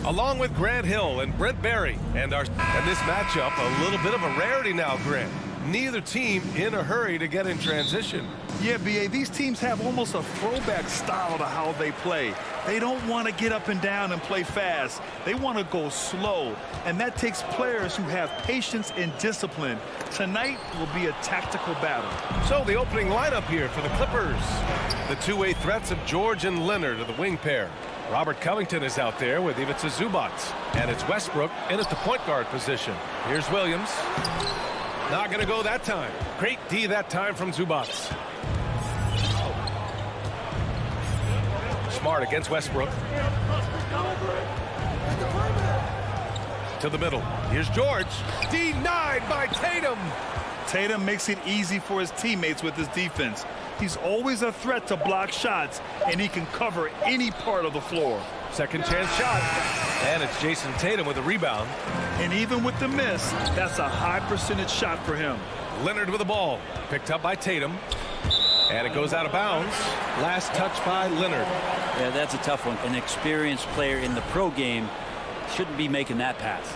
along with Grant Hill and Brent Barry. And this matchup, a little bit of a rarity now, Grant. Neither team in a hurry to get in transition. Yeah, B.A., these teams have almost a throwback style to how they play. They don't want to get up and down and play fast. They want to go slow, and that takes players who have patience and discipline. Tonight will be a tactical battle. So the opening lineup here for the Clippers. The two-way threats of George and Leonard are the wing pair. Robert Covington is out there with Ivica Zubac. And it's Westbrook in at the point guard position. Here's Williams. Not going to go that time. Great D that time from Zubac. Smart against Westbrook. To the middle. Here's George. Denied by Tatum. Tatum makes it easy for his teammates with his defense. He's always a threat to block shots, and he can cover any part of the floor. Second chance shot. And it's Jason Tatum with a rebound. And even with the miss, that's a high percentage shot for him. Leonard with the ball. Picked up by Tatum. And it goes out of bounds. Last touch by Leonard. Yeah, that's a tough one. An experienced player in the pro game shouldn't be making that pass.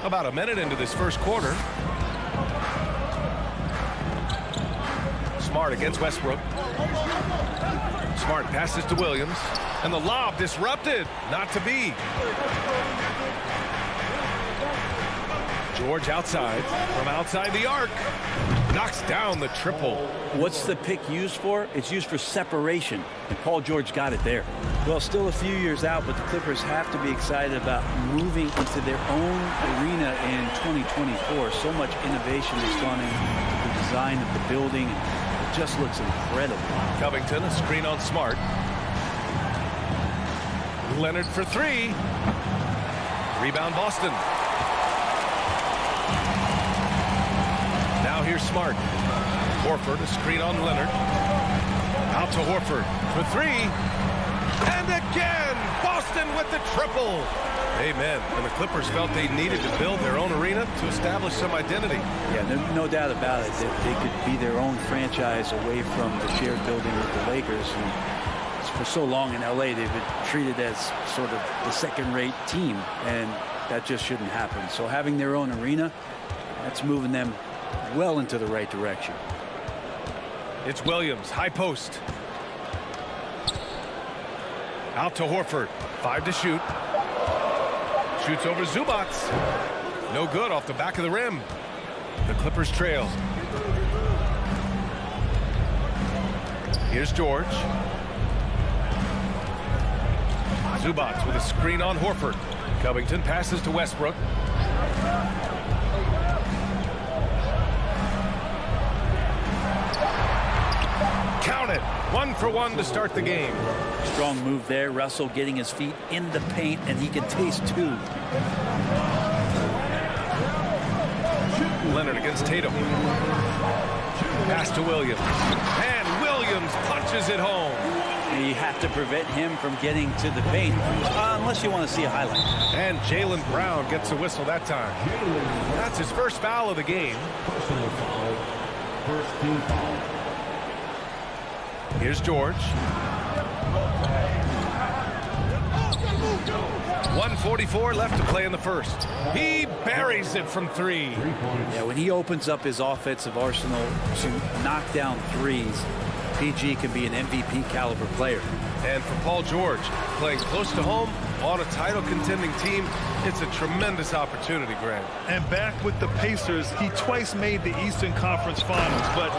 About a minute into this first quarter. Smart against Westbrook. Smart passes to Williams. And the lob disrupted. Not to be. George outside. From outside the arc. Knocks down the triple. What's the pick used for? It's used for separation. And Paul George got it there. Well, still a few years out, but the Clippers have to be excited about moving into their own arena in 2024. So much innovation has gone into the design of the building. It just looks incredible. Covington, a screen on Smart. Leonard for three. Rebound Boston. Now here's Smart. Horford, a screen on Leonard. Out to Horford for three. And again, Boston with the triple. Amen. And the Clippers felt they needed to build their own arena to establish some identity. Yeah, no doubt about it. That they could be their own franchise away from the shared building with the Lakers. And for so long in LA, they've been treated as sort of the second-rate team, and that just shouldn't happen. So having their own arena, that's moving them well into the right direction. It's Williams, high post. Out to Horford, 5 to shoot. Shoots over Zubac. No good off the back of the rim. The Clippers trail. Here's George. Zubac with a screen on Horford. Covington passes to Westbrook. Count it. 1 for 1 to start the game. Strong move there. Russell getting his feet in the paint, and he can taste two. Leonard against Tatum. Pass to Williams. And Williams punches it home. You have to prevent him from getting to the paint, unless you want to see a highlight. And Jaylen Brown gets a whistle that time. That's his first foul of the game. Personal foul. First team foul. Here's George. 1:44 left to play in the first. He buries it from three. Yeah, when he opens up his offensive arsenal to knock down threes, PG can be an MVP caliber player. And for Paul George, playing close to home on a title contending team, it's a tremendous opportunity, Grant. And back with the Pacers, he twice made the Eastern Conference Finals. But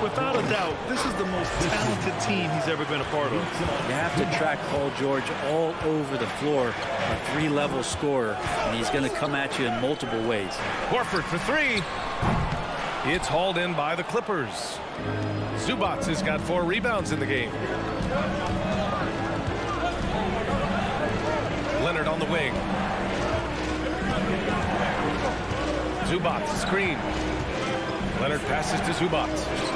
without a doubt, this is the most talented team he's ever been a part of. You have to track Paul George all over the floor, a three-level scorer, and he's going to come at you in multiple ways. Horford for three. It's hauled in by the Clippers. Zubac has got 4 rebounds in the game. Leonard on the wing. Zubac screen. Leonard passes to Zubac.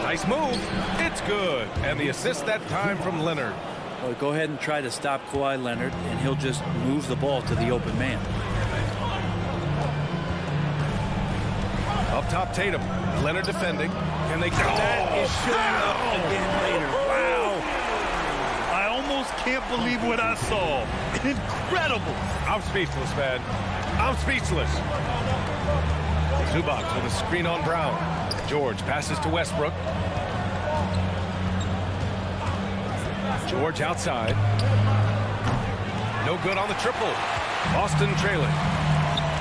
Nice move. It's good. And the assist that time from Leonard. Well, go ahead and try to stop Kawhi Leonard, and he'll just move the ball to the open man. Up top, Tatum. Leonard defending. Can they get that? Is showing up again later. Wow. I almost can't believe what I saw. Incredible. I'm speechless, man. I'm speechless. Zubac with a screen on Brown. George passes to Westbrook. George outside. No good on the triple. Boston trailing.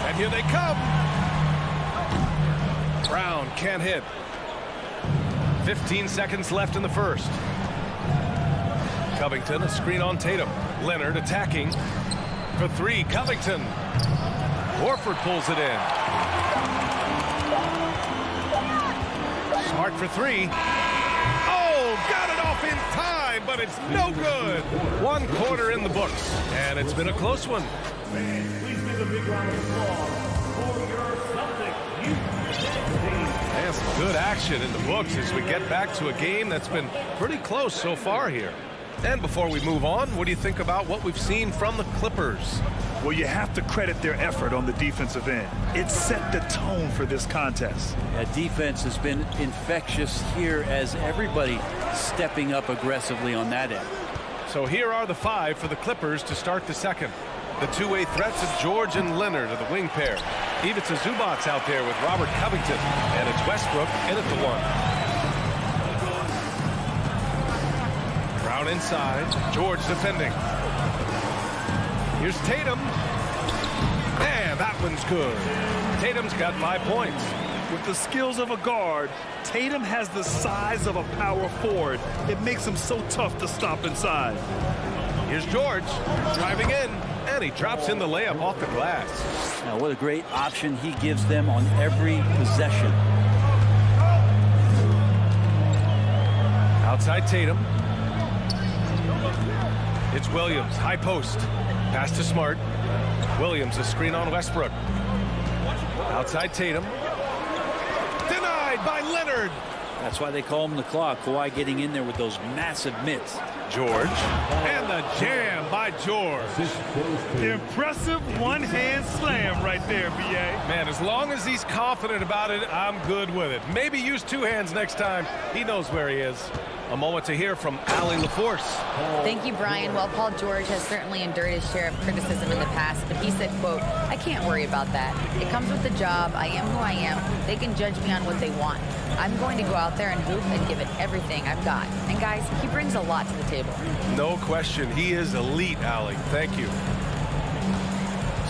And here they come. Brown can't hit. 15 seconds left in the first. Covington, a screen on Tatum. Leonard attacking. For three, Covington. Horford pulls it in. Smart for three. Oh, got it off in time, but it's no good. 1 quarter in the books, and it's been a close one. Please give a big round of applause for your Celtics team. And some good action in the books as we get back to a game that's been pretty close so far here. And before we move on, what do you think about what we've seen from the Clippers? Well, you have to credit their effort on the defensive end. It set the tone for this contest. Defense has been infectious here as everybody stepping up aggressively on that end. So here are the 5 for the Clippers to start the second. The two-way threats of George and Leonard are the wing pair. Ivica Zubac's out there with Robert Covington, and it's Westbrook in at the 1. Brown inside, George defending. Here's Tatum. And that one's good. Tatum's got 5 points. With the skills of a guard, Tatum has the size of a power forward. It makes him so tough to stop inside. Here's George driving in, and he drops in the layup off the glass. Now, what a great option he gives them on every possession. Outside Tatum. It's Williams, high post. Pass to Smart. Williams, a screen on Westbrook. Outside Tatum. Denied by Leonard. That's why they call him the Claw. Kawhi getting in there with those massive mitts. George. And the jam by George. Impressive one-hand slam right there, B.A. Man, as long as he's confident about it, I'm good with it. Maybe use 2 hands next time. He knows where he is. A moment to hear from Allie LaForce. Thank you, Brian. Well, Paul George has certainly endured his share of criticism in the past, but he said, quote, "I can't worry about that. It comes with the job. I am who I am. They can judge me on what they want. I'm going to go out there and hoop and give it everything I've got." And guys, he brings a lot to the table. No question. He is elite, Allie. Thank you.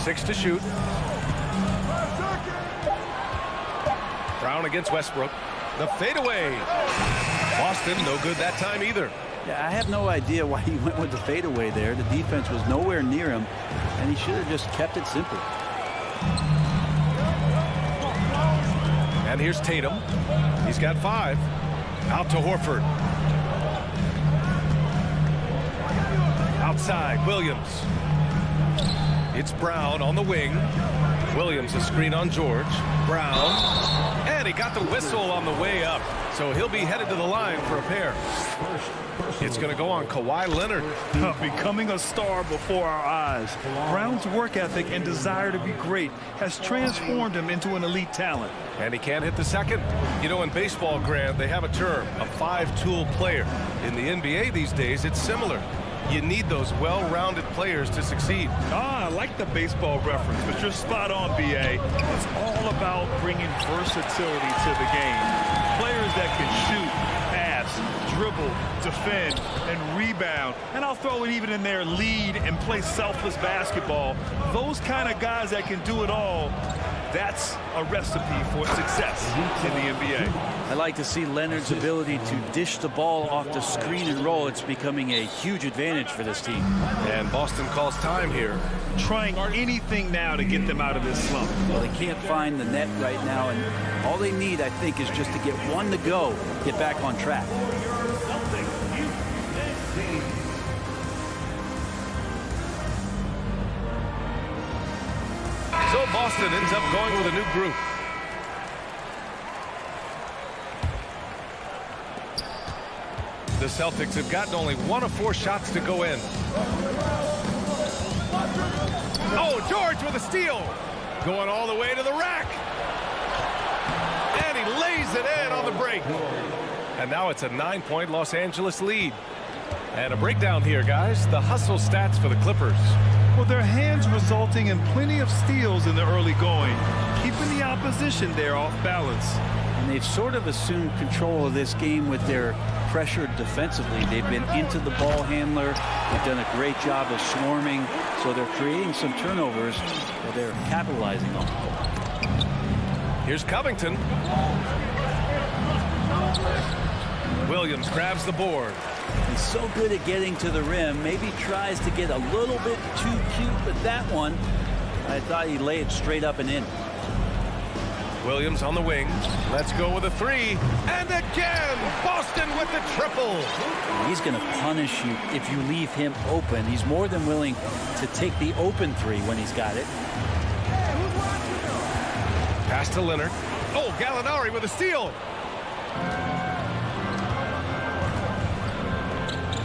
6 to shoot. Brown against Westbrook. The fadeaway. Boston, no good that time either. Yeah, I have no idea why he went with the fadeaway there. The defense was nowhere near him, and he should have just kept it simple. And here's Tatum. He's got 5. Out to Horford. Outside, Williams. It's Brown on the wing. Williams, a screen on George. Brown. And he got the whistle on the way up. So he'll be headed to the line for a pair. It's going to go on Kawhi Leonard. Becoming a star before our eyes. Brown's work ethic and desire to be great has transformed him into an elite talent. And he can't hit the second. You know, in baseball, Grant, they have a term, a 5-tool player. In the NBA these days, it's similar. You need those well-rounded players to succeed. I like the baseball reference, but you're spot on, B.A. It's all about bringing versatility to the game. Players that can shoot, pass, dribble, defend, and rebound. And I'll throw it even in there, lead and play selfless basketball. Those kind of guys that can do it all, that's a recipe for success in the NBA. I like to see Leonard's ability to dish the ball off the screen and roll. It's becoming a huge advantage for this team. And Boston calls time here. Trying anything now to get them out of this slump. Well, they can't find the net right now, and all they need, I think, is just to get one to go, get back on track. So Boston ends up going with a new group. The Celtics have gotten only 1 of 4 shots to go in. Oh, George with a steal. Going all the way to the rack. And he lays it in on the break. And now it's a 9-point Los Angeles lead. And a breakdown here, guys. The hustle stats for the Clippers. Well, their hands resulting in plenty of steals in the early going, keeping the opposition there off balance. And they've sort of assumed control of this game with their pressure defensively. They've been into the ball handler. They've done a great job of swarming. So they're creating some turnovers that they're capitalizing on. Here's Covington. Williams grabs the board. He's so good at getting to the rim. Maybe tries to get a little bit too cute with that one. I thought he'd lay it straight up and in. Williams on the wing. Let's go with a three. And again, Boston with the triple. He's going to punish you if you leave him open. He's more than willing to take the open three when he's got it. Pass to Leonard. Oh, Gallinari with a steal.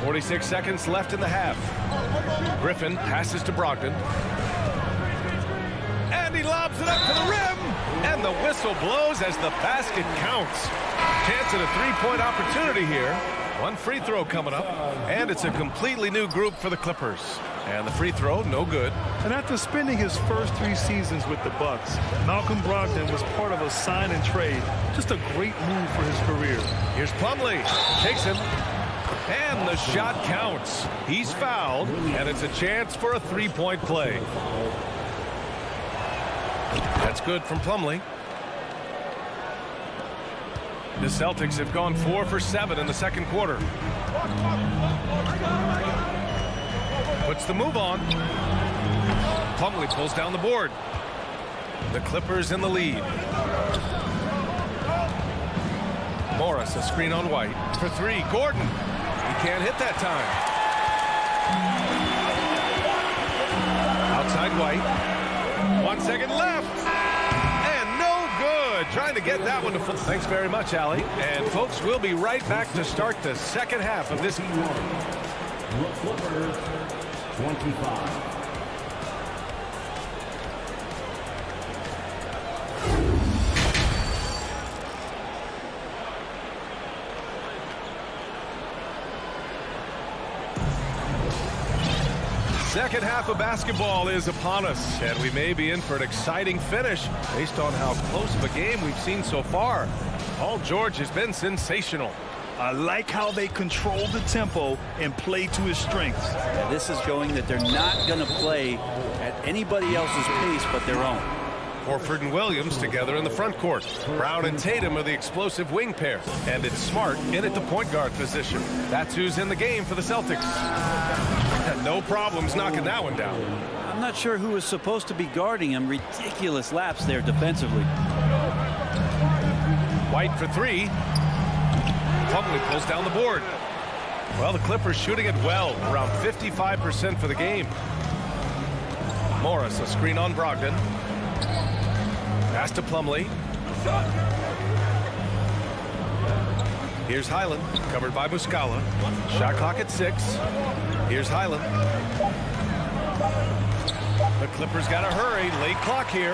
46 seconds left in the half. Griffin passes to Brogdon. And he lobs it up to the rim. And the whistle blows as the basket counts. Chance at a three-point opportunity here. One free throw coming up. And it's a completely new group for the Clippers. And the free throw, no good. And after spending his first 3 seasons with the Bucks, Malcolm Brogdon was part of a sign and trade. Just a great move for his career. Here's Plumlee. Takes him. And the shot counts. He's fouled, and it's a chance for a three-point play. That's good from Plumlee. The Celtics have gone 4 for 7 in the second quarter. Puts the move on. Plumlee pulls down the board. The Clippers in the lead. Morris, a screen on White. For 3, Gordon. He can't hit that time. Outside White. 1 second left. And no good. Trying to get that one to full. Thanks very much, Allie. And folks, we'll be right back to start the second half of this. Clippers 25. Second half of basketball is upon us, and we may be in for an exciting finish based on how close of a game we've seen so far. Paul George has been sensational. I like how they control the tempo and play to his strengths. Yeah, this is showing that they're not going to play at anybody else's pace but their own. Horford and Williams together in the front court. Brown and Tatum are the explosive wing pair, and it's Smart in at the point guard position. That's who's in the game for the Celtics. No problems knocking that one down. I'm not sure who was supposed to be guarding him. Ridiculous lapse there defensively. White for 3. Plumlee pulls down the board. Well, the Clippers shooting it well, around 55% for the game. Morris, a screen on Brogdon. Pass to Plumlee. Here's Highland, covered by Muscala. Shot clock at 6. Here's Highland. The Clippers got to hurry. Late clock here.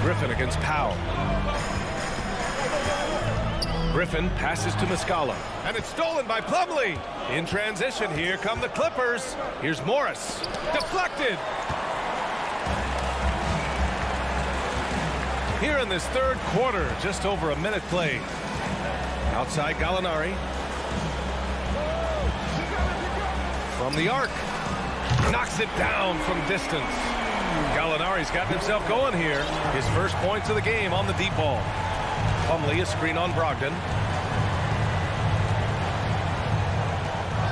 Griffin against Powell. Griffin passes to Muscala. And it's stolen by Plumlee. In transition, here come the Clippers. Here's Morris. Deflected. Here in this third quarter, just over a minute played. Outside Gallinari. From the arc. Knocks it down from distance. Gallinari's gotten himself going here. His first points of the game on the deep ball. Plumlee, a screen on Brogdon.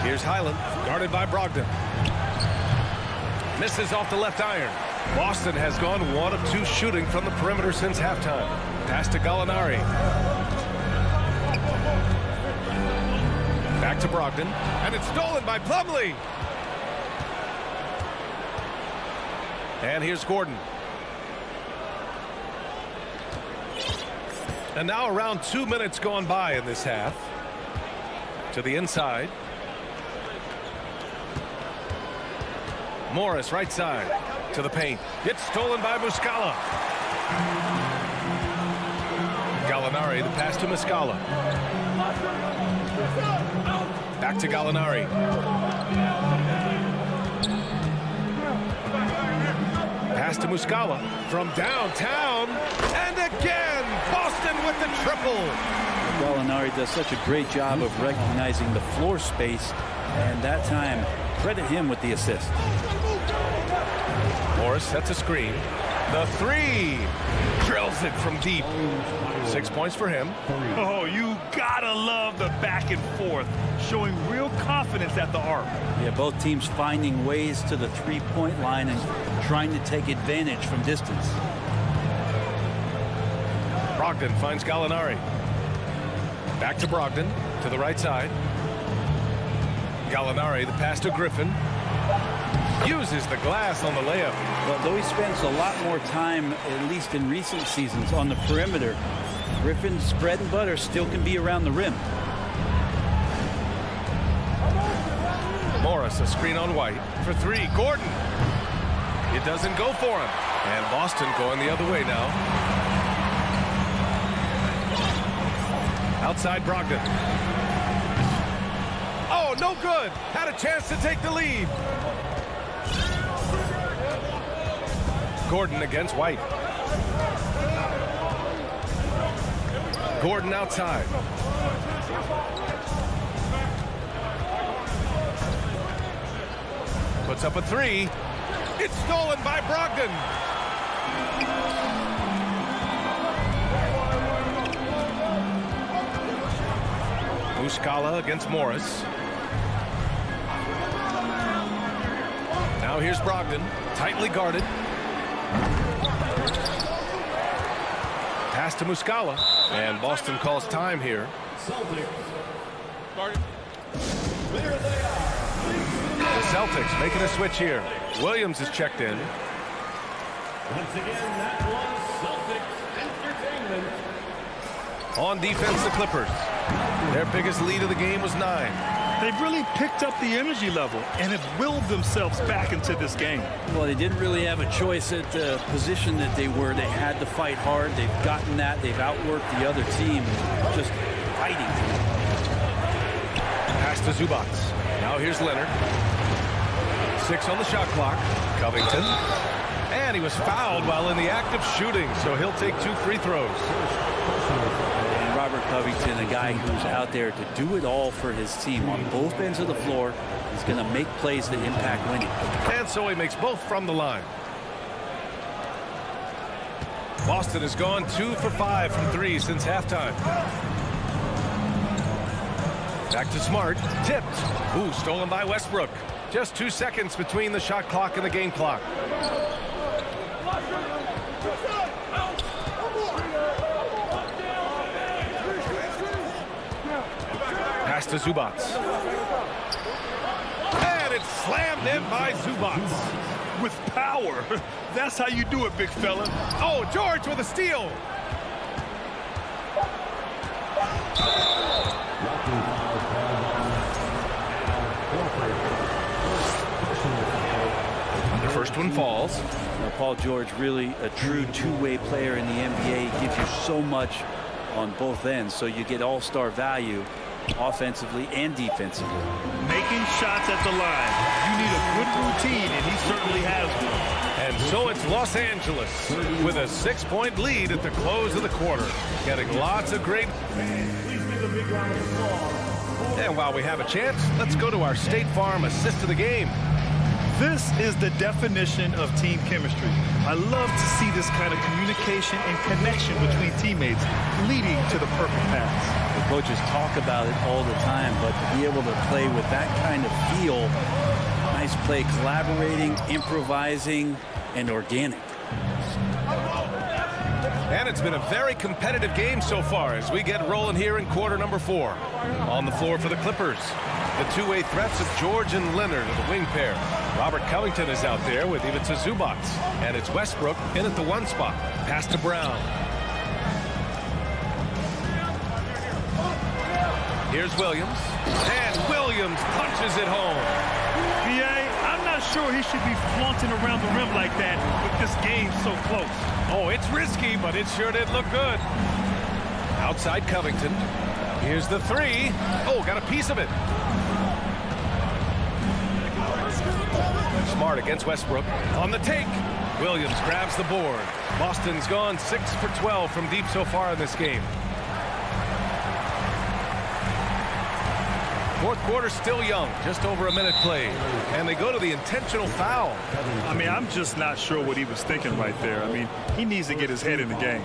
Here's Highland, guarded by Brogdon. Misses off the left iron. Boston has gone 1 of 2 shooting from the perimeter since halftime. Pass to Gallinari. Back to Brogdon. And it's stolen by Plumlee. And here's Gordon. And now around 2 minutes gone by in this half. To the inside. Morris right side. To the paint. It's stolen by Muscala. Gallinari, the pass to Muscala. Back to Gallinari. Pass to Muscala from downtown. And again, Boston with the triple. Gallinari does such a great job of recognizing the floor space, and that time, credit him with the assist. Morris sets a screen. The three. Drills it from deep. 6 points for him. Oh, you gotta love the back and forth, showing real confidence at the arc. Yeah, both teams finding ways to the three-point line and trying to take advantage from distance. Brogdon finds Gallinari. Back to Brogdon, to the right side. Gallinari, the pass to Griffin. Uses the glass on the layup. Well, though he spends a lot more time, at least in recent seasons, on the perimeter, Griffin's bread and butter still can be around the rim. Morris, a screen on White for three. Gordon. It doesn't go for him. And Boston going the other way now. Outside Brogdon. Oh, no good. Had a chance to take the lead. Gordon against White. Gordon outside. Puts up a three. It's stolen by Brogdon. Muscala against Morris. Now here's Brogdon, tightly guarded. Pass to Muscala, and Boston calls time here. Celtics. The Celtics making a switch here. Williams is checked in. Once again, that was Celtics entertainment. On defense, the Clippers. Their biggest lead of the game was 9. They've really picked up the energy level and have willed themselves back into this game. Well, they didn't really have a choice at the position that they were. They had to fight hard. They've gotten that. They've outworked the other team, just fighting. Pass to Zubac. Now here's Leonard. 6 on the shot clock. Covington. And he was fouled while in the act of shooting, so he'll take 2 free throws. And Robert Covington, a guy who's out there to do it all for his team on both ends of the floor. He's going to make plays that impact winning. And so he makes both from the line. Boston has gone 2 for 5 from 3 since halftime. Back to Smart. Tipped. Ooh, stolen by Westbrook. Just 2 seconds between the shot clock and the game clock. Pass to Zubac. And it's slammed in by Zubac. With power. That's how you do it, big fella. Oh, George with a steal. The first one falls. Now, Paul George, really a true two-way player in the NBA. He gives you so much on both ends, so you get all-star value offensively and defensively. Making shots at the line. You need a good routine, and he certainly has one. And so it's Los Angeles with a 6-point lead at the close of the quarter. Getting lots of great... Please give a big round of applause. And while we have a chance, let's go to our State Farm assist of the game. This is the definition of team chemistry. I love to see this kind of communication and connection between teammates leading to the perfect pass. The coaches talk about it all the time, but to be able to play with that kind of feel, nice play, collaborating, improvising, and organic. And it's been a very competitive game so far as we get rolling here in quarter number 4. On the floor for the Clippers, the two-way threats of George and Leonard of the wing pair. Robert Covington is out there with Ivica Zubac. And it's Westbrook in at the 1 spot. Pass to Brown. Here's Williams. And Williams punches it home. I'm not sure he should be flaunting around the rim like that with this game so close. Oh, it's risky, but it sure did look good. Outside Covington. Here's the three. Oh, got a piece of it. Smart against Westbrook. On the take. Williams grabs the board. Boston's gone 6 for 12 from deep so far in this game. Fourth quarter still young, just over a minute played. And they go to the intentional foul. I mean, I'm just not sure what he was thinking right there. I mean, he needs to get his head in the game.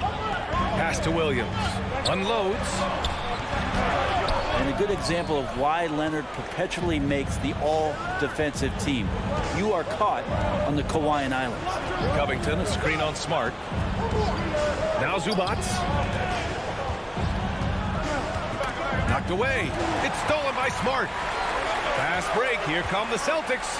Pass to Williams. Unloads. And a good example of why Leonard perpetually makes the all-defensive team. You are caught on the Hawaiian Islands. Covington, a screen on Smart. Now Zubats. Knocked away. It's stolen by Smart. Fast break. Here come the Celtics.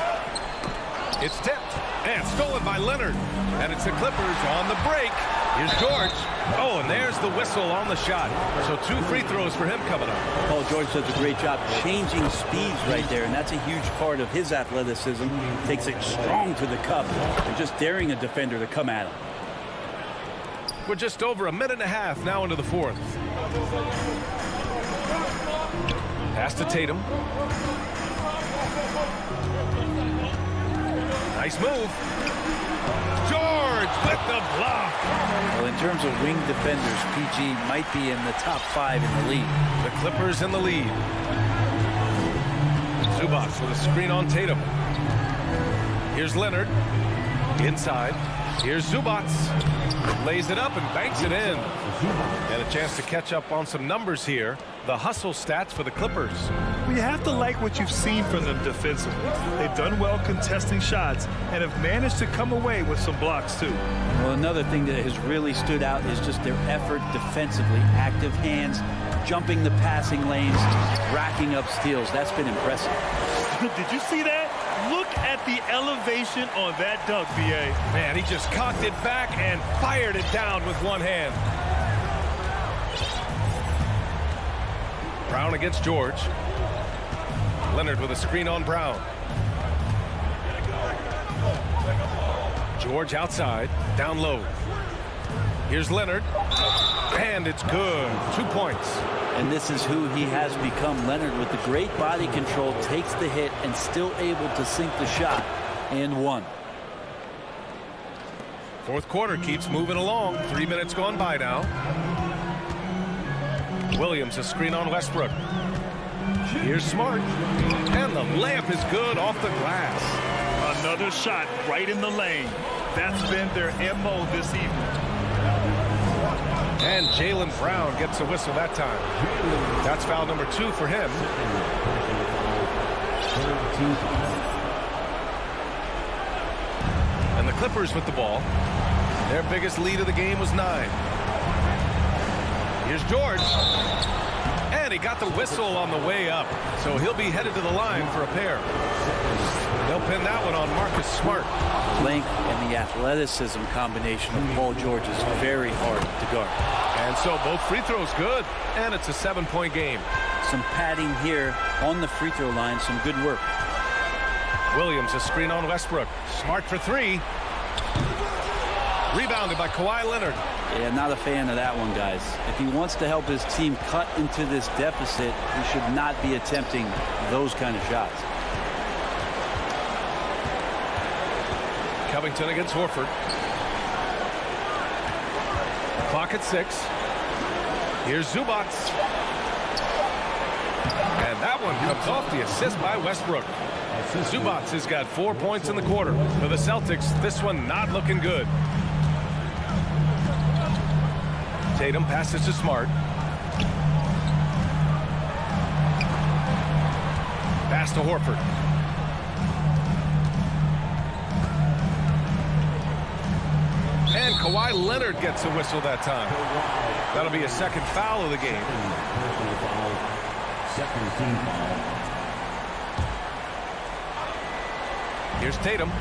It's tipped and stolen by Leonard. And it's the Clippers on the break. Here's George. Oh, and there's the whistle on the shot. So 2 free throws for him coming up. Paul George does a great job changing speeds right there, and that's a huge part of his athleticism. Takes it strong to the cup and just daring a defender to come at him. We're just over a minute and a half now into the fourth. Pass to Tatum. Nice move. George with the block. Well, in terms of wing defenders, PG might be in the top 5 in the league. The Clippers in the lead. Zubats with a screen on Tatum. Here's Leonard. Inside. Here's Zubats. Lays it up and banks it in. And a chance to catch up on some numbers here. The hustle stats for the Clippers. Well, you have to like what you've seen from them defensively. They've done well contesting shots and have managed to come away with some blocks too. Well, another thing that has really stood out is just their effort defensively. Active hands, jumping the passing lanes, racking up steals. That's been impressive. Did you see that? Look at the elevation on that dunk, B.A. Man, he just cocked it back and fired it down with one hand. Brown against George. Leonard with a screen on Brown. George outside, down low. Here's Leonard, and it's good. 2 points. And this is who he has become. Leonard with the great body control takes the hit and still able to sink the shot. And one. Fourth quarter keeps moving along. 3 minutes gone by now. Williams, a screen on Westbrook. Here's Smart. And the layup is good off the glass. Another shot right in the lane. That's been their MO this evening. And Jaylen Brown gets a whistle that time. That's foul number 2 for him. And the Clippers with the ball. Their biggest lead of the game was 9. Here's George. And he got the whistle on the way up. So he'll be headed to the line for a pair. They'll pin that one on Marcus Smart. Length and the athleticism combination of Paul George is very hard to guard. And so both free throws good. And it's a 7-point game. Some padding here on the free throw line. Some good work. Williams, a screen on Westbrook. Smart for 3. Rebounded by Kawhi Leonard. Yeah, not a fan of that one, guys. If he wants to help his team cut into this deficit, he should not be attempting those kind of shots. Covington against Horford. Clock at 6. Here's Zubats. And that one comes off the assist by Westbrook. Zubats has got 4 points in the quarter. For the Celtics, this one not looking good. Tatum passes to Smart. Pass to Horford. And Kawhi Leonard gets a whistle that time. That'll be a second foul of the game. Here's Tatum.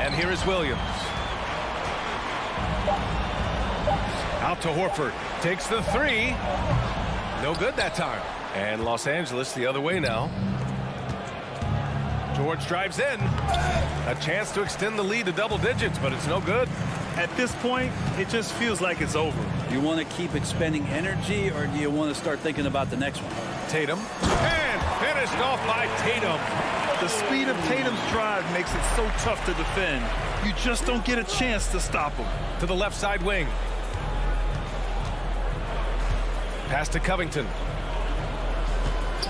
And here is Williams. Out to Horford. Takes the 3. No good that time. And Los Angeles the other way now. George drives in. A chance to extend the lead to double digits, but it's no good. At this point, it just feels like it's over. Do you want to keep expending energy, or do you want to start thinking about the next one? Tatum. And finished off by Tatum. The speed of Tatum's drive makes it so tough to defend. You just don't get a chance to stop him. To the left side wing. Pass to Covington.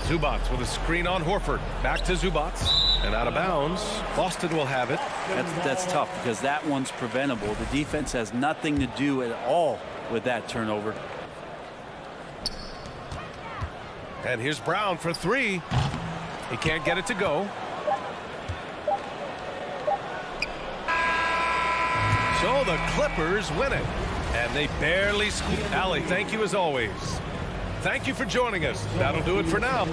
Zubats with a screen on Horford. Back to Zubats. And out of bounds. Boston will have it. That's tough because that one's preventable. The defense has nothing to do at all with that turnover. And here's Brown for three. He can't get it to go. So the Clippers win it. And they barely squeak. Allie, thank you as always. Thank you for joining us. That'll do it for now.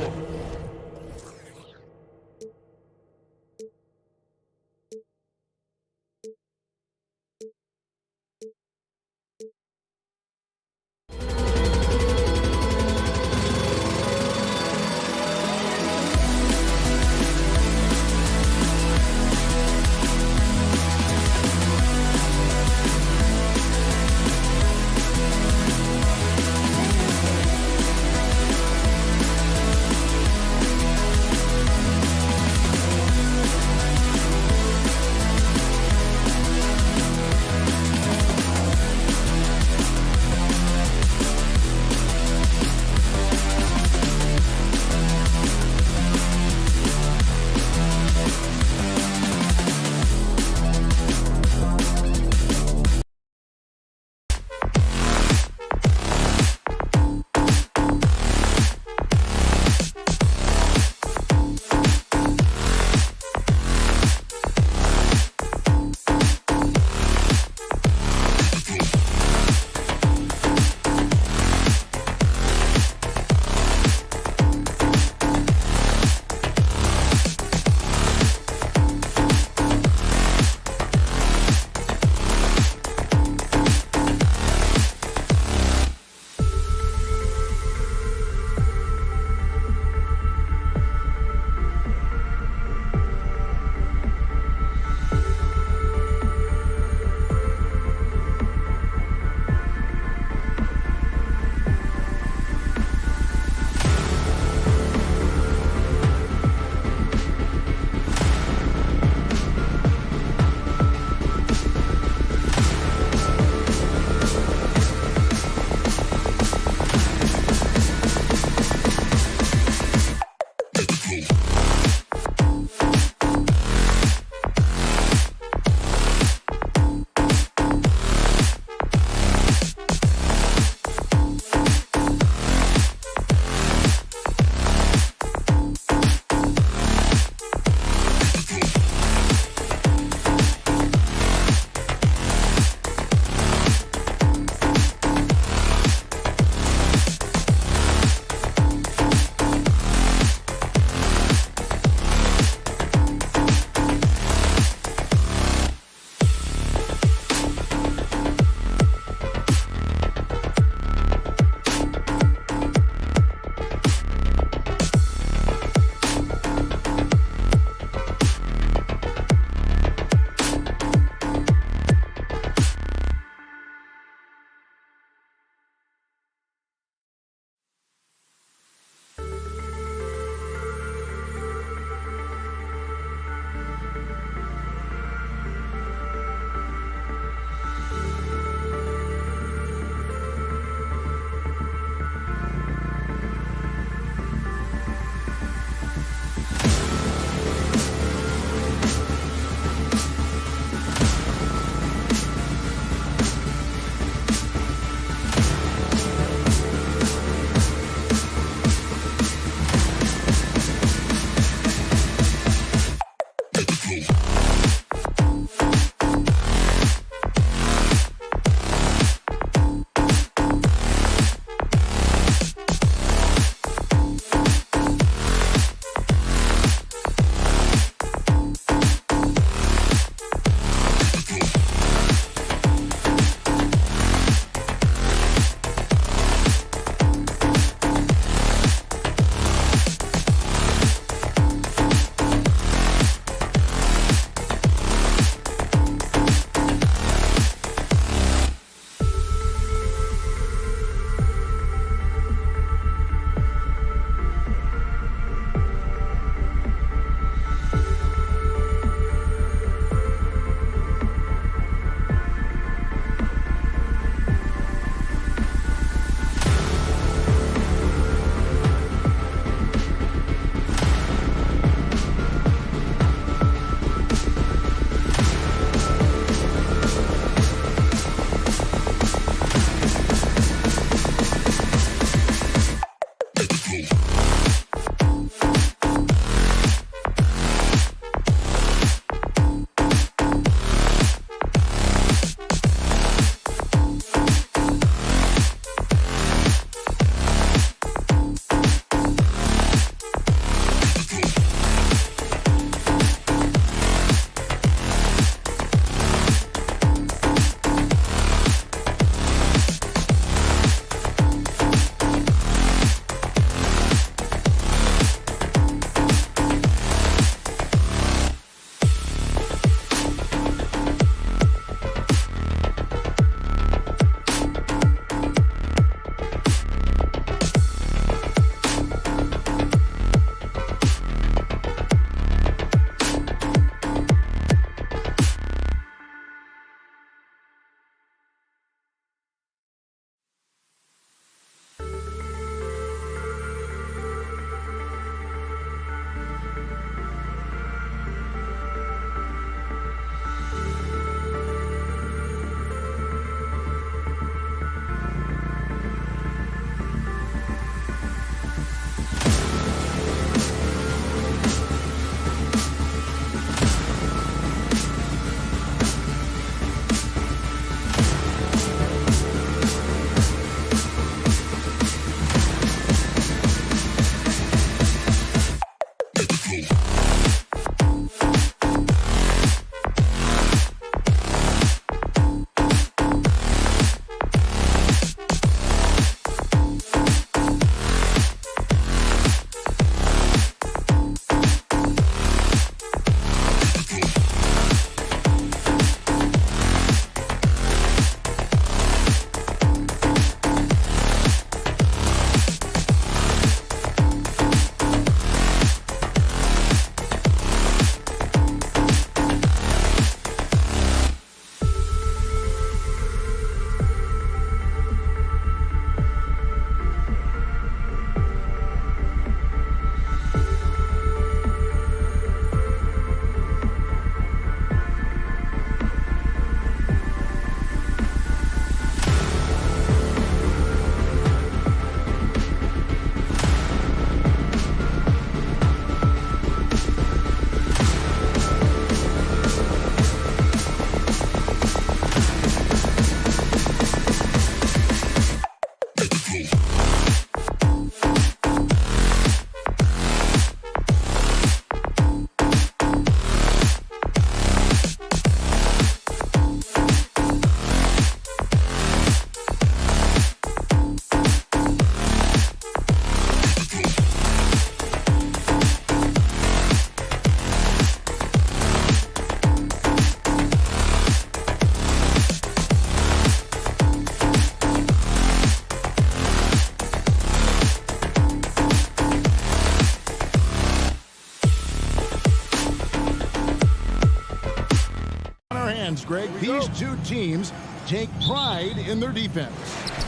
hands, Greg. These two teams take pride in their defense.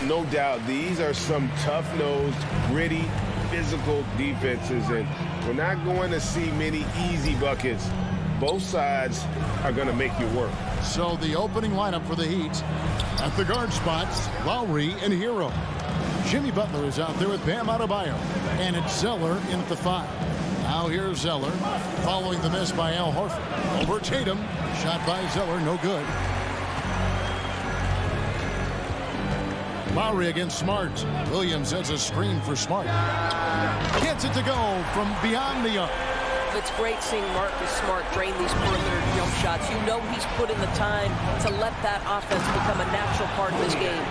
No doubt, these are some tough-nosed, gritty, physical defenses, and we're not going to see many easy buckets. Both sides are going to make you work. So the opening lineup for the Heat at the guard spots, Lowry and Hero. Jimmy Butler is out there with Bam Adebayo, and it's Zeller in at the 5. Now here's Zeller, following the miss by Al Horford. Over Tatum, shot by Zeller, no good. Lowry against Smart. Williams has a screen for Smart. Gets it to go from beyond the arc. It's great seeing Marcus Smart drain these perimeter jump shots. You know he's put in the time to let that offense become a natural part of his game.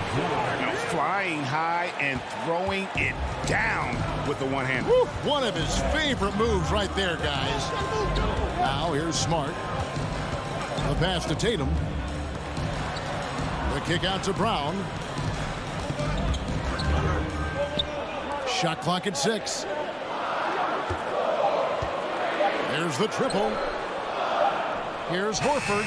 Flying high and throwing it down with the one-hand. One of his favorite moves right there, guys. Now here's Smart. The pass to Tatum. The kick out to Brown. Shot clock at 6. There's the triple. Here's Horford.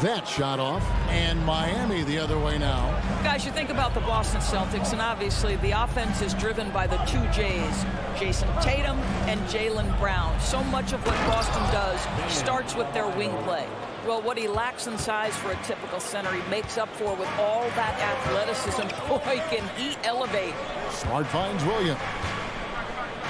That shot off, and Miami the other way now. Guys, you think about the Boston Celtics, and obviously the offense is driven by the two J's, Jason Tatum and Jaylen Brown. So much of what Boston does starts with their wing play. Well, what he lacks in size for a typical center, he makes up for with all that athleticism. Boy, can he elevate. Smart finds Williams.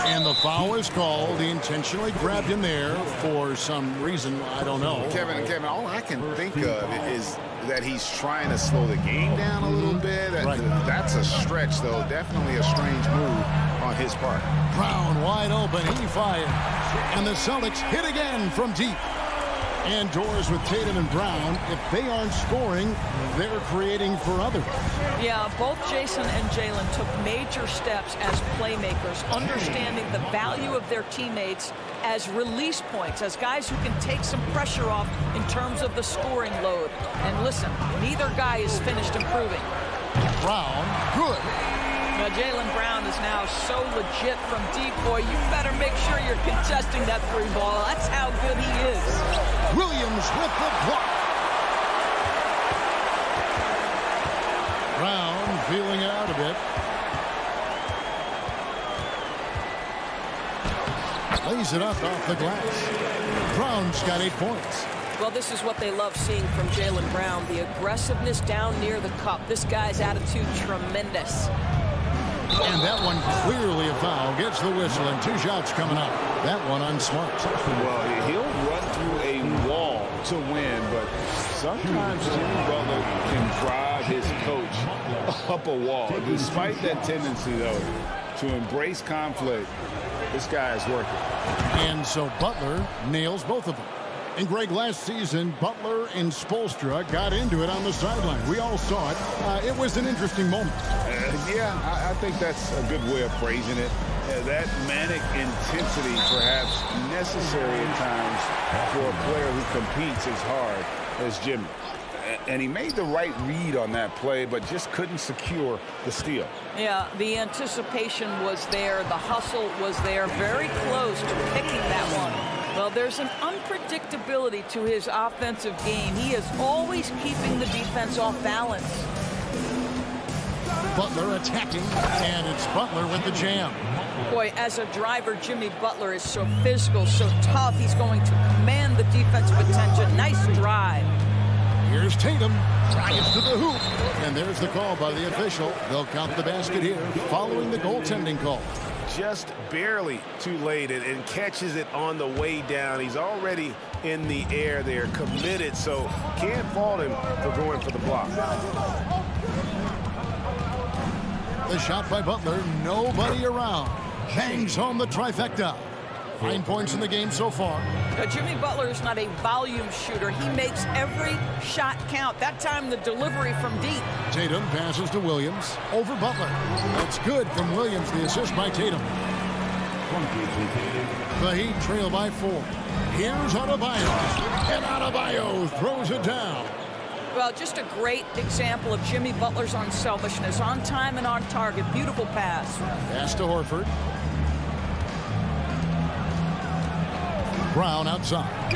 And the foul is called. He intentionally grabbed him there for some reason. I don't know. Kevin, all I can think of is that he's trying to slow the game down a little bit. Right. That's a stretch, though. Definitely a strange move on his part. Brown wide open. He fires. And the Celtics hit again from deep. And doors with Tatum and Brown. If they aren't scoring, they're creating for others. Yeah, both Jason and Jaylen took major steps as playmakers, understanding the value of their teammates as release points, as guys who can take some pressure off in terms of the scoring load. And listen, neither guy is finished improving. Brown, good. Now, Jaylen Brown is now so legit from deep. Boy, you better make sure you're contesting that three ball. That's how good he is. Williams with the block. Brown feeling it out a bit. Lays it up off the glass. Brown's got 8 points. Well, this is what they love seeing from Jaylen Brown, the aggressiveness down near the cup. This guy's attitude, tremendous. And that one clearly a foul. Gets the whistle, and 2 shots coming up. That one on Smart. Well, he'll run through a wall to win, but sometimes Jimmy Butler can drive his coach up a wall. Despite that tendency, though, to embrace conflict, this guy is working. And so Butler nails both of them. And Greg, last season, Butler and Spoelstra got into it on the sideline. We all saw it. It was an interesting moment. Yeah, I think that's a good way of phrasing it. That manic intensity perhaps necessary at times for a player who competes as hard as Jimmy. And he made the right read on that play, but just couldn't secure the steal. Yeah, the anticipation was there. The hustle was there. Very close to picking that one. Well, there's an unpredictability to his offensive game. He is always keeping the defense off balance. Butler attacking, and it's Butler with the jam. Boy, as a driver, Jimmy Butler is so physical, so tough. He's going to command the defensive attention. Nice drive. Here's Tatum. Gets to the hoop. And there's the call by the official. They'll count the basket here following the goaltending call. Just barely too late and catches it on the way down. He's already in the air there, committed, so can't fault him for going for the block. The shot by Butler, nobody around. Bangs home the trifecta. 9 points in the game so far. Jimmy Butler is not a volume shooter. He makes every shot count. That time the delivery from deep. Tatum passes to Williams. Over Butler. That's good from Williams. The assist by Tatum. The Heat trail by 4. Here's Adebayo. And Adebayo throws it down. Well, just a great example of Jimmy Butler's unselfishness. On time and on target. Beautiful pass. Pass to Horford. Brown outside.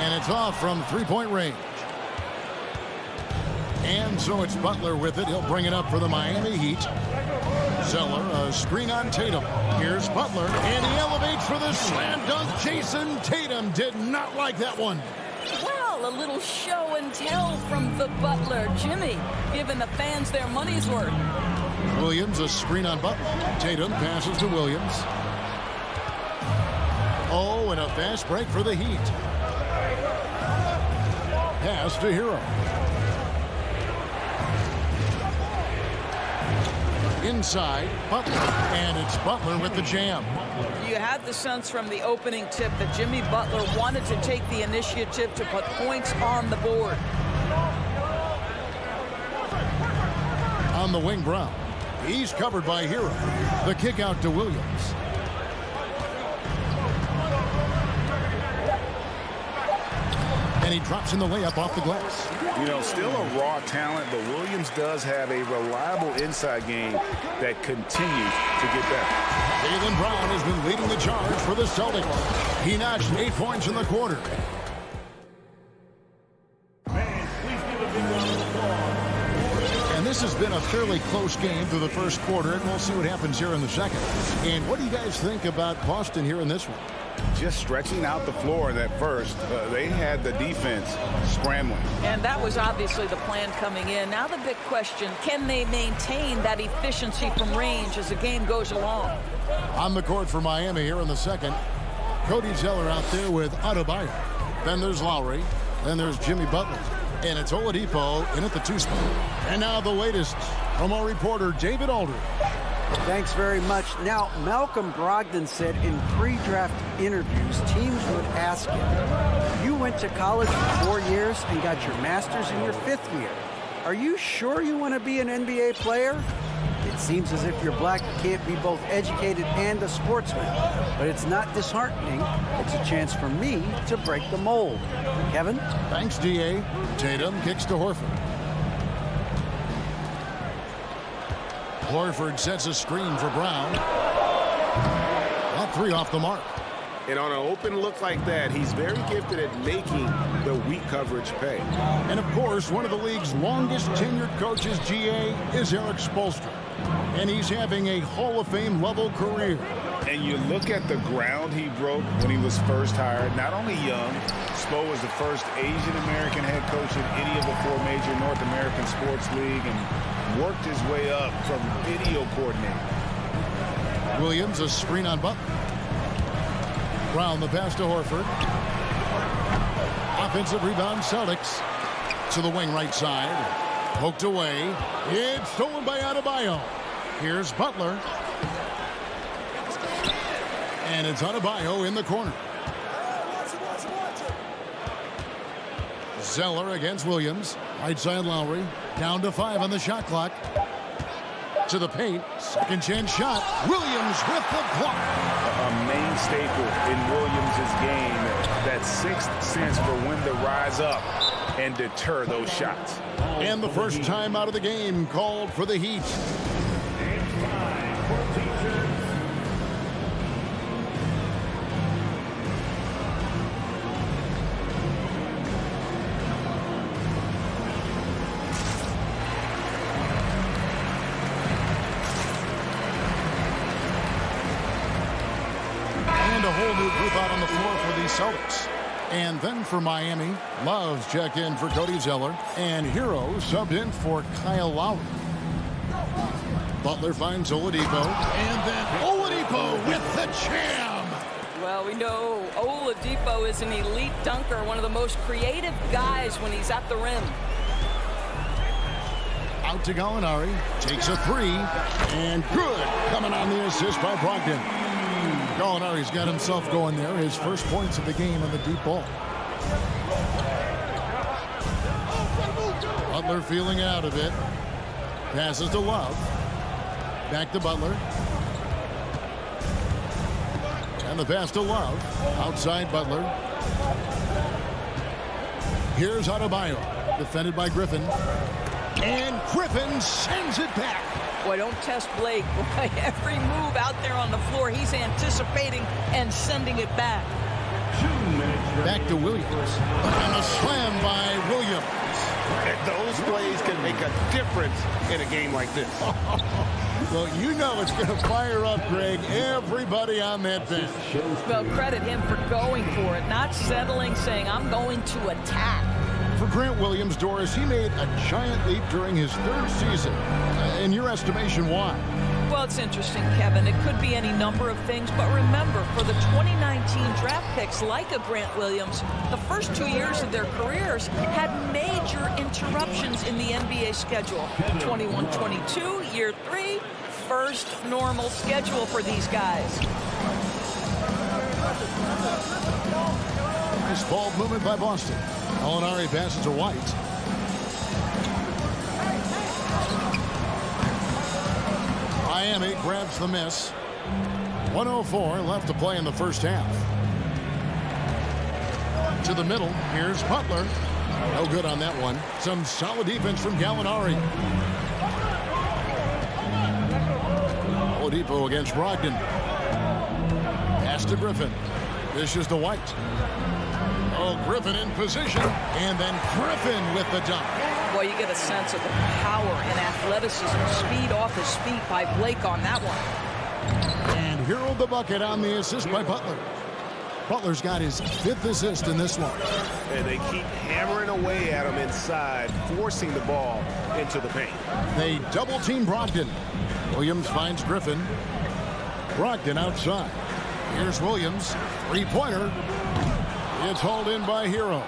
And it's off from three-point range. And so it's Butler with it. He'll bring it up for the Miami Heat. Zeller, a screen on Tatum. Here's Butler, and he elevates for the slam dunk. Jason Tatum did not like that one. Well, a little show and tell from the Butler. Jimmy giving the fans their money's worth. Williams, a screen on Butler. Tatum passes to Williams. Oh, and a fast break for the Heat. Pass to Hero. Inside, Butler, and it's Butler with the jam. You had the sense from the opening tip that Jimmy Butler wanted to take the initiative to put points on the board. On the wing, Brown. He's covered by Hero. The kick out to Williams. And he drops in the layup off the glass. You know, still a raw talent, but Williams does have a reliable inside game that continues to get better. Jaylen Brown has been leading the charge for the Celtics. He notched 8 points in the quarter. And this has been a fairly close game through the first quarter, and we'll see what happens here in the second. And what do you guys think about Boston here in this one? Just stretching out the floor in that first. They had the defense scrambling. And that was obviously the plan coming in. Now the big question, can they maintain that efficiency from range as the game goes along? On the court for Miami here in the second. Cody Zeller out there with Adebayo. Then there's Lowry. Then there's Jimmy Butler. And it's Oladipo in at the 2 spot. And now the latest from our reporter, David Aldridge. Thanks very much. Now, Malcolm Brogdon said in pre-draft interviews, teams would ask him, you went to college for 4 years and got your master's in your 5th year. Are you sure you want to be an NBA player? It seems as if you're black, you can't be both educated and a sportsman. But it's not disheartening. It's a chance for me to break the mold. Kevin? Thanks, D.A. Tatum kicks to Horford. Horford sets a screen for Brown. That 3 off the mark. And on an open look like that, he's very gifted at making the weak coverage pay. And, of course, one of the league's longest tenured coaches, GA, is Eric Spoelstra. And he's having a Hall of Fame level career. And you look at the ground he broke when he was first hired. Not only young, Spo was the first Asian-American head coach in any of the 4 major North American sports league and worked his way up from video coordinator. Williams, a screen on Butler. Brown, the pass to Horford. Offensive rebound, Celtics. To the wing right side. Poked away. It's stolen by Adebayo. Here's Butler. And it's Adebayo in the corner. Zeller against Williams. Right side Lowry. Down to 5 on the shot clock. To the paint. Second chance shot. Williams with the block. A main staple in Williams' game. That 6th sense for when to rise up and deter those shots. And the first time out of the game called for the Heat. And a whole new group out on the floor for the Celtics. And then for Miami, Love's checked in for Cody Zeller, and Hero subbed in for Kyle Lowry. Butler finds Oladipo, and then Oladipo with the jam. Well, we know Oladipo is an elite dunker, one of the most creative guys when he's at the rim. Out to Gallinari, takes a 3, and good. Coming on the assist by Brogdon. Gallinari's got himself going there. His first points of the game on the deep ball. Butler feeling out of it. Passes to Love. Back to Butler. And the pass to Love. Outside Butler. Here's Adebayo. Defended by Griffin. And Griffin sends it back. Boy, don't test Blake. Boy, every move out there on the floor, he's anticipating and sending it back. 2 minutes Back to Williams. And a slam by Williams. And those plays can make a difference in a game like this. Well, you know it's going to fire up, Greg, everybody on that bench. Well, credit him for going for it, not settling, saying, I'm going to attack. For Grant Williams, Doris, he made a giant leap during his third season. In your estimation, why? Well, it's interesting, Kevin. It could be any number of things, but remember, for the 2019 draft picks like a Grant Williams, the first 2 years of their careers had major interruptions in the NBA schedule. 21-22, year 3, first normal schedule for these guys. Nice ball movement by Boston. Molinari passes to White. Miami grabs the miss. 1:04 left to play in the first half. To the middle, here's Butler. No good on that one. Some solid defense from Gallinari. Oladipo against Brogdon. Pass to Griffin. This is to White. Oh, Griffin in position, and then Griffin with the dunk. Boy, you get a sense of the power and athleticism, speed off his feet by Blake on that one. And Hero the bucket on the assist by Butler. Butler's got his 5th assist in this one. And they keep hammering away at him inside, forcing the ball into the paint. They double-team Brogdon. Williams finds Griffin. Brogdon outside. Here's Williams. Three-pointer. It's hauled in by Hero.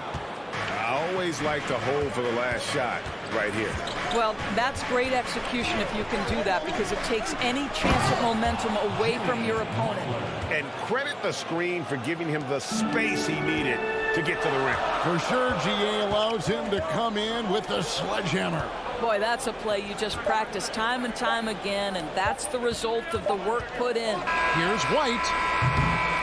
I always like to hold for the last shot right here. Well, that's great execution if you can do that, because it takes any chance of momentum away from your opponent. And credit the screen for giving him the space he needed to get to the rim. For sure, GA allows him to come in with the sledgehammer. Boy, that's a play you just practice time and time again, and that's the result of the work put in. Here's White.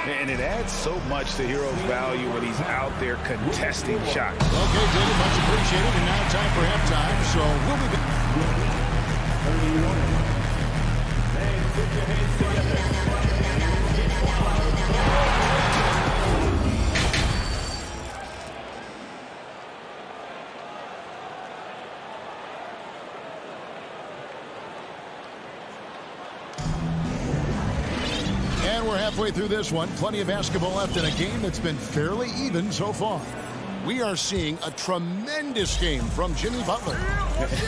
And it adds so much to Hero's value when he's out there contesting shots. Okay, David, much appreciated. And now time for halftime, so we'll be back. And we're halfway through this one. Plenty of basketball left in a game that's been fairly even so far. We are seeing a tremendous game from Jimmy Butler.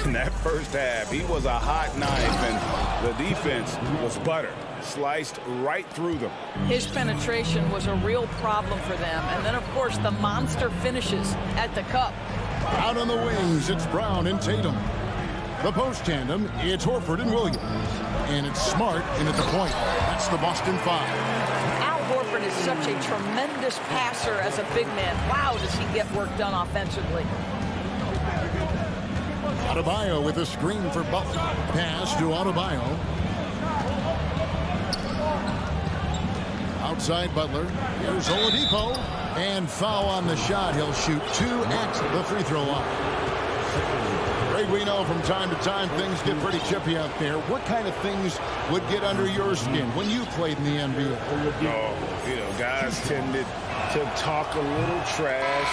In that first half, he was a hot knife, and the defense was butter. Sliced right through them. His penetration was a real problem for them. And then, of course, the monster finishes at the cup. Out on the wings, it's Brown and Tatum. The post tandem, it's Horford and Williams. And it's Smart in at the point. That's the Boston 5. Al Horford is such a tremendous passer as a big man. Wow, does he get work done offensively. Adebayo with a screen for Butler. Pass to Adebayo. Outside Butler. Here's Oladipo. And foul on the shot. He'll shoot 2 at the free throw line. Greg, we know from time to time things get pretty chippy out there. What kind of things would get under your skin when you played in the NBA? Oh, guys tended to talk a little trash,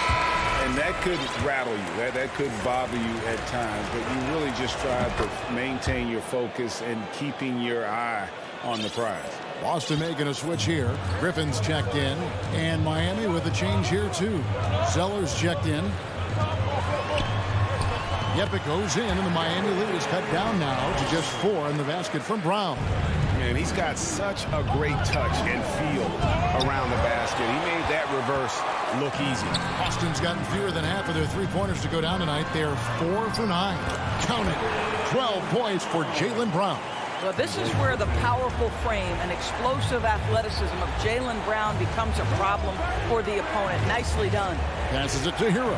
and that could rattle you. That could bother you at times, but you really just try to maintain your focus and keeping your eye on the prize. Boston making a switch here. Griffin's checked in, and Miami with a change here too. Sellers checked in. Yep, it goes in, and the Miami lead is cut down now to just 4 in the basket from Brown. And he's got such a great touch and feel around the basket. He made that reverse look easy. Boston's gotten fewer than half of their three-pointers to go down tonight. They're 4 for 9. Count it. 12 points for Jaylen Brown. Well, this is where the powerful frame and explosive athleticism of Jaylen Brown becomes a problem for the opponent. Nicely done. Passes it to Hero.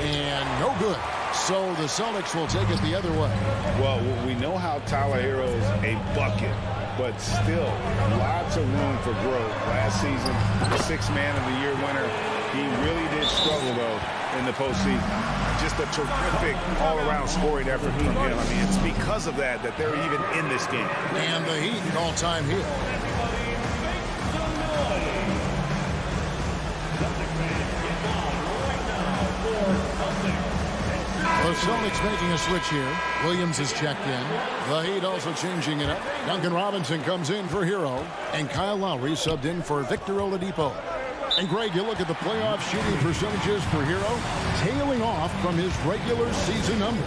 And no good. So the Celtics will take it the other way. Well, we know how Tyler Hero's a bucket, but still lots of room for growth. Last season, the 6th Man of the Year winner. He really did struggle, though, in the postseason. Just a terrific all-around scoring effort from him. I mean, it's because of that they're even in this game. And the Heat an all-time Heat. The Celtics making a switch here. Williams is checked in. The Heat also changing it up. Duncan Robinson comes in for Hero. And Kyle Lowry subbed in for Victor Oladipo. And Greg, you look at the playoff shooting percentages for Hero, tailing off from his regular season number.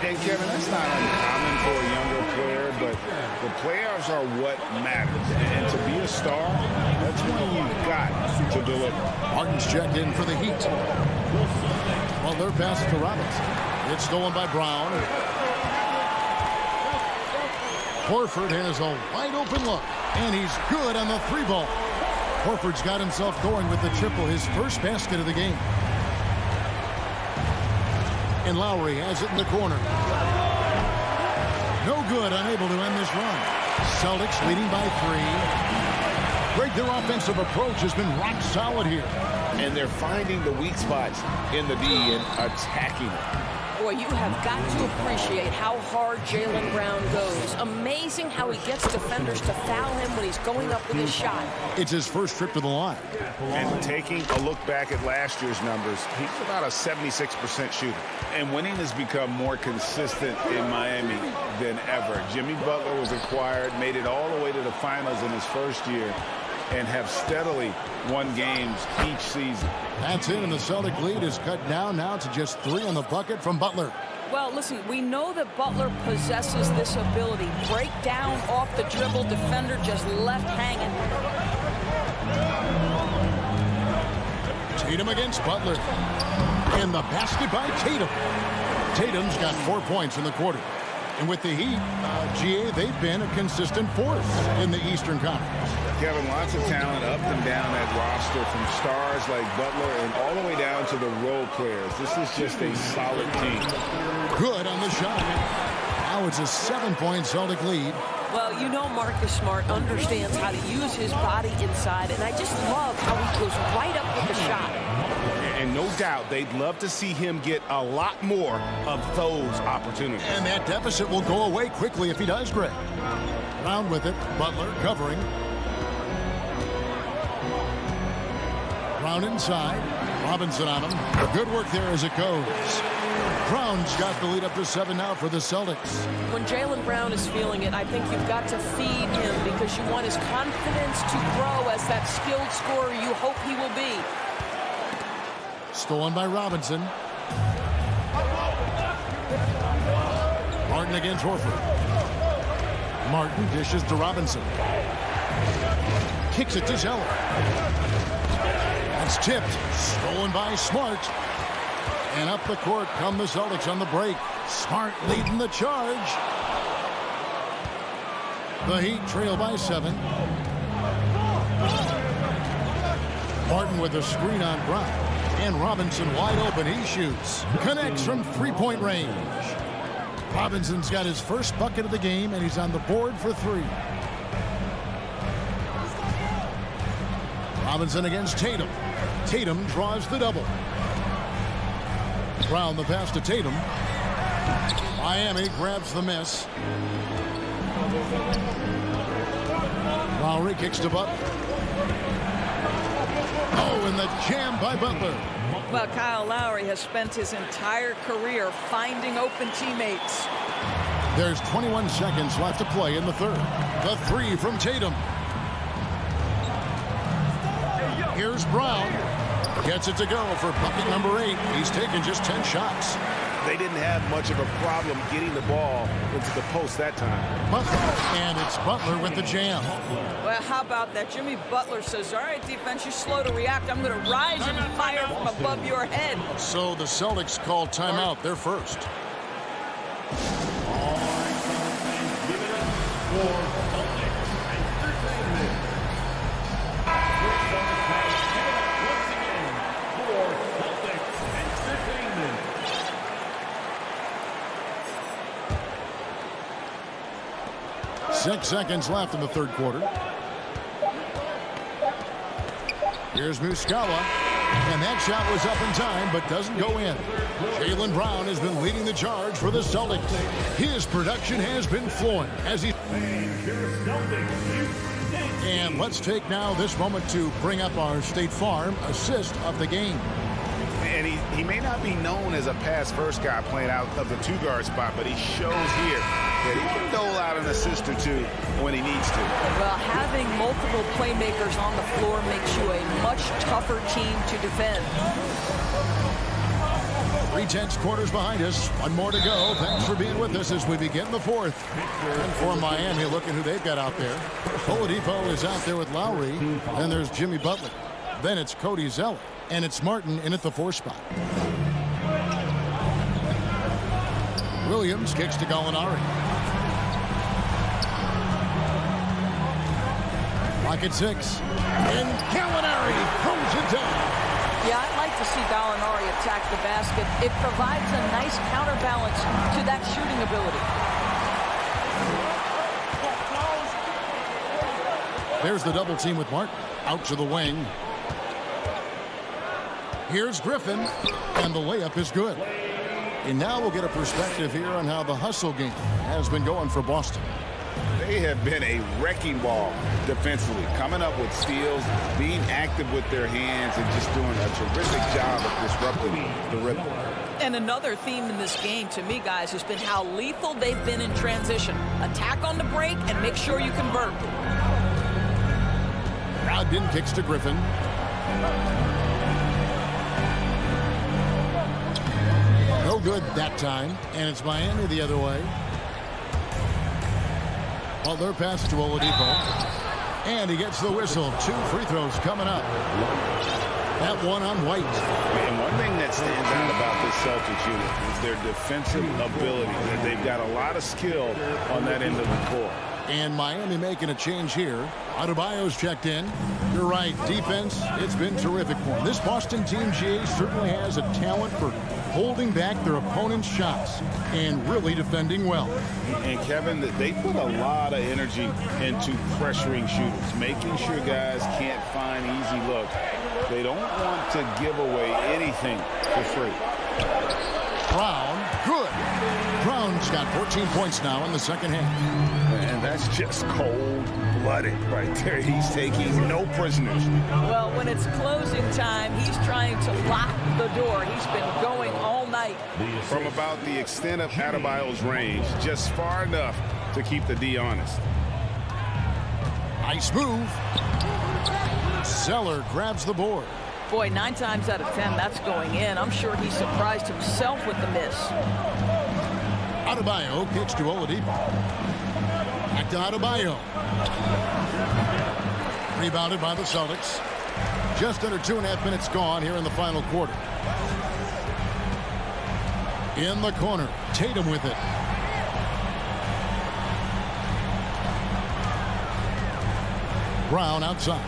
And Kevin, that's not uncommon for a younger player, but the playoffs are what matters. And to be a star, that's when you've got to deliver. Martin's checked in for the Heat. Well, they're passing to Robinson. It's stolen by Brown. Horford has a wide open look, and he's good on the three ball. Horford's got himself going with the triple, his first basket of the game. And Lowry has it in the corner. No good, unable to end this run. Celtics leading by 3. Greg, their offensive approach has been rock solid here. And they're finding the weak spots in the D and attacking it. Boy, you have got to appreciate how hard Jaylen Brown goes. Amazing how he gets defenders to foul him when he's going up with his shot. It's his first trip to the line. And taking a look back at last year's numbers, he's about a 76% shooter. And winning has become more consistent in Miami than ever. Jimmy Butler was acquired, made it all the way to the finals in his first year, and have steadily won games each season. That's it, and the Celtic lead is cut down now to just 3 on the bucket from Butler. Well, listen, we know that Butler possesses this ability. Break down off the dribble, defender just left hanging. Tatum against Butler. And the basket by Tatum. Tatum's got 4 points in the quarter. And with the Heat, GA, they've been a consistent force in the Eastern Conference. Kevin, lots of talent up and down that roster, from stars like Butler and all the way down to the role players. This is just a solid team. Good on the shot. Now it's a 7-point Celtic lead. Well, you know Marcus Smart understands how to use his body inside, and I just love how he goes right up with the shot. And no doubt they'd love to see him get a lot more of those opportunities. And that deficit will go away quickly if he does, Greg. Brown with it. Butler covering. Brown inside. Robinson on him. Good work there as it goes. Brown's got the lead up to 7 now for the Celtics. When Jaylen Brown is feeling it, I think you've got to feed him because you want his confidence to grow as that skilled scorer you hope he will be. Stolen by Robinson. Martin against Horford. Martin dishes to Robinson. Kicks it to Zeller. That's tipped. Stolen by Smart. And up the court come the Celtics on the break. Smart leading the charge. The Heat trail by 7. Martin with a screen on Brown. And Robinson wide open. He shoots. Connects from 3-point range. Robinson's got his first bucket of the game, and he's on the board for 3. Robinson against Tatum. Tatum draws the double. Brown the pass to Tatum. Miami grabs the miss. Lowry kicks to Butler. Oh, and the jam by Butler. Well, Kyle Lowry has spent his entire career finding open teammates. There's 21 seconds left to play in the third. The 3 from Tatum. Here's Brown. Gets it to go for bucket number 8. He's taken just 10 shots. They didn't have much of a problem getting the ball into the post that time. Butler, and it's Butler with the jam. Well, how about that? Jimmy Butler says, all right, defense, you're slow to react. I'm going to rise and fire from above your head. So the Celtics called timeout. They're first. Six seconds left in the third quarter. Here's Muscala. And that shot was up in time, but doesn't go in. Jaylen Brown has been leading the charge for the Celtics. His production has been flowing as he... And let's take now this moment to bring up our State Farm assist of the game. And he may not be known as a pass-first guy playing out of the two-guard spot, but he shows here that he can dole out an assist or two when he needs to. Well, having multiple playmakers on the floor makes you a much tougher team to defend. 3/10 quarters behind us. One more to go. Thanks for being with us as we begin the fourth. And for Miami, look at who they've got out there. Oladipo is out there with Lowry. Then there's Jimmy Butler. Then it's Cody Zeller. And it's Martin in at the 4 spot. Williams kicks to Gallinari. Lock at 6. And Gallinari throws it down. Yeah, I'd like to see Gallinari attack the basket. It provides a nice counterbalance to that shooting ability. There's the double team with Martin. Out to the wing. Here's Griffin, and the layup is good. And now we'll get a perspective here on how the hustle game has been going for Boston. They have been a wrecking ball defensively, coming up with steals, being active with their hands, and just doing a terrific job of disrupting the rhythm. And another theme in this game, to me, guys, has been how lethal they've been in transition. Attack on the break and make sure you convert. Brogdon kicks to Griffin. No good that time, and it's Miami the other way. Butler passes to Oladipo, and he gets the whistle. 2 free throws coming up. That one on White. And one thing that stands out about this Celtics unit is their defensive ability. They've got a lot of skill on that end of the court. And Miami making a change here. Adebayo's checked in. You're right, defense, it's been terrific for them. This Boston team, GA, certainly has a talent for holding back their opponent's shots and really defending well. And Kevin, they put a lot of energy into pressuring shooters, making sure guys can't find easy looks. They don't want to give away anything for free. Brown, good. Brown's got 14 points now in the second half. And that's just cold-blooded right there. He's taking no prisoners. Well, when it's closing time, he's trying to lock the door. He's been going all night. From about the extent of Adebayo's range, just far enough to keep the D honest. Nice move. Zeller grabs the board. Boy, 9 times out of 10, that's going in. I'm sure he surprised himself with the miss. Adebayo kicks to Oladipo. Back to Adebayo. Rebounded by the Celtics. Just under 2.5 minutes gone here in the final quarter. In the corner, Tatum with it. Brown outside.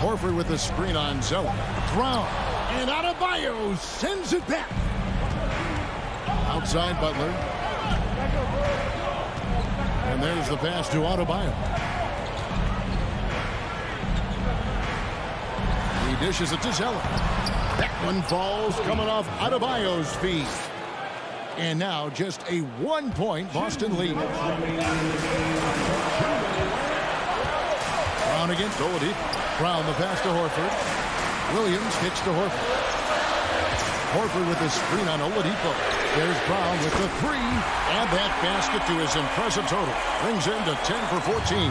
Horford with the screen on Zeller. Brown, and Adebayo sends it back. Outside Butler. And there's the pass to Adebayo. He dishes it to Zeller. That one falls coming off Adebayo's feet. And now just a 1-point Boston lead. Brown against Oladipo. Brown the pass to Horford. Williams kicks to Horford. Horford with the screen on Oladipo. There's Brown with the 3. And that basket to his impressive total. Brings him to 10 for 14.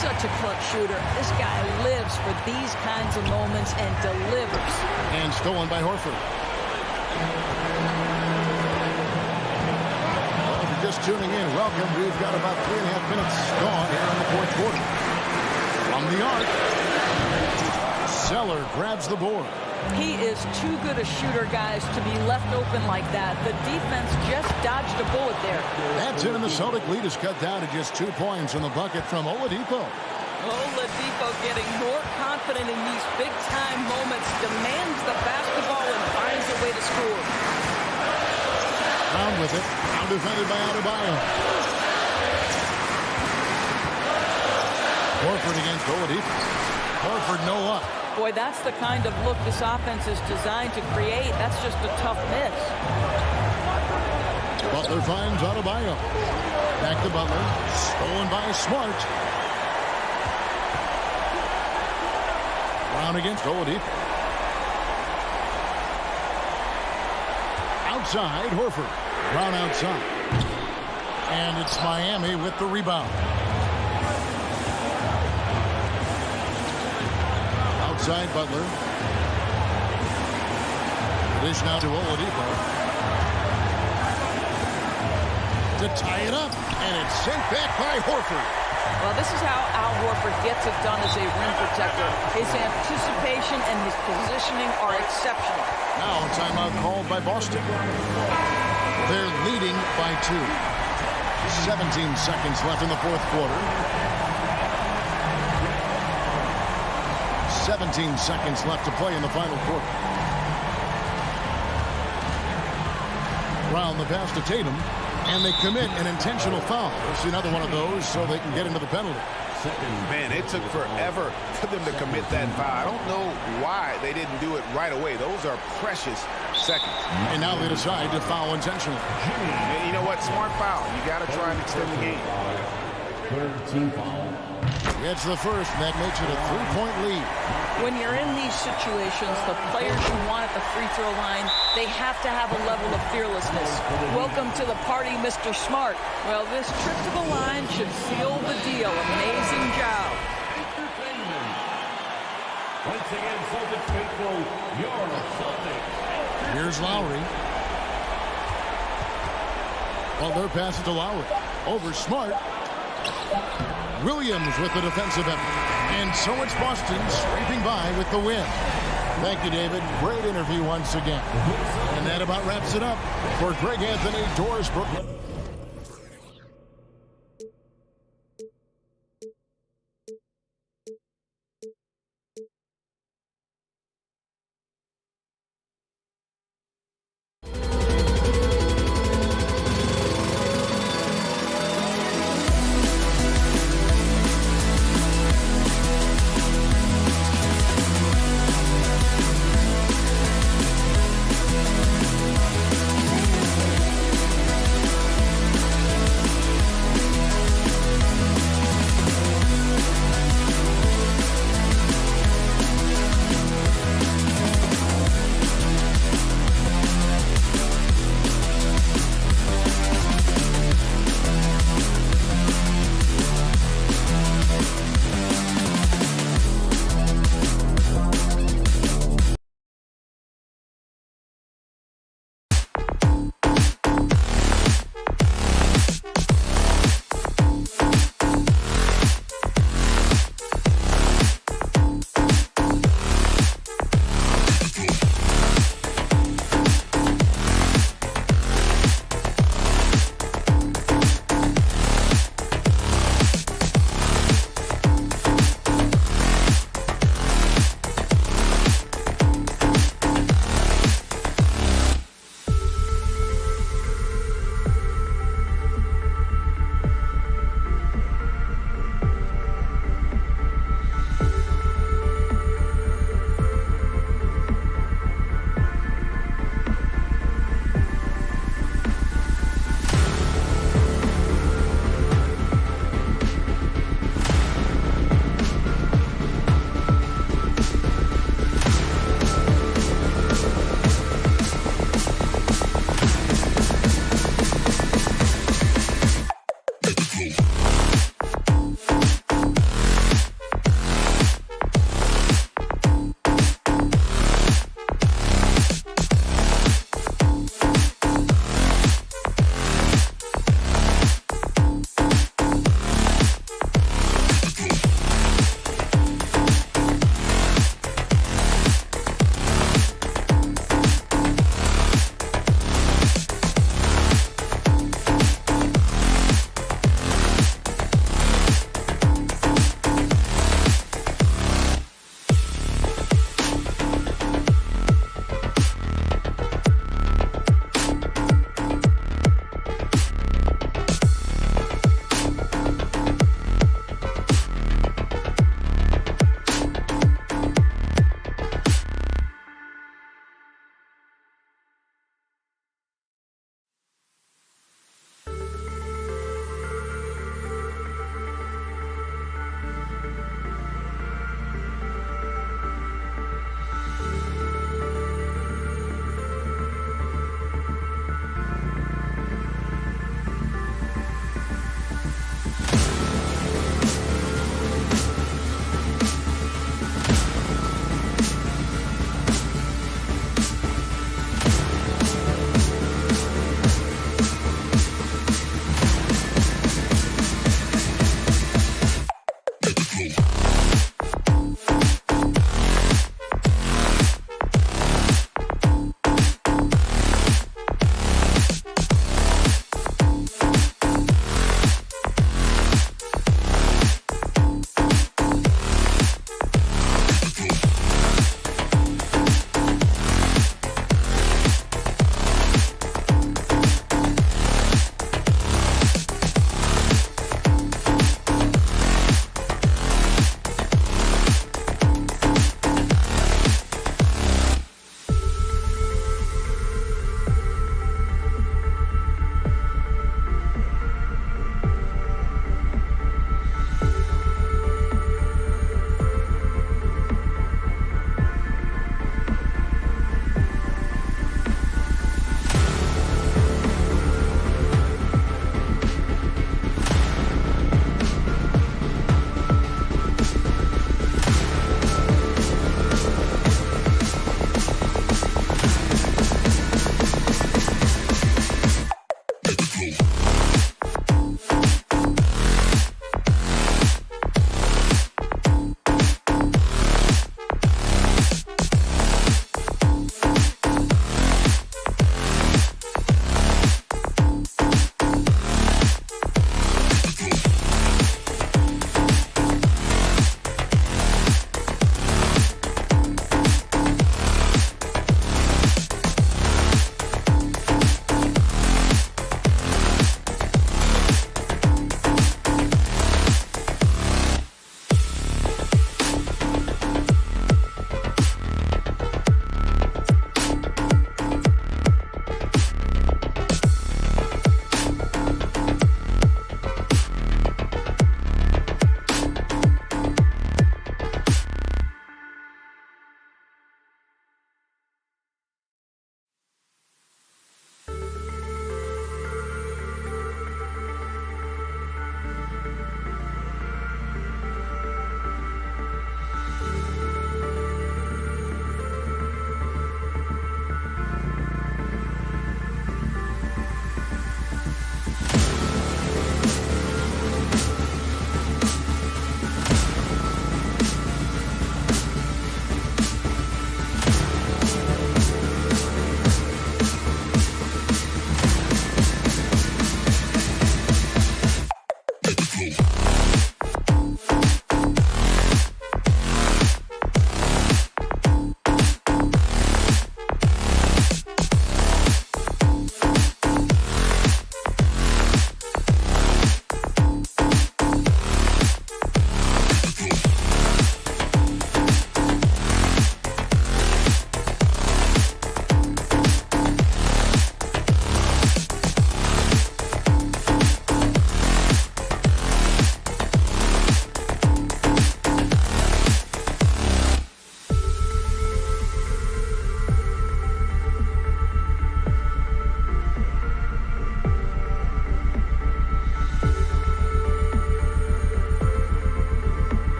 Such a clutch shooter. This guy lives for these kinds of moments and delivers. And stolen by Horford. Well, if you're just tuning in, welcome. We've got about 3.5 minutes gone here in the fourth quarter. From the arc, Zeller grabs the board. He is too good a shooter, guys, to be left open like that. The defense just dodged a bullet there. That's it, and the Celtic lead is cut down to just 2 points in the bucket from Oladipo. Oladipo getting more confident in these big-time moments, demands the basketball and finds a way to score. Brown with it, now defended by Adebayo. Horford against Oladipo. Horford no up. Boy, that's the kind of look this offense is designed to create. That's just a tough miss. Butler finds Adebayo. Back to Butler. Stolen by Smart. Brown against Oladipo. Outside, Horford. Brown outside. And it's Miami with the rebound. Outside, Butler. Dish now to Oladipo. To tie it up. And it's sent back by Horford. Well, this is how Al Horford gets it done as a rim protector. His anticipation and his positioning are exceptional. Now a timeout called by Boston. They're leading by 2. 17 seconds left in the fourth quarter. 17 seconds left to play in the final quarter. Brown the pass to Tatum, and they commit an intentional foul. We'll see another one of those so they can get into the penalty. Man, it took forever for them to commit that foul. I don't know why they didn't do it right away. Those are precious seconds. And now they decide to foul intentionally. And you know what? Smart foul. You got to try and extend the game. Third team foul. Gets the first, and that makes it a 3-point lead. When you're in these situations, the players you want at the free throw line, they have to have a level of fearlessness. Welcome to the party, Mr. Smart. Well, this trip to the line should seal the deal. Amazing job. Once again, Celtics faithful, your Celtics. Here's Lowry. Butler passes to Lowry. Over Smart. Williams with the defensive effort. And so it's Boston scraping by with the win. Thank you, David. Great interview once again. And that about wraps it up for Greg Anthony, Doris Brooklyn.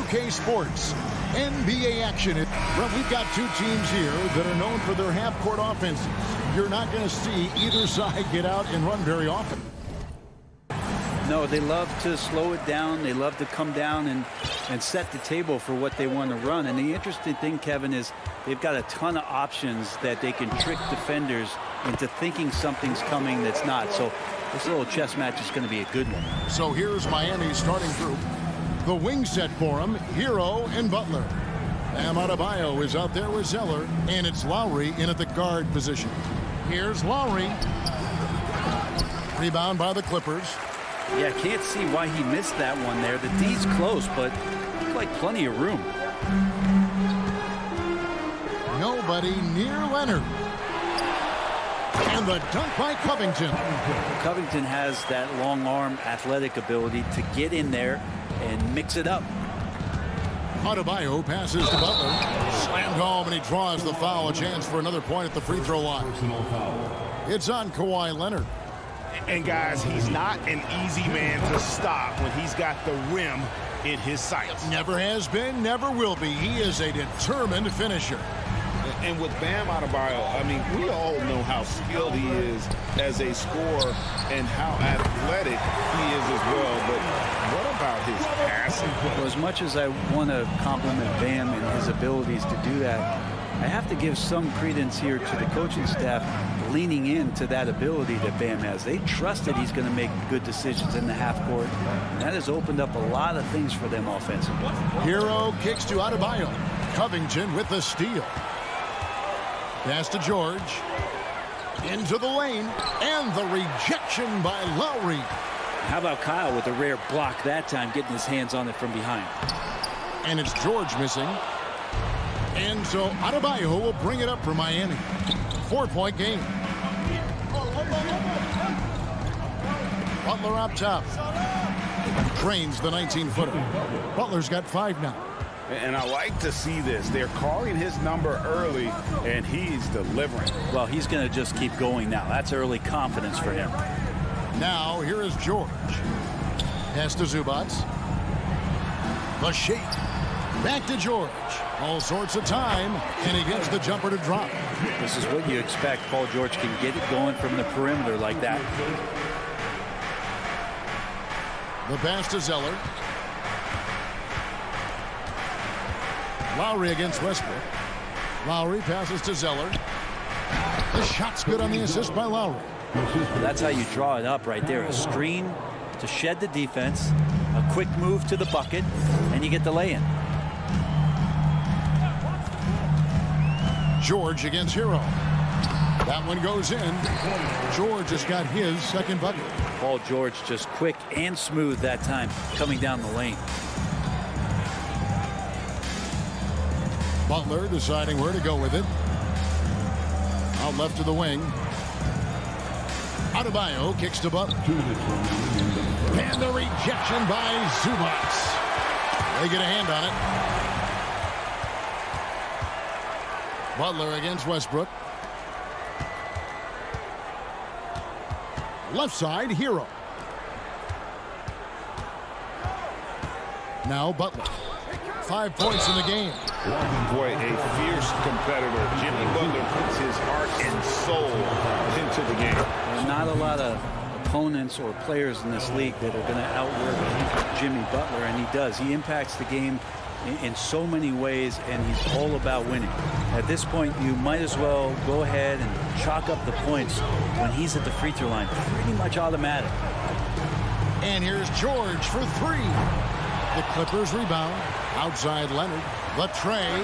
2K Sports. NBA action. Well, we've got two teams here that are known for their half-court offenses. You're not going to see either side get out and run very often. No, they love to slow it down. They love to come down and set the table for what they want to run. And the interesting thing, Kevin, is they've got a ton of options that they can trick defenders into thinking something's coming that's not. So this little chess match is going to be a good one. So here's Miami's starting group. The wing set for him, Hero and Butler. Bam Adebayo is out there with Zeller, and it's Lowry in at the guard position. Here's Lowry. Rebound by the Clippers. Yeah, can't see why he missed that one there. The D's close, but looked like plenty of room. Nobody near Leonard. And the dunk by Covington. Covington has that long arm athletic ability to get in there and mix it up. Adebayo passes to Butler. Slammed home, and he draws the foul. A chance for another point at the free throw line. It's on Kawhi Leonard. And guys, he's not an easy man to stop when he's got the rim in his sights. Never has been, never will be. He is a determined finisher. And with Bam Adebayo, I mean, we all know how skilled he is as a scorer and how athletic he is as well. But what about his passing? Well, as much as I want to compliment Bam and his abilities to do that, I have to give some credence here to the coaching staff leaning into that ability that Bam has. They trust that he's going to make good decisions in the half court, and that has opened up a lot of things for them offensively. Hero kicks to Adebayo. Covington with the steal. Pass to George. Into the lane. And the rejection by Lowry. How about Kyle with a rare block that time, getting his hands on it from behind. And it's George missing. And so Adebayo will bring it up for Miami. 4-point game. Butler up top. Drains the 19-footer. Butler's got 5 now. And I like to see this. They're calling his number early, and he's delivering. Well, he's going to just keep going now. That's early confidence for him. Now, here is George. Pass to Zubac. The shake. Back to George. All sorts of time, and he gets the jumper to drop. This is what you expect. Paul George can get it going from the perimeter like that. The pass to Zeller. Lowry against Westbrook. Lowry passes to Zeller. The shot's good on the assist by Lowry. That's how you draw it up right there. A screen to shed the defense, a quick move to the bucket, and you get the lay-in. George against Hero. That one goes in. George has got his second bucket. Paul George just quick and smooth that time coming down the lane. Butler deciding where to go with it. Out left to the wing. Adebayo kicks to Butler. And the rejection by Zubac. They get a hand on it. Butler against Westbrook. Left side, Hero. Now Butler. 5 points in the game. Boy, a fierce competitor. Jimmy Butler puts his heart and soul into the game. There's not a lot of opponents or players in this league that are going to outwork Jimmy Butler, and he does. He impacts the game in so many ways, and he's all about winning. At this point, you might as well go ahead and chalk up the points when he's at the free throw line. Pretty much automatic. And here's George for 3. The Clippers rebound. Outside Leonard. The tray.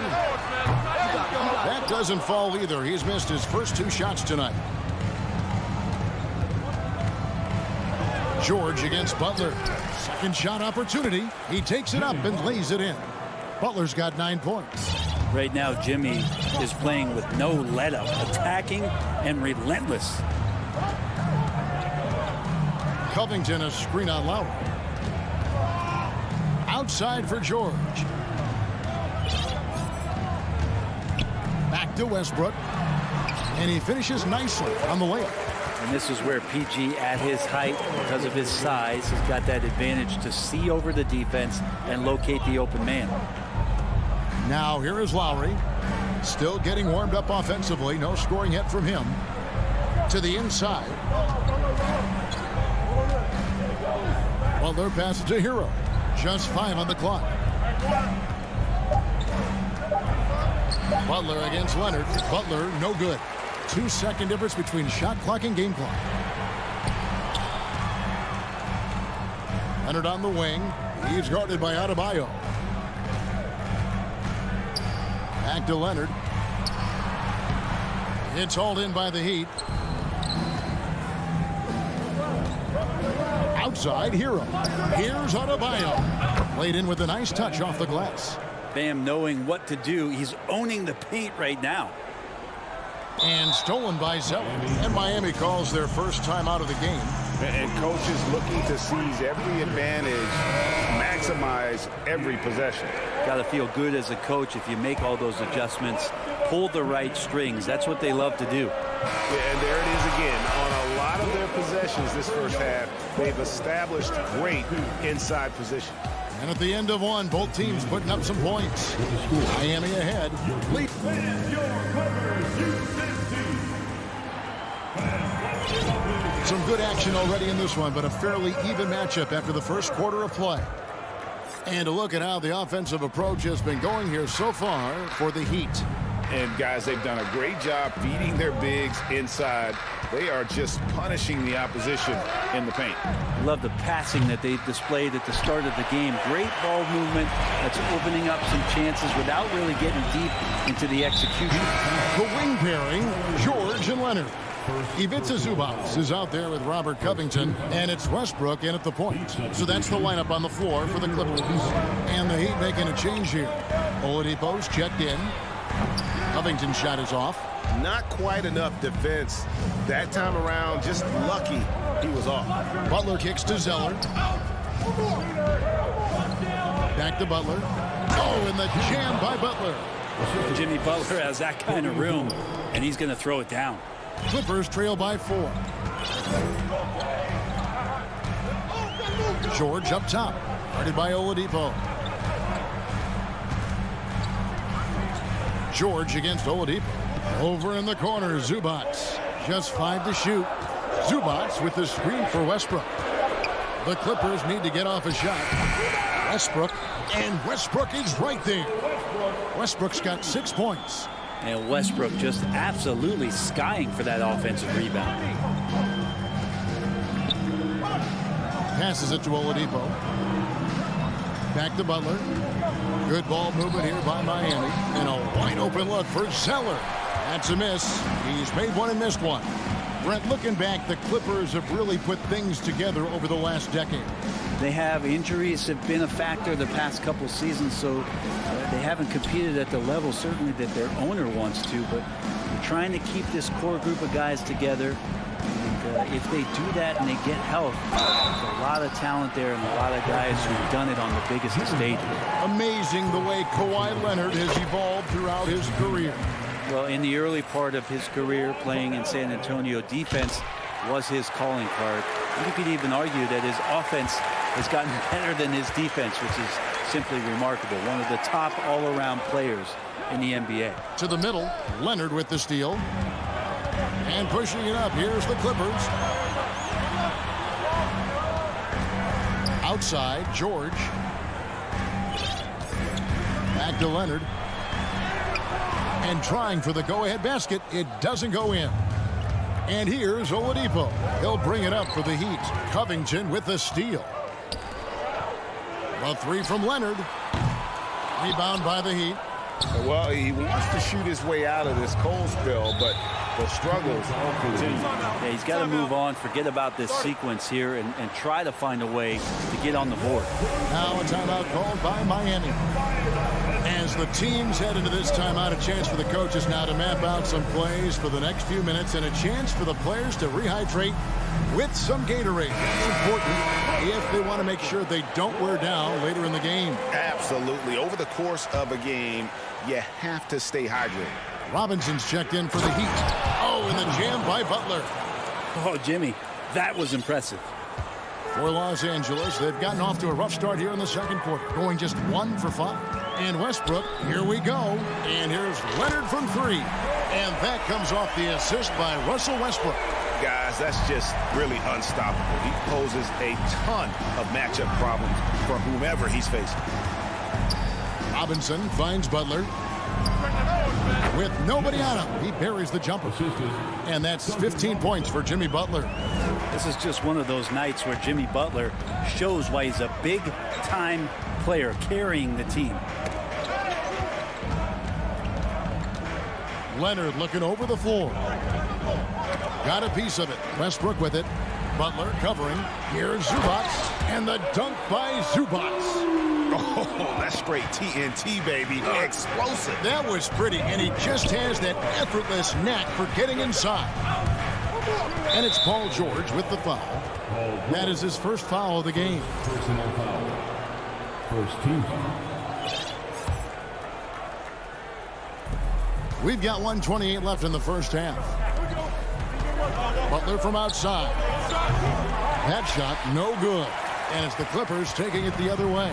That doesn't fall either. He's missed his first 2 shots tonight. George against Butler. Second shot opportunity. He takes it up and lays it in. Butler's got 9 points. Right now, Jimmy is playing with no let-up, attacking and relentless. Covington a screen on Lowry. Outside for George. Back to Westbrook. And he finishes nicely on the layup. And this is where PG, at his height, because of his size, has got that advantage to see over the defense and locate the open man. Now here is Lowry. Still getting warmed up offensively. No scoring yet from him. To the inside. Butler passes to Hero. Just 5 on the clock. Butler against Leonard. Butler, no good. 2-second difference between shot clock and game clock. Leonard on the wing. He's guarded by Adebayo. Back to Leonard. It's hauled in by the Heat. Outside, Hero. Here's Adebayo. Laid in with a nice touch off the glass. Bam knowing what to do. He's owning the paint right now. And stolen by Zeller. And Miami calls their first time out of the game. And coaches looking to seize every advantage, maximize every possession. Got to feel good as a coach if you make all those adjustments, pull the right strings. That's what they love to do. Yeah, and there it is again. On a lot of their possessions this first half, they've established great inside position. And at the end of one, both teams putting up some points. Miami ahead. Some good action already in this one, but a fairly even matchup after the first quarter of play. And a look at how the offensive approach has been going here so far for the Heat. And guys, they've done a great job feeding their bigs inside. They are just punishing the opposition in the paint. Love the passing that they displayed at the start of the game. Great ball movement that's opening up some chances without really getting deep into the execution. The wing pairing, George and Leonard. Ivica Zubac is out there with Robert Covington, and it's Westbrook in at the point. So that's the lineup on the floor for the Clippers. And the Heat making a change here. Oladipo's checked in. Covington's shot is off. Not quite enough defense that time around. Just lucky he was off. Butler kicks to Zeller. Back to Butler. Oh, and the jam by Butler. Jimmy Butler has that kind of room, and he's going to throw it down. Clippers trail by 4. George up top. Guarded by Oladipo. George against Oladipo. Over in the corner, Zubac. Just 5 to shoot. Zubac with the screen for Westbrook. The Clippers need to get off a shot. Westbrook, and Westbrook is right there. Westbrook's got 6 points. And Westbrook just absolutely skying for that offensive rebound. Passes it to Oladipo. Back to Butler. Good ball movement here by Miami. And a wide open look for Zeller. That's a miss. He's made one and missed one. Brent, looking back, the Clippers have really put things together over the last decade. They have injuries have been a factor the past couple seasons, so they haven't competed at the level certainly that their owner wants to, but they're trying to keep this core group of guys together. And if they do that and they get health, there's a lot of talent there and a lot of guys who've done it on the biggest of stages. Amazing the way Kawhi Leonard has evolved throughout his career. Well, in the early part of his career playing in San Antonio, defense was his calling card. You could even argue that his offense has gotten better than his defense, which is simply remarkable. One of the top all-around players in the NBA. To the middle, Leonard with the steal. And pushing it up, here's the Clippers. Outside, George. Back to Leonard. And trying for the go-ahead basket. It doesn't go in. And here's Oladipo. He'll bring it up for the Heat. Covington with the steal. A 3 from Leonard. Rebound by the Heat. Well, he wants to shoot his way out of this cold spell, but the struggles continue. Yeah, he's got to move on, forget about this sequence here, and try to find a way to get on the board. Now a timeout called by Miami. As the teams head into this timeout, a chance for the coaches now to map out some plays for the next few minutes and a chance for the players to rehydrate with some Gatorade. That's important if they want to make sure they don't wear down later in the game. Absolutely. Over the course of a game, you have to stay hydrated. Robinson's checked in for the Heat. Oh, and the jam by Butler. Oh, Jimmy, that was impressive. For Los Angeles, they've gotten off to a rough start here in the second quarter, going just 1 for 5. And Westbrook, here we go. And here's Leonard from 3. And that comes off the assist by Russell Westbrook. Guys, that's just really unstoppable. He poses a ton of matchup problems for whomever he's facing. Robinson finds Butler. With nobody on him, he buries the jumper. And that's 15 points for Jimmy Butler. This is just one of those nights where Jimmy Butler shows why he's a big-time player carrying the team. Leonard looking over the floor. Got a piece of it. Westbrook with it. Butler covering. Here's Zubac. And the dunk by Zubac. Oh, that's straight TNT, baby. Explosive. That was pretty, and he just has that effortless knack for getting inside. And it's Paul George with the foul. That is his first foul of the game. Personal foul. First team foul. We've got 1:28 left in the first half. Butler from outside. That shot, no good. And it's the Clippers taking it the other way.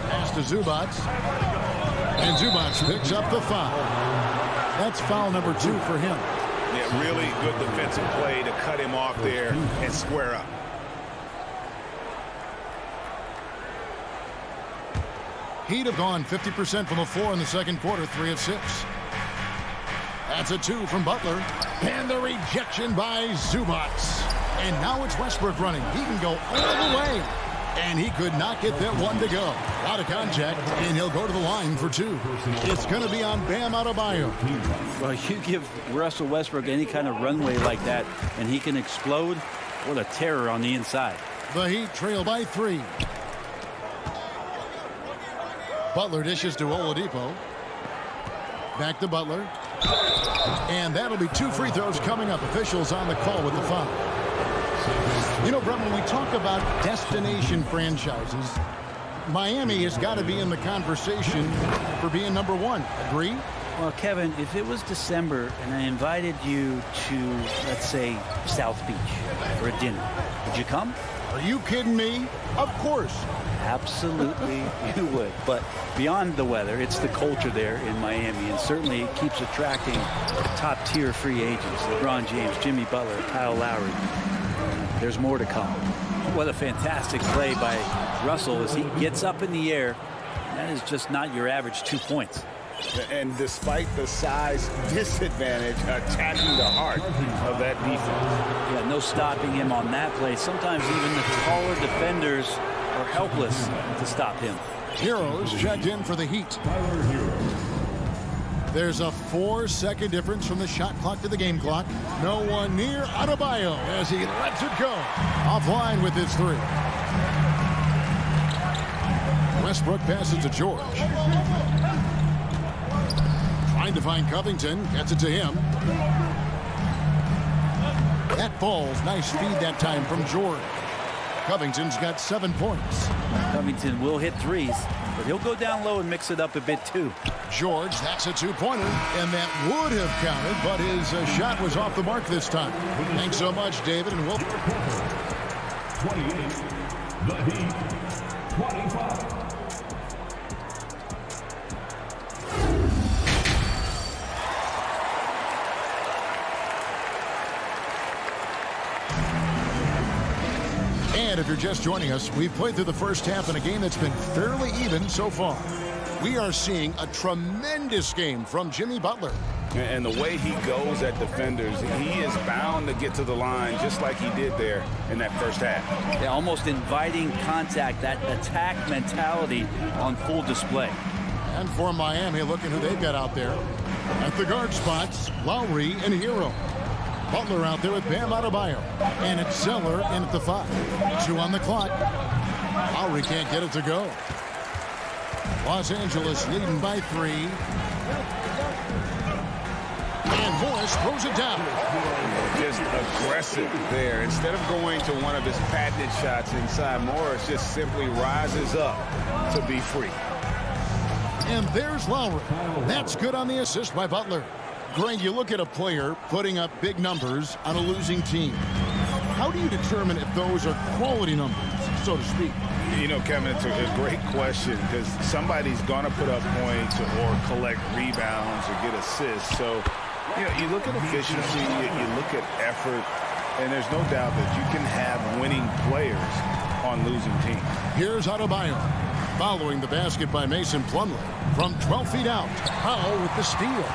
Pass to Zubac. And Zubac picks up the foul. That's foul number 2 for him. Yeah, really good defensive play to cut him off there and square up. He'd have gone 50% from the floor in the second quarter, 3 of 6. That's a 2 from Butler. And the rejection by Zubac. And now it's Westbrook running. He can go all the way. And he could not get that one to go. Out of contact, and he'll go to the line for 2. It's going to be on Bam Adebayo. Well, you give Russell Westbrook any kind of runway like that, and he can explode. What a terror on the inside. The Heat trail by 3. Butler dishes to Oladipo. Back to Butler. And that'll be 2 free throws coming up. Officials on the call with the foul. You know, Brett, when we talk about destination franchises, Miami has got to be in the conversation for being number 1. Agree? Well, Kevin, if it was December and I invited you to, let's say, South Beach for a dinner, would you come? Are you kidding me? Of course. Absolutely, you would. But beyond the weather, it's the culture there in Miami, and certainly it keeps attracting top-tier free agents. LeBron James, Jimmy Butler, Kyle Lowry. There's more to come. What a fantastic play by Russell as he gets up in the air. That is just not your average 2 points. And despite the size disadvantage, attacking the heart of that defense. Yeah, no stopping him on that play. Sometimes even the taller defenders are helpless to stop him. Heroes checked in for the Heat. There's a 4-second difference from the shot clock to the game clock. No one near Adebayo as he lets it go. Offline with his 3. Westbrook passes to George. Trying to find Covington. Gets it to him. That falls. Nice feed that time from George. Covington's got 7 points. Covington will hit threes, but he'll go down low and mix it up a bit too. George, that's a 2-pointer, and that would have counted, but his shot was off the mark this time. Thanks so much, David, and we'll... 28, the Heat, 25. And if you're just joining us, we've played through the first half in a game that's been fairly even so far. We are seeing a tremendous game from Jimmy Butler. And the way he goes at defenders, he is bound to get to the line just like he did there in that first half. Yeah, almost inviting contact, that attack mentality on full display. And for Miami, look at who they've got out there. At the guard spots, Lowry and Hero. Butler out there with Bam Adebayo. And it's Zeller in at the 5. 2 on the clock. Lowry can't get it to go. Los Angeles leading by 3. And Morris throws it down. Just aggressive there. Instead of going to one of his patented shots inside, Morris just simply rises up to be free. And there's Lowry. That's good on the assist by Butler. Greg, you look at a player putting up big numbers on a losing team. How do you determine if those are quality numbers, so to speak? You know, Kevin, it's a great question because somebody's going to put up points or collect rebounds or get assists. So, you know, you look at efficiency, you look at effort, and there's no doubt that you can have winning players on losing teams. Here's Adebayo, following the basket by Mason Plumlee from 12 feet out. Powell with the steal.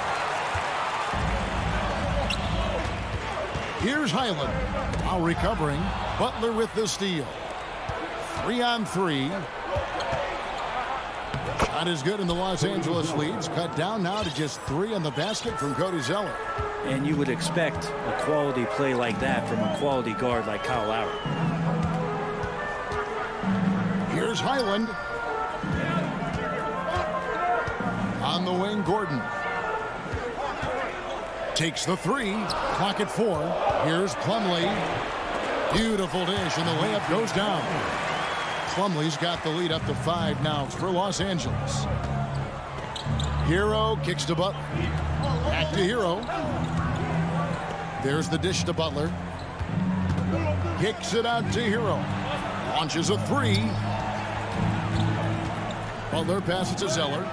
Here's Highland. Now recovering. Butler with the steal. 3-on-3. Shot is good, and the Los Angeles leads. Cut down now to just 3 on the basket from Cody Zeller. And you would expect a quality play like that from a quality guard like Kyle Lowry. Here's Highland. On the wing, Gordon. Takes the 3. Clock at 4. Here's Plumlee. Beautiful dish, and the layup goes down. Plumlee's got the lead up to 5 now for Los Angeles. Hero kicks to Butler. Back to Hero. There's the dish to Butler. Kicks it out to Hero. Launches a 3. Butler passes to Zeller.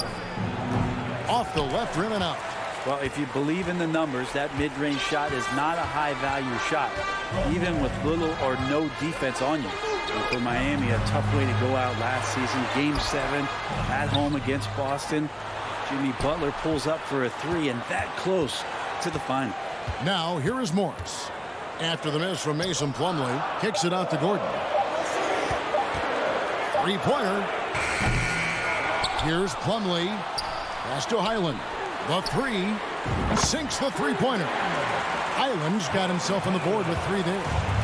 Off the left rim and out. Well, if you believe in the numbers, that mid-range shot is not a high-value shot, even with little or no defense on you. And for Miami, a tough way to go out last season. Game 7 at home against Boston. Jimmy Butler pulls up for a 3 and that close to the final. Now, here is Morris. After the miss from Mason Plumlee, kicks it out to Gordon. 3-pointer. Here's Plumlee. Pass to Highland. The 3 sinks the 3-pointer. Highland's got himself on the board with 3 there.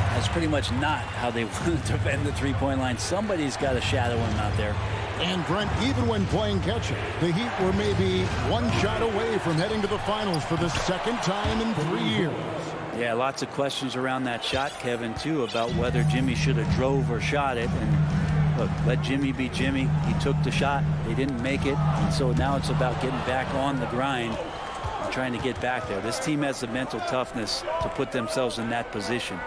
That's pretty much not how they want to defend the 3-point line. Somebody's got to shadow him out there. And Brent, even when playing catch-up, the Heat were maybe 1 shot away from heading to the finals for the 2nd time in 3 years. Yeah, lots of questions around that shot, Kevin, too, about whether Jimmy should have drove or shot it. And look, let Jimmy be Jimmy. He took the shot. They didn't make it. And so now it's about getting back on the grind and trying to get back there. This team has the mental toughness to put themselves in that position.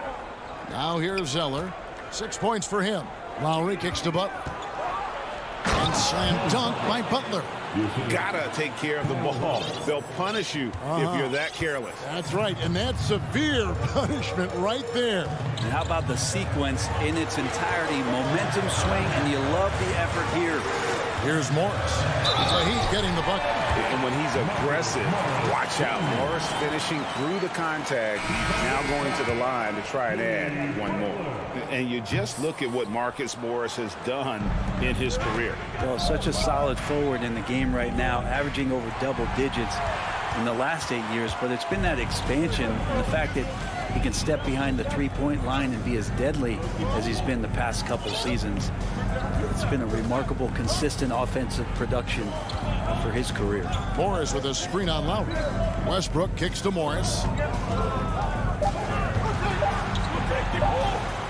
Now here's Zeller. 6 points for him. Lowry kicks to Butler. And slam dunk by Butler. Gotta take care of the ball. They'll punish you if you're that careless. That's right, and that's severe punishment right there. And how about the sequence in its entirety? Momentum swing, and you love the effort here. Here's Morris. The Heat getting the bucket. And when he's aggressive, watch out. Morris finishing through the contact, now going to the line to try and add 1 more. And you just look at what Marcus Morris has done in his career. Well, such a solid forward in the game right now, averaging over double digits in the last 8 years. But it's been that expansion and the fact that he can step behind the 3-point line and be as deadly as he's been the past couple seasons. It's been a remarkable, consistent offensive production for his career. Morris with a screen on Lowry. Westbrook kicks to Morris.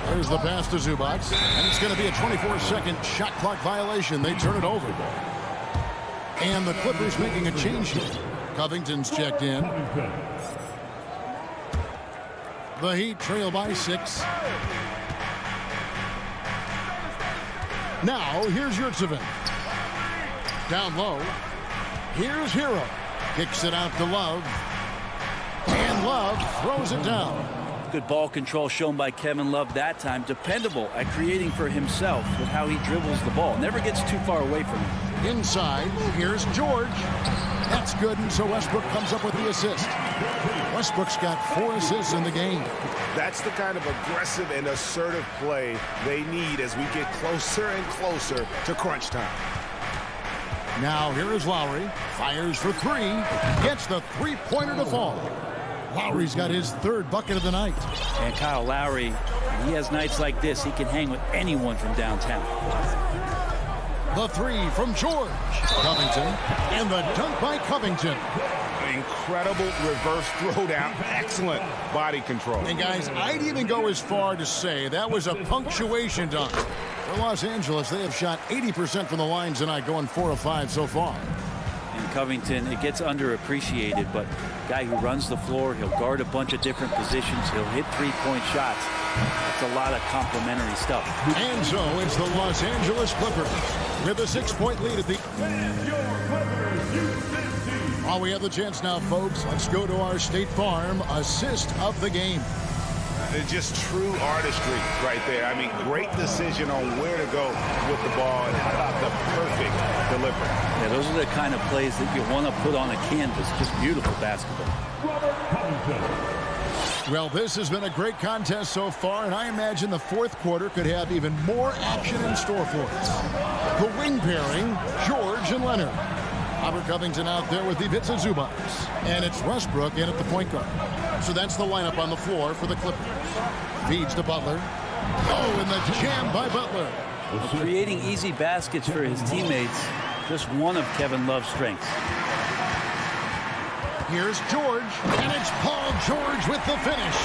There's the pass to Zubac. And it's going to be a 24-second shot clock violation. They turn it over. And the Clippers making a change here. Covington's checked in. The Heat trail by 6. Now, here's Yurtseven. Down low. Here's Hero. Kicks it out to Love. And Love throws it down. Good ball control shown by Kevin Love that time. Dependable at creating for himself with how he dribbles the ball. Never gets too far away from him. Inside, here's George. That's good, and so Westbrook comes up with the assist. Westbrook's got 4 assists in the game. That's the kind of aggressive and assertive play they need as we get closer and closer to crunch time. Now here is Lowry. Fires for 3. Gets the 3-pointer to fall. Lowry's got his 3rd bucket of the night. And Kyle Lowry, when he has nights like this, he can hang with anyone from downtown. The 3 from George. Covington. And the dunk by Covington. Incredible reverse throwdown. Excellent body control. And guys, I'd even go as far to say that was a punctuation dunk. For Los Angeles, they have shot 80% from the line tonight, going 4 of 5 so far. And Covington, it gets underappreciated, but guy who runs the floor. He'll guard a bunch of different positions. He'll hit three-point shots. That's a lot of complimentary stuff. And so it's the Los Angeles Clippers with a 6-point lead at the... Oh, we have the chance now, folks. Let's go to our State Farm assist of the game. Just true artistry right there. I mean, great decision on where to go with the ball, and how about the perfect delivery. Yeah, those are the kind of plays that you want to put on a canvas. Just beautiful basketball. Well, this has been a great contest so far, and I imagine the fourth quarter could have even more action in store for us. The wing pairing, George and Leonard. Robert Covington out there with Ivica Zubac. And it's Westbrook in at the point guard. So that's the lineup on the floor for the Clippers. Feeds to Butler. Oh, and the jam by Butler. Creating easy baskets for his teammates, just one of Kevin Love's strengths. Here's George, and it's Paul George with the finish.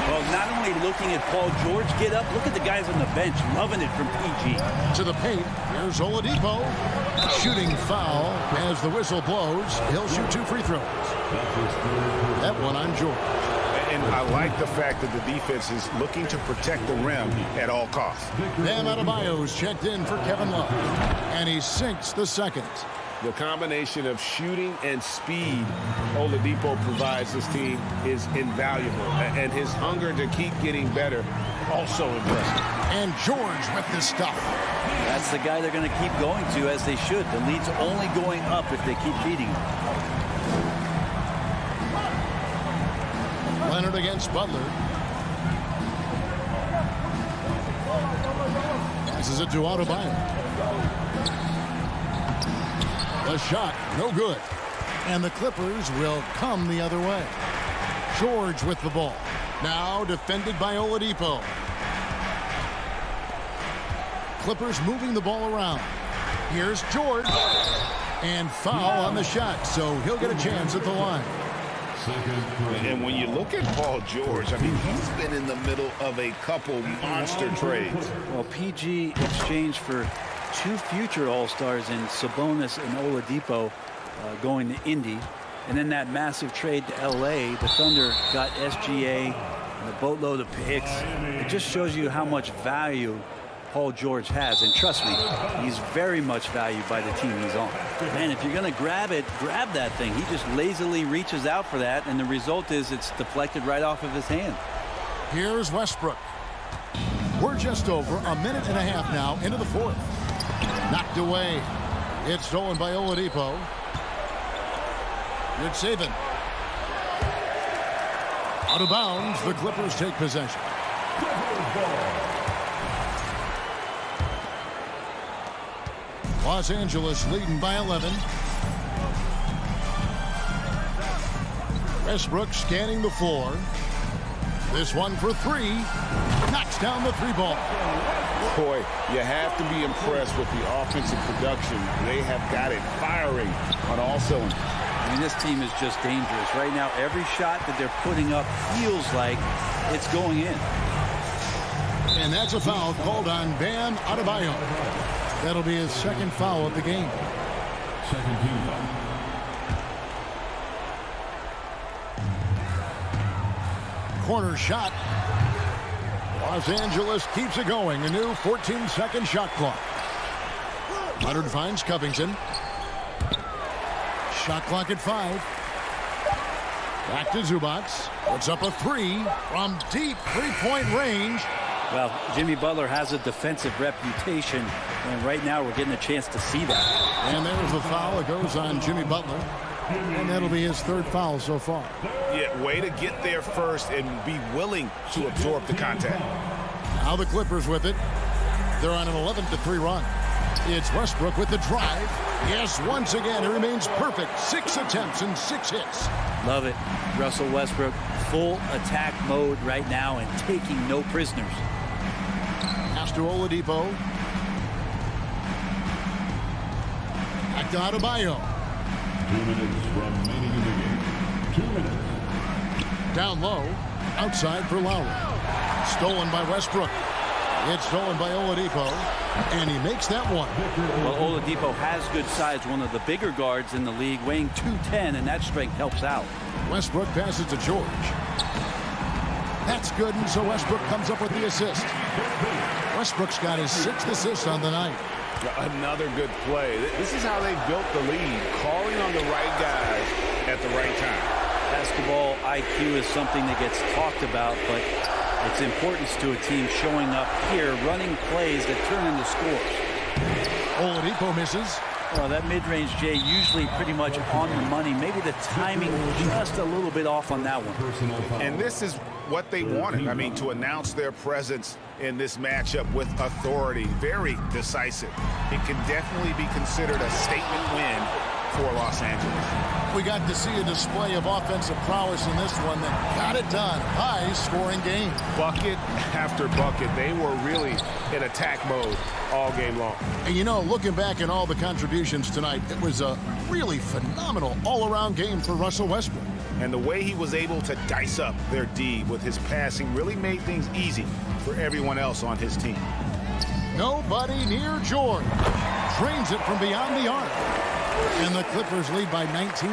Well, not only looking at Paul George get up, look at the guys on the bench loving it from PG. To the paint, here's Oladipo. Shooting foul as the whistle blows. He'll shoot 2 free throws. That one on George. And I like the fact that the defense is looking to protect the rim at all costs. Bam Adebayo's checked in for Kevin Love. And he sinks the second. The combination of shooting and speed Oladipo provides this team is invaluable. And his hunger to keep getting better, also impressive. And George with the stuff. That's the guy they're going to keep going to, as they should. The lead's only going up if they keep feeding him. Leonard against Butler. Passes it to Adebayo. The shot, no good. And the Clippers will come the other way. George with the ball. Now defended by Oladipo. Clippers moving the ball around. Here's George. And foul on the shot, so he'll get a chance at the line. And when you look at Paul George, I mean, he's been in the middle of a couple monster trades. Well, PG exchanged for 2 future All-Stars in Sabonis and Oladipo going to Indy. And then that massive trade to LA, the Thunder got SGA and a boatload of picks. It just shows you how much value Paul George has. And trust me, he's very much valued by the team he's on. Man, if you're going to grab it, grab that thing. He just lazily reaches out for that, and the result is it's deflected right off of his hand. Here's Westbrook. We're just over a minute and a half now into the fourth. Knocked away. It's stolen by Oladipo. Good saving. Out of bounds, the Clippers take possession. Los Angeles leading by 11. Westbrook scanning the floor. This one for 3. Knocks down the 3-ball. Boy, you have to be impressed with the offensive production. They have got it firing on all cylinders. I mean, this team is just dangerous. Right now, every shot that they're putting up feels like it's going in. And that's a foul called on Bam Adebayo. That'll be his second foul of the game. Second team foul. Corner shot. Los Angeles keeps it going. A new 14-second shot clock. Leonard finds Covington. Shot clock at 5. Back to Zubac. Puts up a 3 from deep 3-point range. Well, Jimmy Butler has a defensive reputation, and right now we're getting a chance to see that. And there's the foul. It goes on Jimmy Butler. And that'll be his 3rd foul so far. Yeah, way to get there first and be willing to absorb the contact. Now the Clippers with it. They're on an 11-3 run. It's Westbrook with the drive. Yes, once again, it remains perfect. 6 attempts and 6 hits. Love it. Russell Westbrook, full attack mode right now and taking no prisoners. Pass to Oladipo. Back to Adebayo. 2 minutes remaining in the game. 2 minutes. Down low. Outside for Lowry. Stolen by Westbrook. It's stolen by Oladipo, and he makes that one. Well, Oladipo has good size, one of the bigger guards in the league, weighing 210, and that strength helps out. Westbrook passes to George. That's good, and so Westbrook comes up with the assist. Westbrook's got his 6th assist on the night. Another good play. This is how they built the lead, calling on the right guys at the right time. Basketball IQ is something that gets talked about, but its importance to a team showing up here, running plays that turn into scores. Oladipo misses. Well, that mid-range, Jay, usually pretty much on the money. Maybe the timing just a little bit off on that one. And this is what they wanted. I mean, to announce their presence in this matchup with authority. Very decisive. It can definitely be considered a statement win for Los Angeles. We got to see a display of offensive prowess in this one that got it done. High-scoring game. Bucket after bucket. They were really in attack mode all game long. And you know, looking back at all the contributions tonight, it was a really phenomenal all-around game for Russell Westbrook. And the way he was able to dice up their D with his passing really made things easy for everyone else on his team. Nobody near George. Trains it from beyond the arc. And the Clippers lead by 19.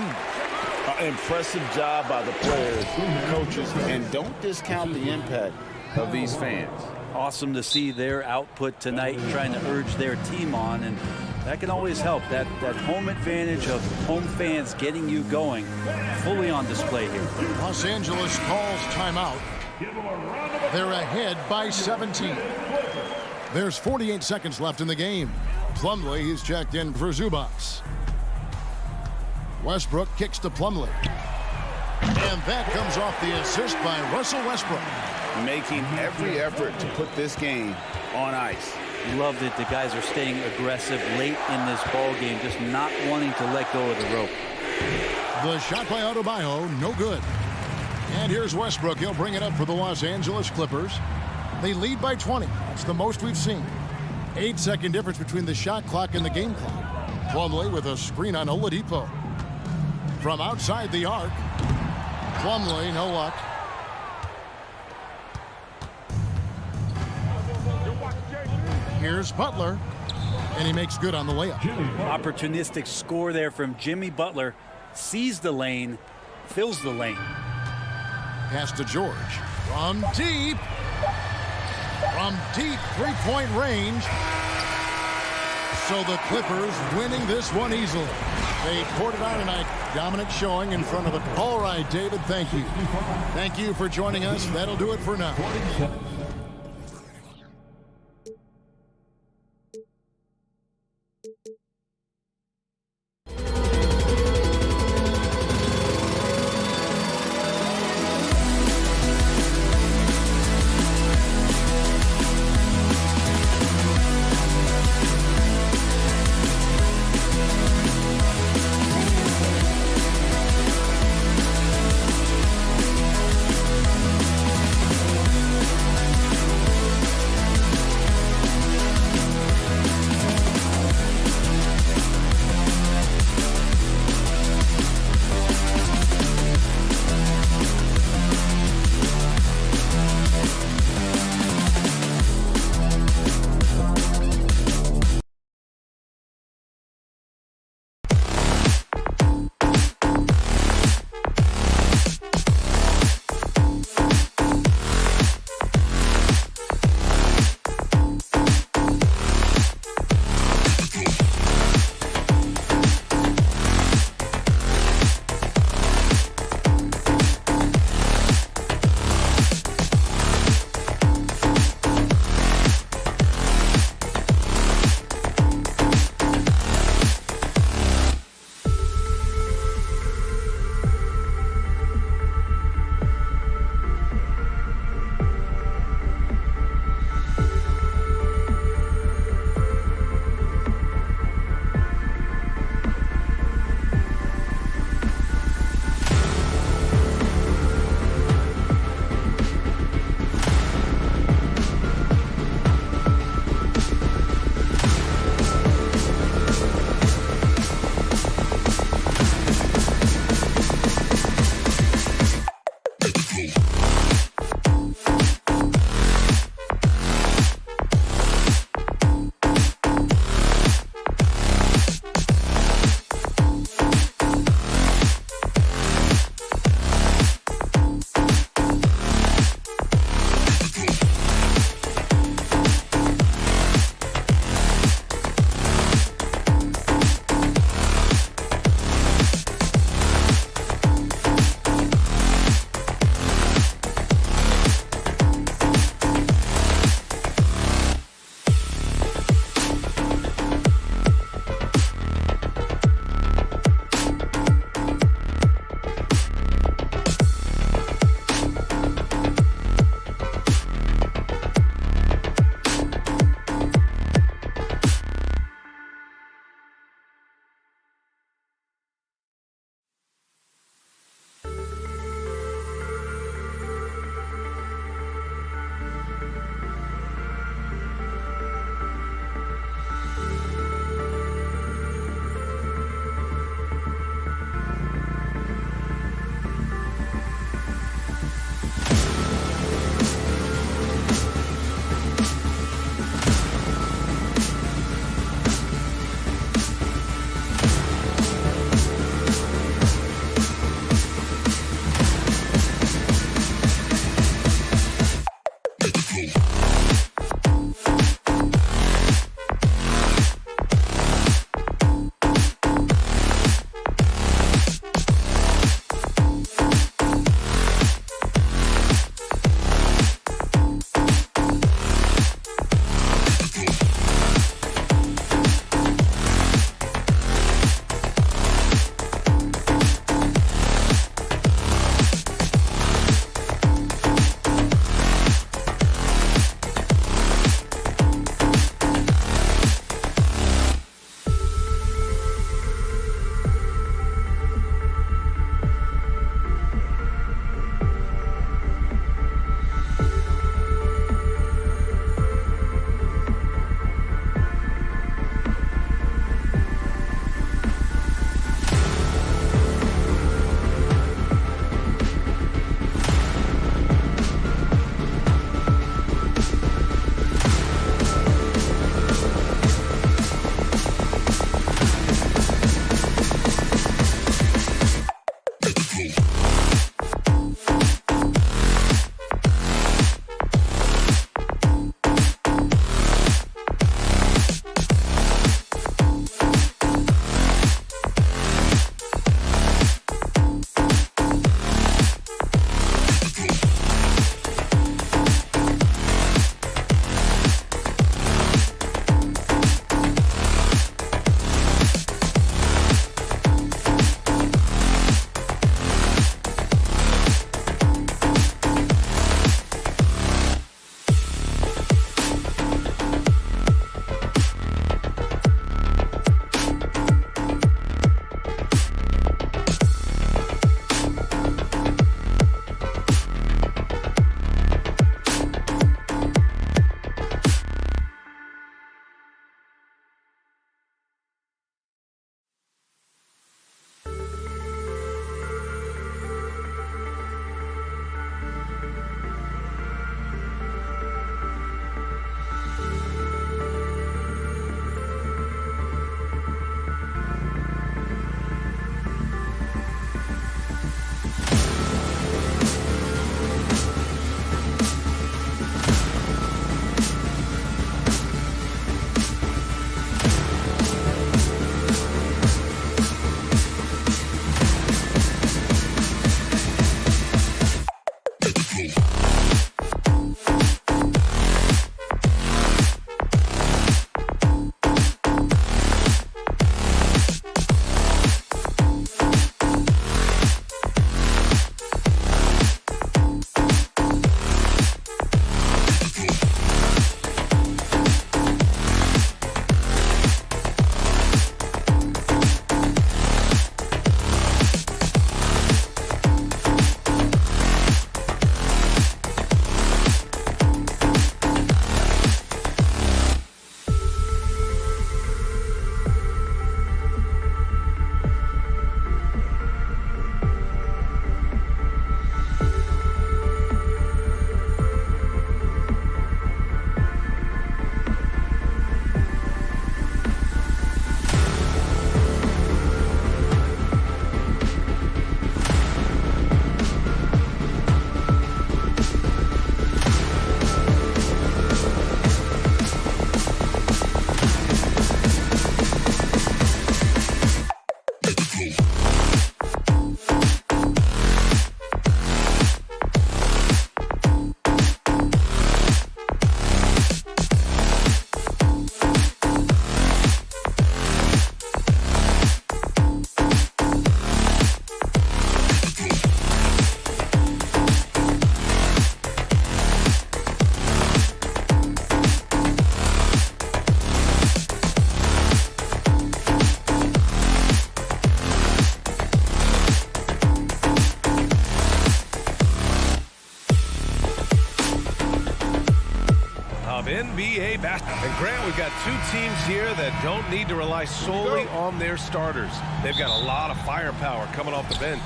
Impressive job by the players, coaches, and don't discount the impact of these fans. Awesome to see their output tonight, trying to urge their team on, and that can always help. That home advantage of home fans getting you going, fully on display here. Los Angeles calls timeout. They're ahead by 17. There's 48 seconds left in the game. Plumlee is checked in for Zubats. Westbrook kicks to Plumlee. And that comes off the assist by Russell Westbrook. Making every effort to put this game on ice. Love that the guys are staying aggressive late in this ball game, just not wanting to let go of the rope. The shot by Adebayo, no good. And here's Westbrook. He'll bring it up for the Los Angeles Clippers. They lead by 20. That's the most we've seen. 8-second difference between the shot clock and the game clock. Plumlee with a screen on Oladipo. From outside the arc. Plumlee, no luck. Here's Butler, and he makes good on the layup. Opportunistic score there from Jimmy Butler. Sees the lane, fills the lane. Pass to George. From deep. From deep three-point range. So the Clippers winning this one easily. They poured it on tonight. Dominant showing in front of it. All right, David, thank you. Thank you for joining us. That'll do it for now. NBA basketball. And Grant, we've got two teams here that don't need to rely solely on their starters. They've got a lot of firepower coming off the bench.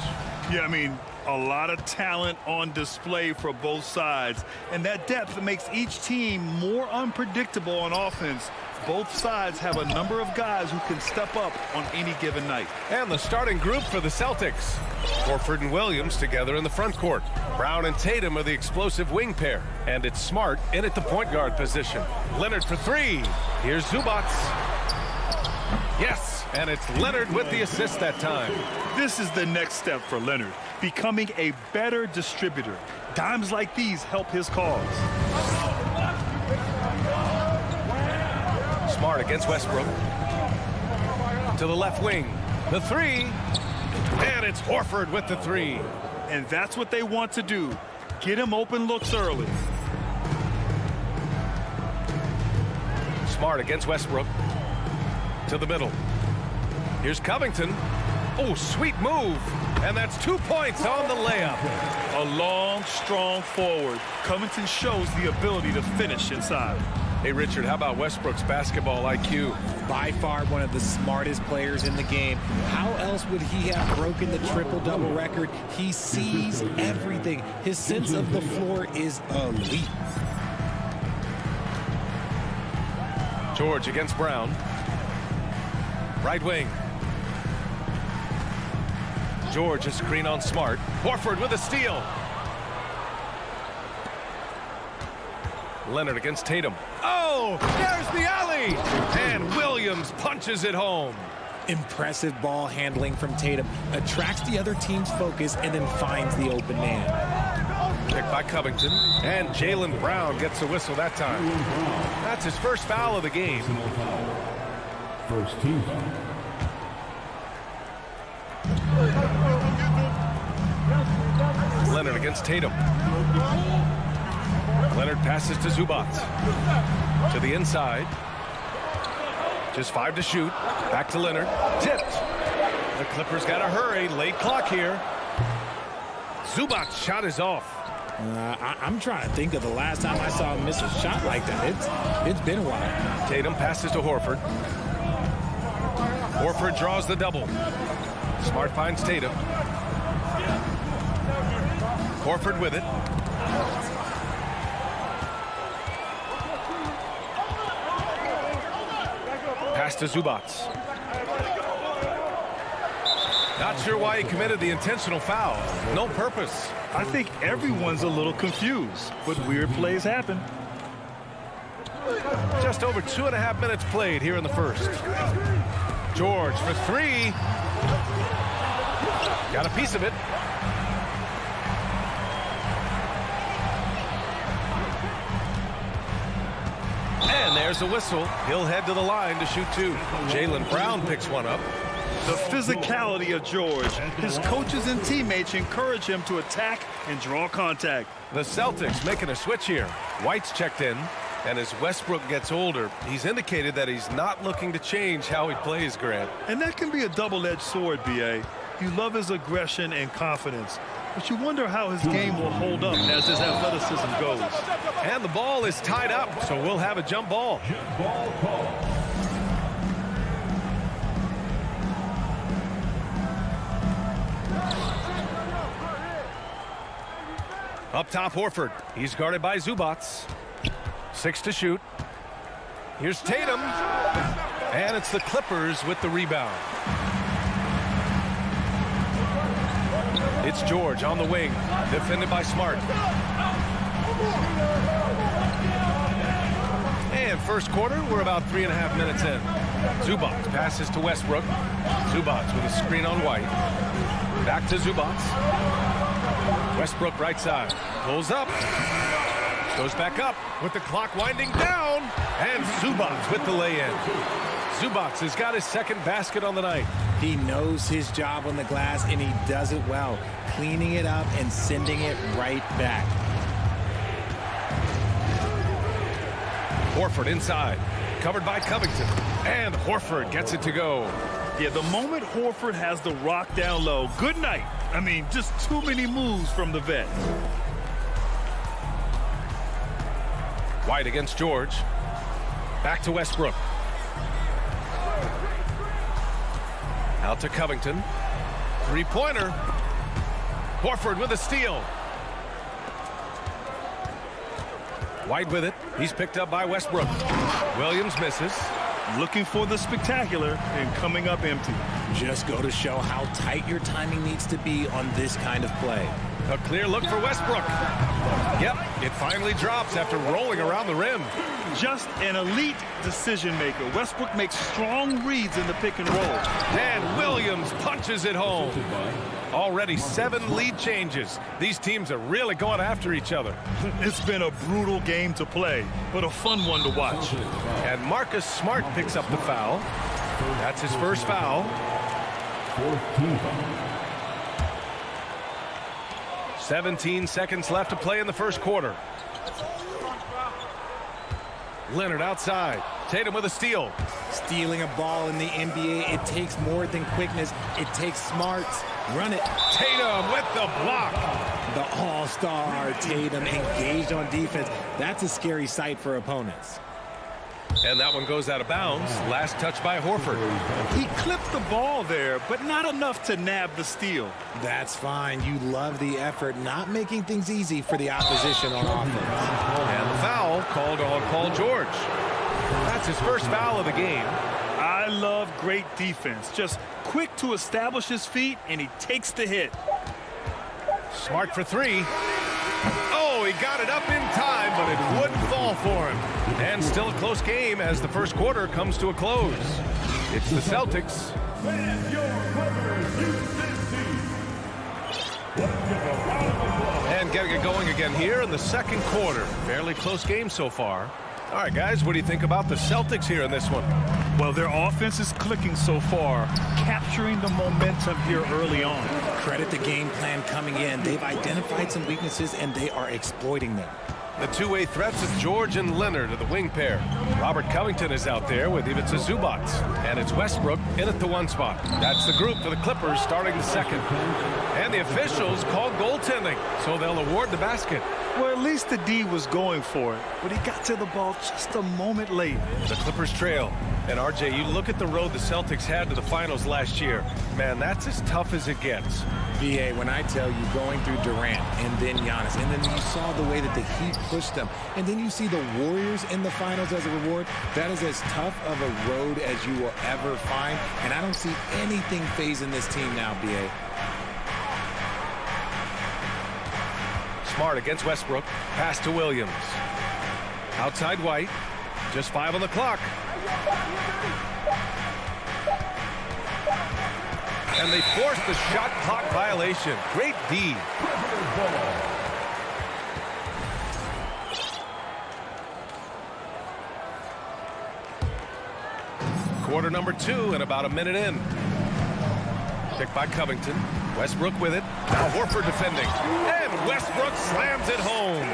Yeah, I mean, a lot of talent on display for both sides. And that depth makes each team more unpredictable on offense. Both sides have a number of guys who can step up on any given night. And the starting group for the Celtics. Horford and Williams together in the front court. Brown and Tatum are the explosive wing pair. And it's Smart in at the point guard position. Leonard for three. Here's Zubac. Yes, and it's Leonard with the assist that time. This is the next step for Leonard, becoming a better distributor. Dimes like these help his cause. Smart against Westbrook. To the left wing. The three. And it's Horford with the three. And that's what they want to do. Get him open looks early. Smart against Westbrook. To the middle. Here's Covington. Oh, sweet move. And that's 2 points on the layup. A long, strong forward. Covington shows the ability to finish inside. Hey, Richard, how about Westbrook's basketball IQ? By far one of the smartest players in the game. How else would he have broken the triple-double record? He sees everything. His sense of the floor is elite. George against Brown. Right wing. George, a screen on Smart. Horford with a steal. Leonard against Tatum. Oh, there's the alley. And Williams punches it home. Impressive ball handling from Tatum. Attracts the other team's focus and then finds the open man. Picked by Covington. And Jaylen Brown gets a whistle that time. That's his first foul of the game. First team foul. Leonard against Tatum. Leonard passes to Zubac. To the inside. Just 5 to shoot. Back to Leonard. Tipped. The Clippers got to hurry. Late clock here. Zubac shot is off. I'm trying to think of the last time I saw him miss a shot like that. It's been a while. Tatum passes to Horford. Horford draws the double. Smart finds Tatum. Horford with it. Pass to Zubac. Not sure why he committed the intentional foul. No purpose. I think everyone's a little confused, but weird plays happen. Just over 2.5 minutes played here in the first. George for three. Got a piece of it. And there's a whistle. He'll head to the line to shoot two. Jaylen Brown picks one up. The physicality of George. His coaches and teammates encourage him to attack and draw contact. The Celtics making a switch here. White's checked in. And as Westbrook gets older, he's indicated that he's not looking to change how he plays, Grant. And that can be a double-edged sword, B.A. You love his aggression and confidence, but you wonder how his game will hold up as his athleticism goes. And the ball is tied up, so we'll have a jump ball. Up top, Horford. He's guarded by Zubac. 6 to shoot. Here's Tatum. And it's the Clippers with the rebound. It's George on the wing, defended by Smart. And first quarter, we're about 3.5 minutes in. Zubac passes to Westbrook. Zubac with a screen on White. Back to Zubac. Westbrook right side. Pulls up. Goes back up with the clock winding down. And Zubac with the lay-in. Zubac has got his second basket on the night. He knows his job on the glass, and he does it well, cleaning it up and sending it right back. Horford inside, covered by Covington. And Horford gets it to go. Yeah, the moment Horford has the rock down low, good night. I mean, just too many moves from the vet. White against George. Back to Westbrook. Out to Covington. Three-pointer. Horford with a steal. White with it. He's picked up by Westbrook. Williams misses. Looking for the spectacular and coming up empty. Just go to show how tight your timing needs to be on this kind of play. A clear look for Westbrook. Yep, it finally drops after rolling around the rim. Just an elite decision maker. Westbrook makes strong reads in the pick and roll. And Williams punches it home. Already 7 lead changes. These teams are really going after each other. It's been a brutal game to play, but a fun one to watch. And Marcus Smart picks up the foul. That's his first foul. 17 seconds left to play in the first quarter. Leonard outside. Tatum with a steal. Stealing a ball in the NBA, it takes more than quickness. It takes smarts. Run it. Tatum with the block. The all-star Tatum engaged on defense. That's a scary sight for opponents. And that one goes out of bounds. Last touch by Horford. He clipped the ball there, but not enough to nab the steal. That's fine. You love the effort, not making things easy for the opposition on offense. And the foul called on Paul George. That's his first foul of the game. I love great defense. Just quick to establish his feet, and he takes the hit. Smart for 3. Oh, he got it up in time, but it wouldn't fall for him. And still a close game as the first quarter comes to a close. It's the Celtics. And getting it going again here in the second quarter. Fairly close game so far. All right, guys, what do you think about the Celtics here in this one? Well, their offense is clicking so far, capturing the momentum here early on. Credit the game plan coming in. They've identified some weaknesses, and they are exploiting them. The two-way threats of George and Leonard are the wing pair. Robert Covington is out there with Ivica Zubac. And it's Westbrook in at the 1 spot. That's the group for the Clippers starting the second. And the officials call goaltending, so they'll award the basket. Well, at least the D was going for it, but he got to the ball just a moment late. The Clippers trail. And RJ, you look at the road the Celtics had to the finals last year. Man, that's as tough as it gets. BA, when I tell you going through Durant and then Giannis, and then you saw the way that the Heat pushed them, and then you see the Warriors in the finals as a reward, that is as tough of a road as you will ever find. And I don't see anything phasing this team now, BA. Smart against Westbrook. Pass to Williams. Outside White. Just 5 on the clock. And they forced the shot clock violation. Great D. Quarter number 2 and about a minute in. Picked by Covington. Westbrook with it. Now Horford defending. And Westbrook slams it home.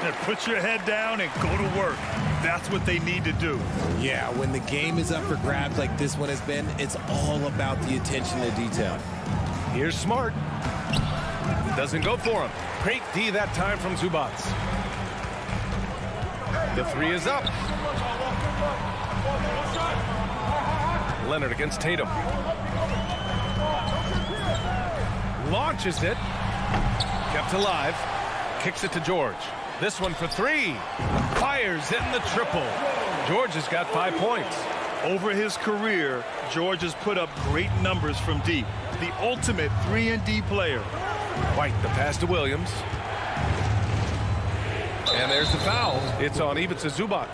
And put your head down and go to work. That's what they need to do. Yeah, when the game is up for grabs like this one has been, it's all about the attention to detail. Here's Smart. Doesn't go for him. Great D that time from Zubac. The 3 is up. Leonard against Tatum. Launches it. Kept alive. Kicks it to George. This one for 3. Fires in the triple. George has got 5 points. Over his career, George has put up great numbers from deep. The ultimate 3-and-D player. White, the pass to Williams. And there's the foul. It's on Ivica Zubac.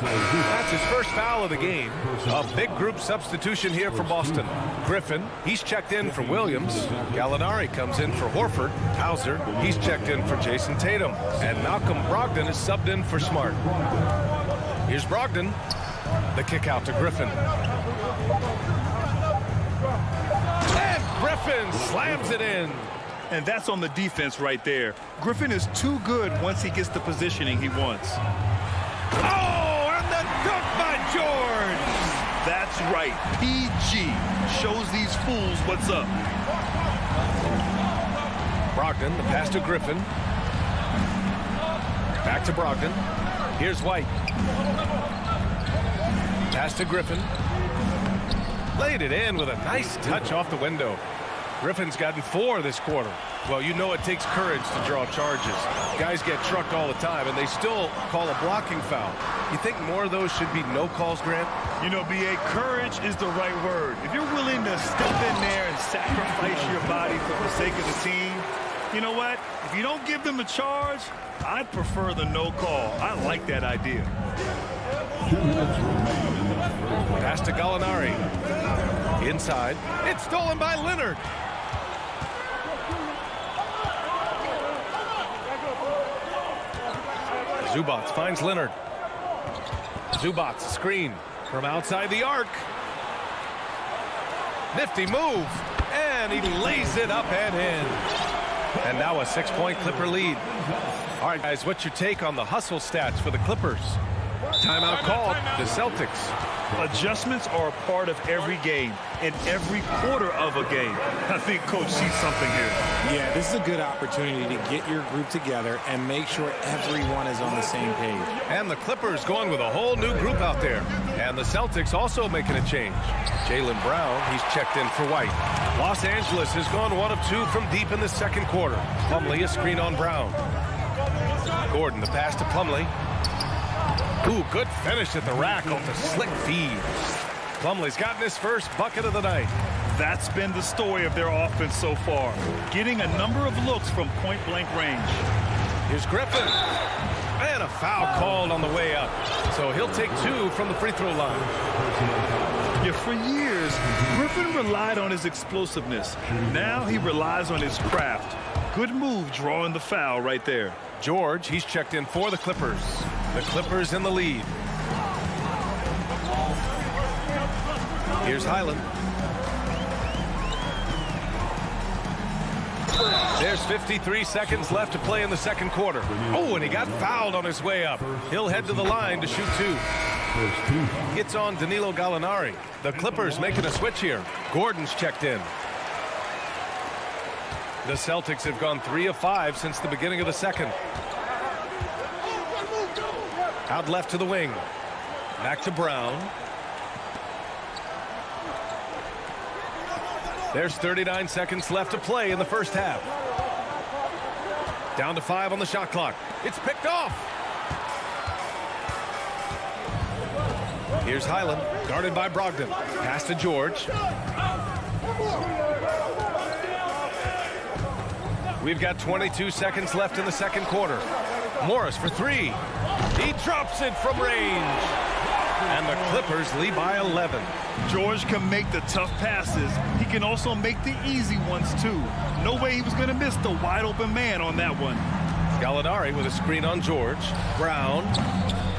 That's his first foul of the game. A big group substitution here for Boston. Griffin, he's checked in for Williams. Gallinari comes in for Horford. Hauser, he's checked in for Jason Tatum. And Malcolm Brogdon is subbed in for Smart. Here's Brogdon. The kick out to Griffin. And Griffin slams it in. And that's on the defense right there. Griffin is too good once he gets the positioning he wants. Oh, and the dunk by George. That's right. PG shows these fools what's up. Brogdon, the pass to Griffin. Back to Brogdon. Here's White. Pass to Griffin. Laid it in with a nice touch off the window. Griffin's gotten 4 this quarter. Well, you know it takes courage to draw charges. Guys get trucked all the time, and they still call a blocking foul. You think more of those should be no calls, Grant? You know, B.A., courage is the right word. If you're willing to step in there and sacrifice your body for the sake of the team, you know what? If you don't give them a charge, I'd prefer the no call. I like that idea. Pass to Gallinari. Inside. It's stolen by Leonard. Zubats finds Leonard. Zubats screen from outside the arc. Nifty move. And he lays it up and in. And now a 6-point Clipper lead. All right, guys, what's your take on the hustle stats for the Clippers? Timeout called. The Celtics. Adjustments are a part of every game and every quarter of a game. I think Coach sees something here. Yeah, this is a good opportunity to get your group together and make sure everyone is on the same page. And the Clippers going with a whole new group out there. And the Celtics also making a change. Jaylen Brown, he's checked in for White. Los Angeles has gone 1 of 2 from deep in the second quarter. Plumlee a screen on Brown. Gordon, the pass to Plumlee. Ooh, good finish at the rack off the slick feed. Plumlee's gotten his first bucket of the night. That's been the story of their offense so far. Getting a number of looks from point-blank range. Here's Griffin. And a foul called on the way up. So he'll take 2 from the free throw line. Yeah, for years, Griffin relied on his explosiveness. Now he relies on his craft. Good move drawing the foul right there. George, he's checked in for the Clippers. The Clippers in the lead. Here's Highland. There's 53 seconds left to play in the second quarter. Oh, and he got fouled on his way up. He'll head to the line to shoot 2. Gets on Danilo Gallinari. The Clippers making a switch here. Gordon's checked in. The Celtics have gone 3 of 5 since the beginning of the second. Out left to the wing. Back to Brown. There's 39 seconds left to play in the first half. Down to 5 on the shot clock. It's picked off. Here's Highland, guarded by Brogdon. Pass to George. We've got 22 seconds left in the second quarter. Morris for 3. He drops it from range. And the Clippers lead by 11. George can make the tough passes. He can also make the easy ones, too. No way he was going to miss the wide-open man on that one. Gallinari with a screen on George. Brown.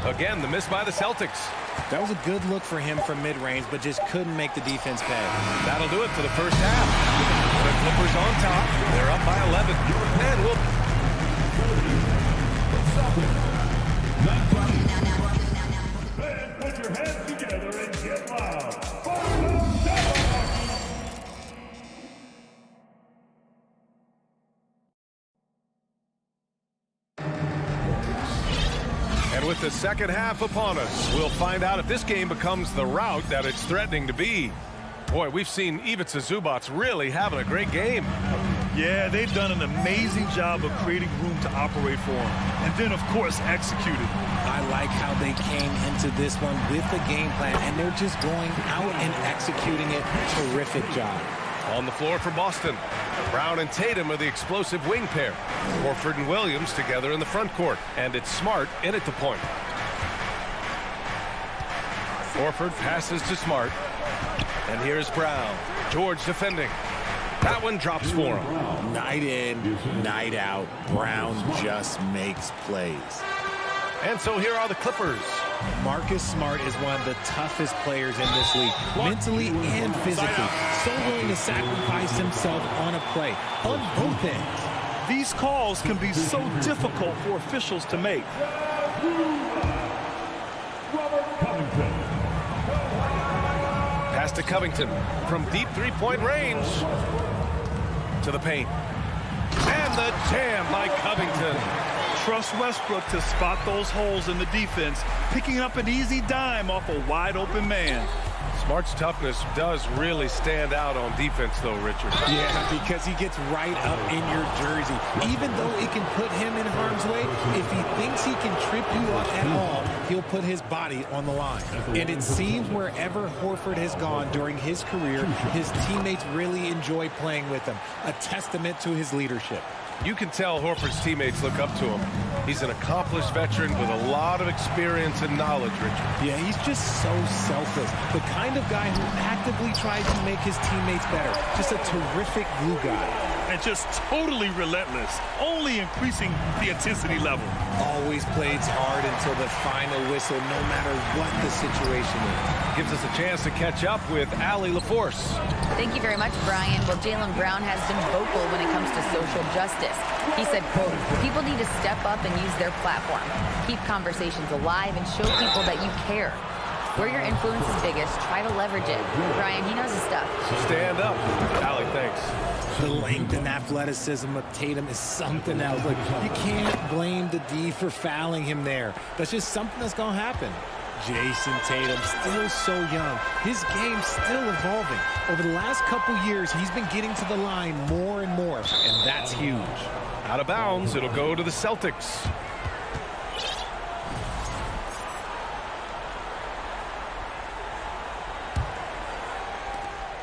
Again, the miss by the Celtics. That was a good look for him from mid-range, but just couldn't make the defense pay. That'll do it for the first half. The Clippers on top. They're up by 11. And we'll... Put your hands together and get loud. And with the second half upon us, we'll find out if this game becomes the rout that it's threatening to be. Boy, we've seen Ivica Zubats really having a great game. Yeah, they've done an amazing job of creating room to operate for him. And then, of course, executed. I like how they came into this one with the game plan, and they're just going out and executing it. Terrific job. On the floor for Boston, Brown and Tatum are the explosive wing pair. Horford and Williams together in the front court, and it's Smart in at the point. Horford passes to Smart, and here's Brown. George defending. That one drops for him. Night in, night out, Brown just makes plays. And so here are the Clippers. Marcus Smart is one of the toughest players in this league, mentally and physically. So willing to sacrifice himself on a play, on both ends. These calls can be so difficult for officials to make. Pass to Covington from deep three-point range to the paint. And the jam by Covington. Trust Westbrook to spot those holes in the defense, picking up an easy dime off a wide open man. Smart's toughness does really stand out on defense, though, Richard. Yeah, because he gets right up in your jersey. Even though it can put him in harm's way, if he thinks he can trip you up at all, he'll put his body on the line. And it seems wherever Horford has gone during his career, his teammates really enjoy playing with him. A testament to his leadership. You can tell Horford's teammates look up to him. He's an accomplished veteran with a lot of experience and knowledge, Richard. Yeah, he's just so selfless. The kind of guy who actively tries to make his teammates better. Just a terrific glue guy. And just totally relentless, only increasing the intensity level. Always plays hard until the final whistle, no matter what the situation is. Gives us a chance to catch up with Allie LaForce. Thank you very much, Brian. Well, Jaylen Brown has been vocal when it comes to social justice. He said, quote, people need to step up and use their platform. Keep conversations alive and show people that you care. Where your influence is biggest, try to leverage it. Brian, he knows his stuff. Stand up. Allie, thanks. The length and athleticism of Tatum is something else. Look, you can't blame the D for fouling him there. That's just something that's going to happen. Jason Tatum, still so young. His game's still evolving. Over the last couple years, he's been getting to the line more and more, and that's huge. Out of bounds, it'll go to the Celtics.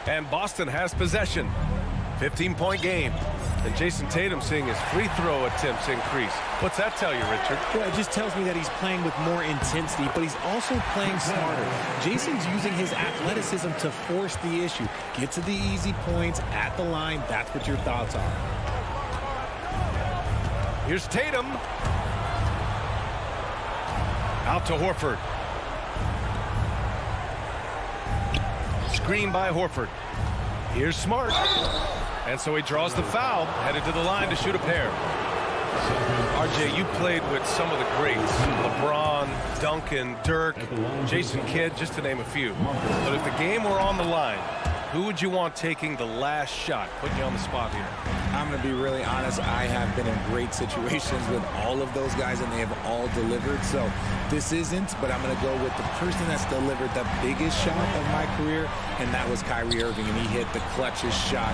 And Boston has possession. 15-point game. And Jason Tatum seeing his free throw attempts increase. What's that tell you, Richard? Well, it just tells me that he's playing with more intensity, but he's also playing smarter. Jason's using his athleticism to force the issue. Get to the easy points at the line. That's what your thoughts are. Here's Tatum. Out to Horford. Screen by Horford. Here's Smart. And so he draws the foul, headed to the line to shoot a pair. RJ, you played with some of the greats. LeBron, Duncan, Dirk, Jason Kidd, just to name a few. But if the game were on the line, who would you want taking the last shot? Putting you on the spot here. I'm going to be really honest. I have been in great situations with all of those guys, and they have all delivered. So this isn't, but I'm going to go with the person that's delivered the biggest shot of my career, and that was Kyrie Irving, and he hit the clutchest shot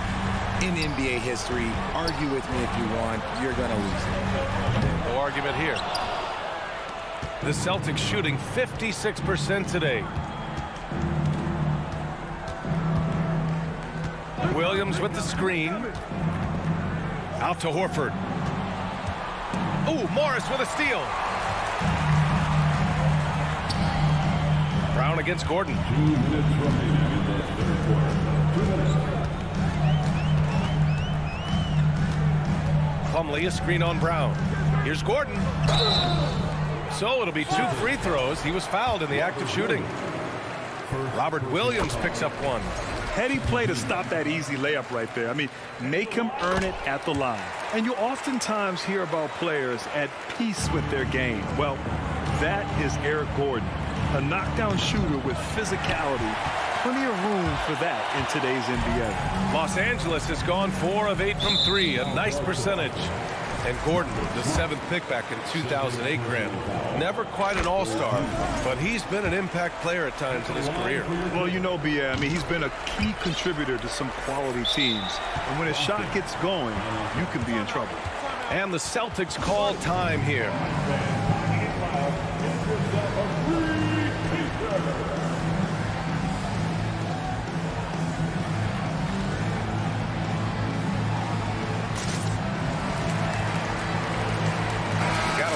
in NBA history. Argue with me if you want. You're going to lose it. No argument here. The Celtics shooting 56% today. Williams with the screen. Out to Horford. Ooh, Morris with a steal. Brown against Gordon. Plumlee, a screen on Brown. Here's Gordon. So it'll be 2 free throws. He was fouled in the act of shooting. Robert Williams picks up one. Heady play to stop that easy layup right there. I mean, make him earn it at the line. And you oftentimes hear about players at peace with their game. Well, that is Eric Gordon, a knockdown shooter with physicality. Plenty of room for that in today's NBA. Los Angeles has gone 4 of 8 from 3, a nice percentage. And Gordon, the 7th pick back in 2008, Grant. Never quite an all-star, but he's been an impact player at times in his career. Well, you know, B.A., I mean, he's been a key contributor to some quality teams. And when his shot gets going, you can be in trouble. And the Celtics call time here.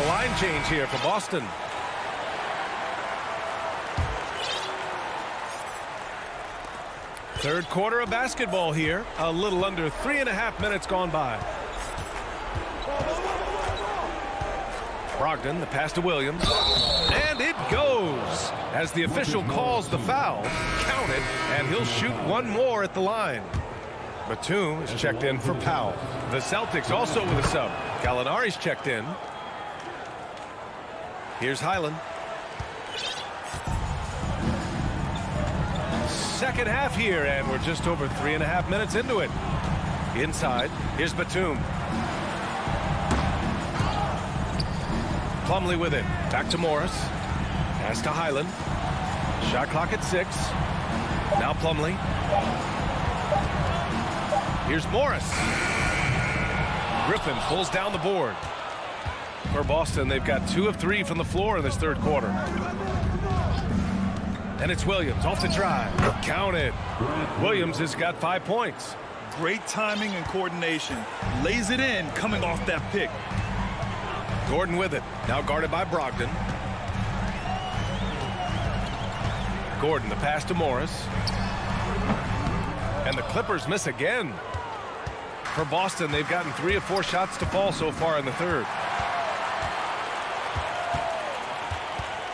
Line change here for Boston. Third quarter of basketball here. A little under 3.5 minutes gone by. Brogdon, the pass to Williams. And it goes. As the official calls the foul, count it, and he'll shoot one more at the line. Batum is checked in for Powell. The Celtics also with a sub. Gallinari's checked in. Here's Highland. Second half here, and we're just over 3.5 minutes into it. Inside, here's Batum. Plumlee with it. Back to Morris. Pass to Highland. Shot clock at 6. Now Plumlee. Here's Morris. Griffin pulls down the board. For Boston, they've got 2 of 3 from the floor in this third quarter. And it's Williams off the drive. Count it. Williams has got 5 points. Great timing and coordination. Lays it in coming off that pick. Gordon with it. Now guarded by Brogdon. Gordon, the pass to Morris. And the Clippers miss again. For Boston, they've gotten 3 of 4 shots to fall so far in the third.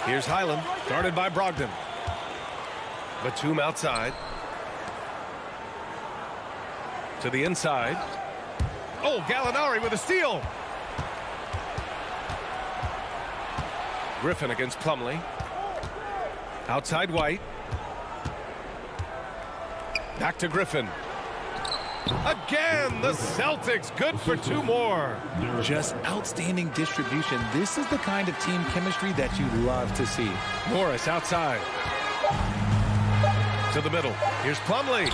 Here's Highland, guarded by Brogdon. Batum outside. To the inside. Oh, Gallinari with a steal. Griffin against Plumlee. Outside White. Back to Griffin. Again, the Celtics good for 2 more. Just outstanding distribution. This is the kind of team chemistry that you love to see. Morris outside. To the middle. Here's Plumlee.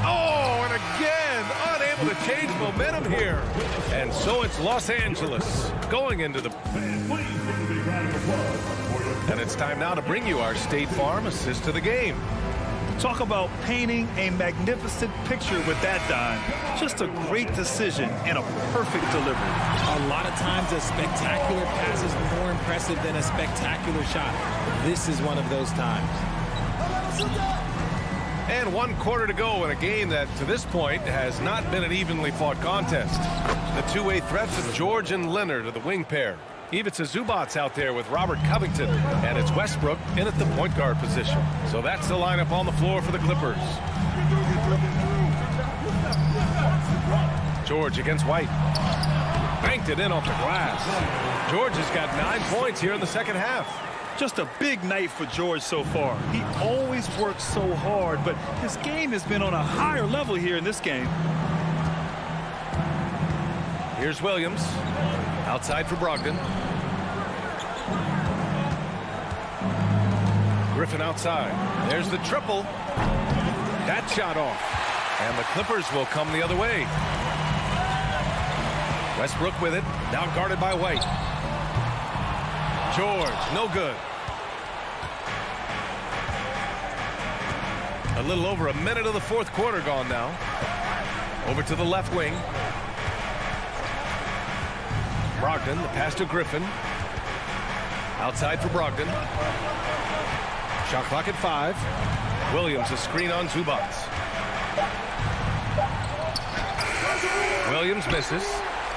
Oh, and again, unable to change momentum here. And so it's Los Angeles going into the... And it's time now to bring you our State Farm assist to the game. Talk about painting a magnificent picture with that dime. Just a great decision and a perfect delivery. A lot of times a spectacular pass is more impressive than a spectacular shot. This is one of those times. And 1 quarter to go in a game that, to this point, has not been an evenly fought contest. The two-way threats of George and Leonard are the wing pair. Ivica Zubac's out there with Robert Covington, and it's Westbrook in at the point guard position. So that's the lineup on the floor for the Clippers. George against White. Banked it in off the glass. George has got 9 points here in the second half. Just a big night for George so far. He always works so hard, but his game has been on a higher level here in this game. Here's Williams. Outside for Brogdon. Griffin outside. There's the triple. That shot off. And the Clippers will come the other way. Westbrook with it. Now guarded by White. George, no good. A little over a minute of the fourth quarter gone now. Over to the left wing. Brogdon, the pass to Griffin. Outside for Brogdon. Shot clock at 5. Williams, a screen on Zubac. Williams misses.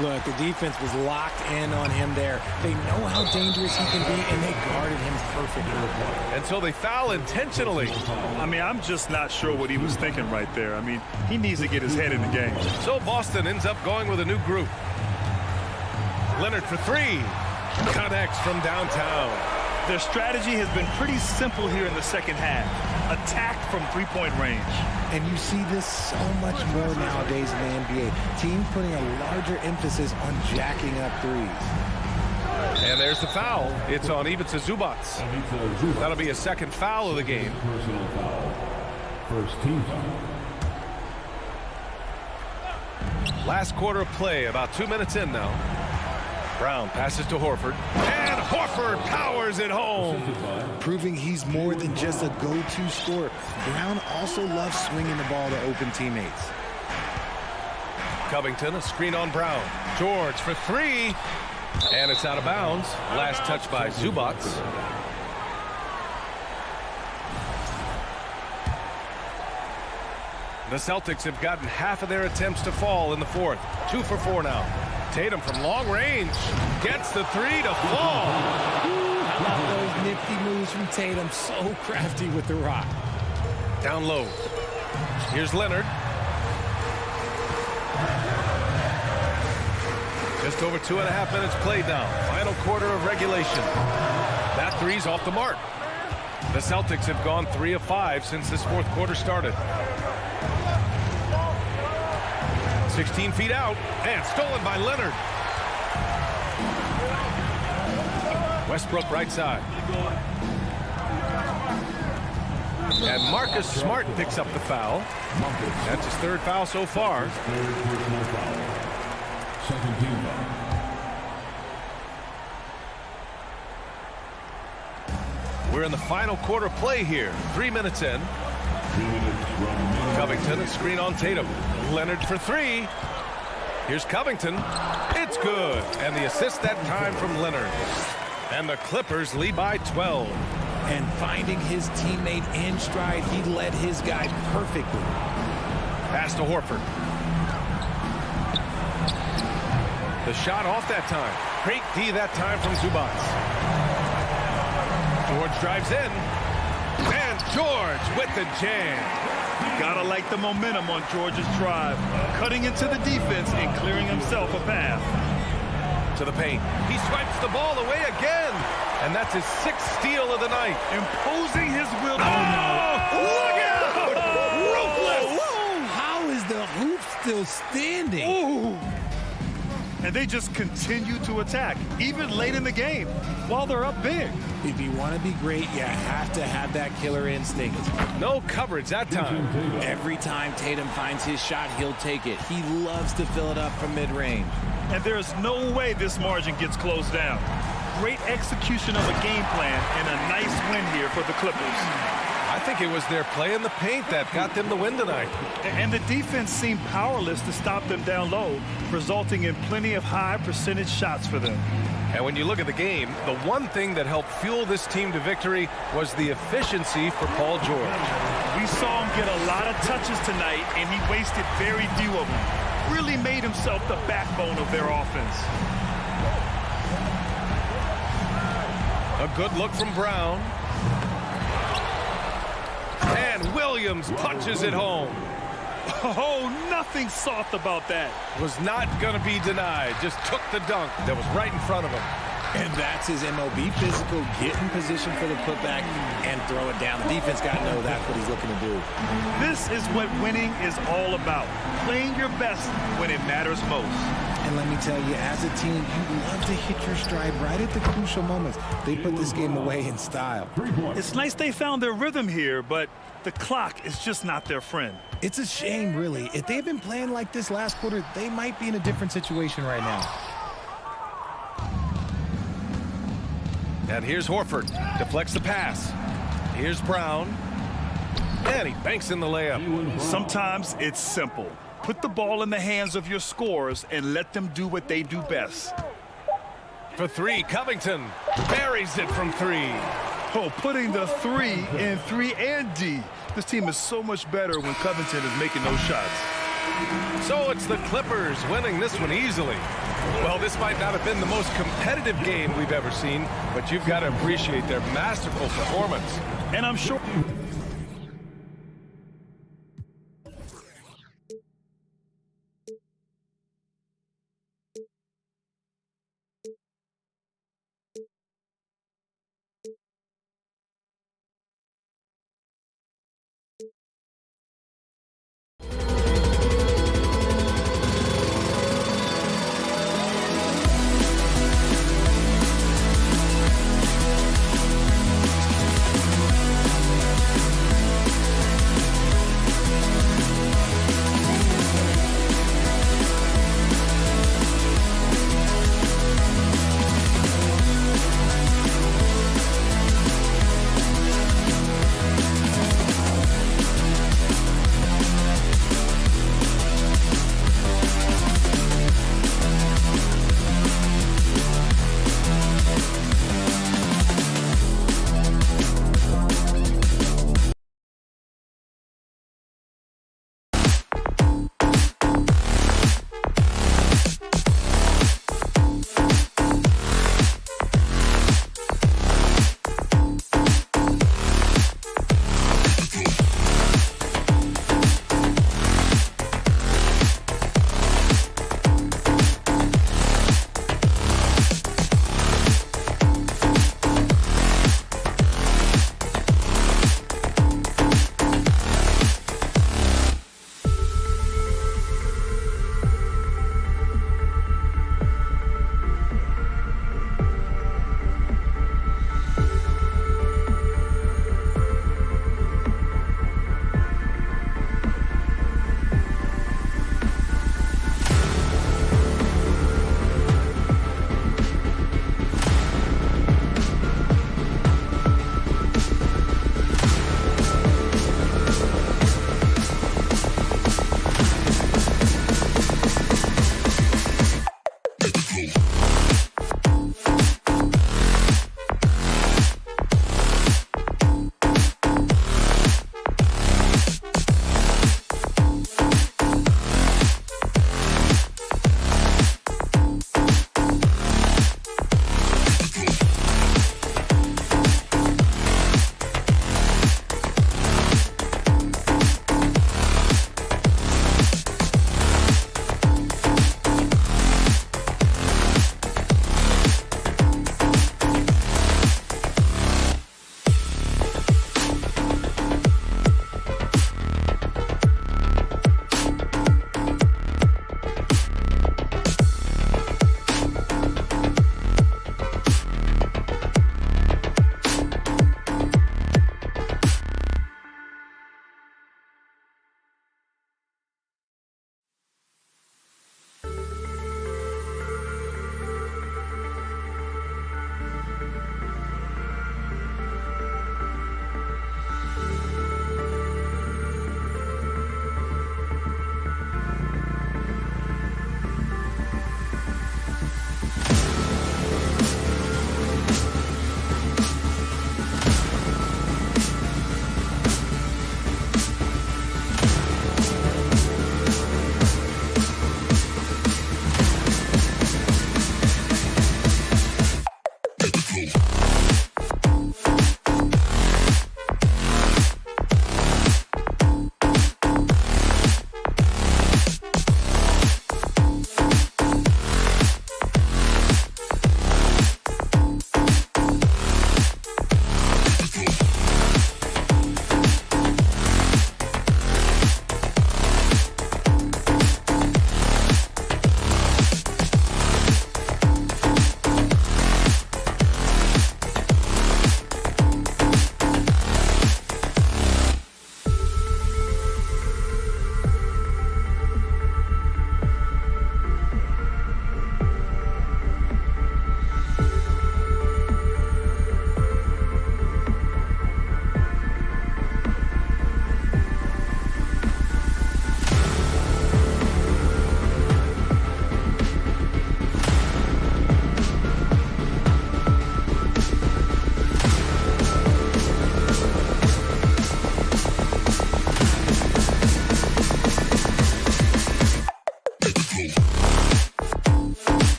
Look, the defense was locked in on him there. They know how dangerous he can be, and they guarded him perfectly. And so they foul intentionally. I mean, I'm just not sure what he was thinking right there. I mean, he needs to get his head in the game. So Boston ends up going with a new group. Leonard for 3. Connects from downtown. Their strategy has been pretty simple here in the second half. Attack from three-point range. And you see this so much more nowadays in the NBA. Teams putting a larger emphasis on jacking up threes. And there's the foul. It's on Ivica Zubac. That'll be a second foul of the game. First team foul. Last quarter of play, about 2 minutes in now. Brown passes to Horford. And Horford powers it home. Proving he's more than just a go-to scorer. Brown also loves swinging the ball to open teammates. Covington, a screen on Brown. George for 3. And it's out of bounds. Last touch by Zubac. The Celtics have gotten half of their attempts to fall in the fourth. 2 for 4 now. Tatum from long range gets the 3 to fall. How about those nifty moves from Tatum? So crafty with the rock. Down low. Here's Leonard. Just over 2.5 minutes played now. Final quarter of regulation. That 3's off the mark. The Celtics have gone 3 of 5 since this fourth quarter started. 16 feet out and stolen by Leonard. Westbrook right side. And Marcus Smart picks up the foul. That's his third foul so far. We're in the final quarter play here. 3 minutes in. Covington, a screen on Tatum. Leonard for three. Here's Covington. It's good. And the assist that time from Leonard. And the Clippers lead by 12. And finding his teammate in stride, he led his guy perfectly. Pass to Horford. The shot off that time. Great D that time from Zubac. George drives in. And George with the jam. Gotta like the momentum on George's drive. Cutting into the defense and clearing himself a path. To the paint. He swipes the ball away again. And that's his sixth steal of the night. Imposing his will. Look out! Ruthless! How is the hoop still standing? Ooh. And they just continue to attack, even late in the game, while they're up big. If you want to be great, you have to have that killer instinct. No coverage that time. Every time Tatum finds his shot, he'll take it. He loves to fill it up from mid-range. And there's no way this margin gets closed down. Great execution of a game plan and a nice win here for the Clippers. I think it was their play in the paint that got them the win tonight. And the defense seemed powerless to stop them down low, resulting in plenty of high percentage shots for them. And when you look at the game, the one thing that helped fuel this team to victory was the efficiency for Paul George. We saw him get a lot of touches tonight, and he wasted very few of them. Really made himself the backbone of their offense. A good look from Brown. And Williams punches it home. Oh, nothing soft about that. Was not going to be denied. Just took the dunk that was right in front of him. And that's his MOB, physical, get in position for the putback and throw it down. The defense got to know that's what he's looking to do. This is what winning is all about. Playing your best when it matters most. And let me tell you, as a team, you love to hit your stride right at the crucial moments. They put this game away in style. It's nice they found their rhythm here, but the clock is just not their friend. It's a shame, really. If they've been playing like this last quarter, they might be in a different situation right now. And here's Horford. Deflects the pass. Here's Brown. And he banks in the layup. Sometimes it's simple. Put the ball in the hands of your scorers and let them do what they do best. For three, Covington buries it from three. Oh, putting the three in 3 and D. This team is so much better when Covington is making those shots. So it's the Clippers winning this one easily. Well, this might not have been the most competitive game we've ever seen, but you've got to appreciate their masterful performance. And I'm sure...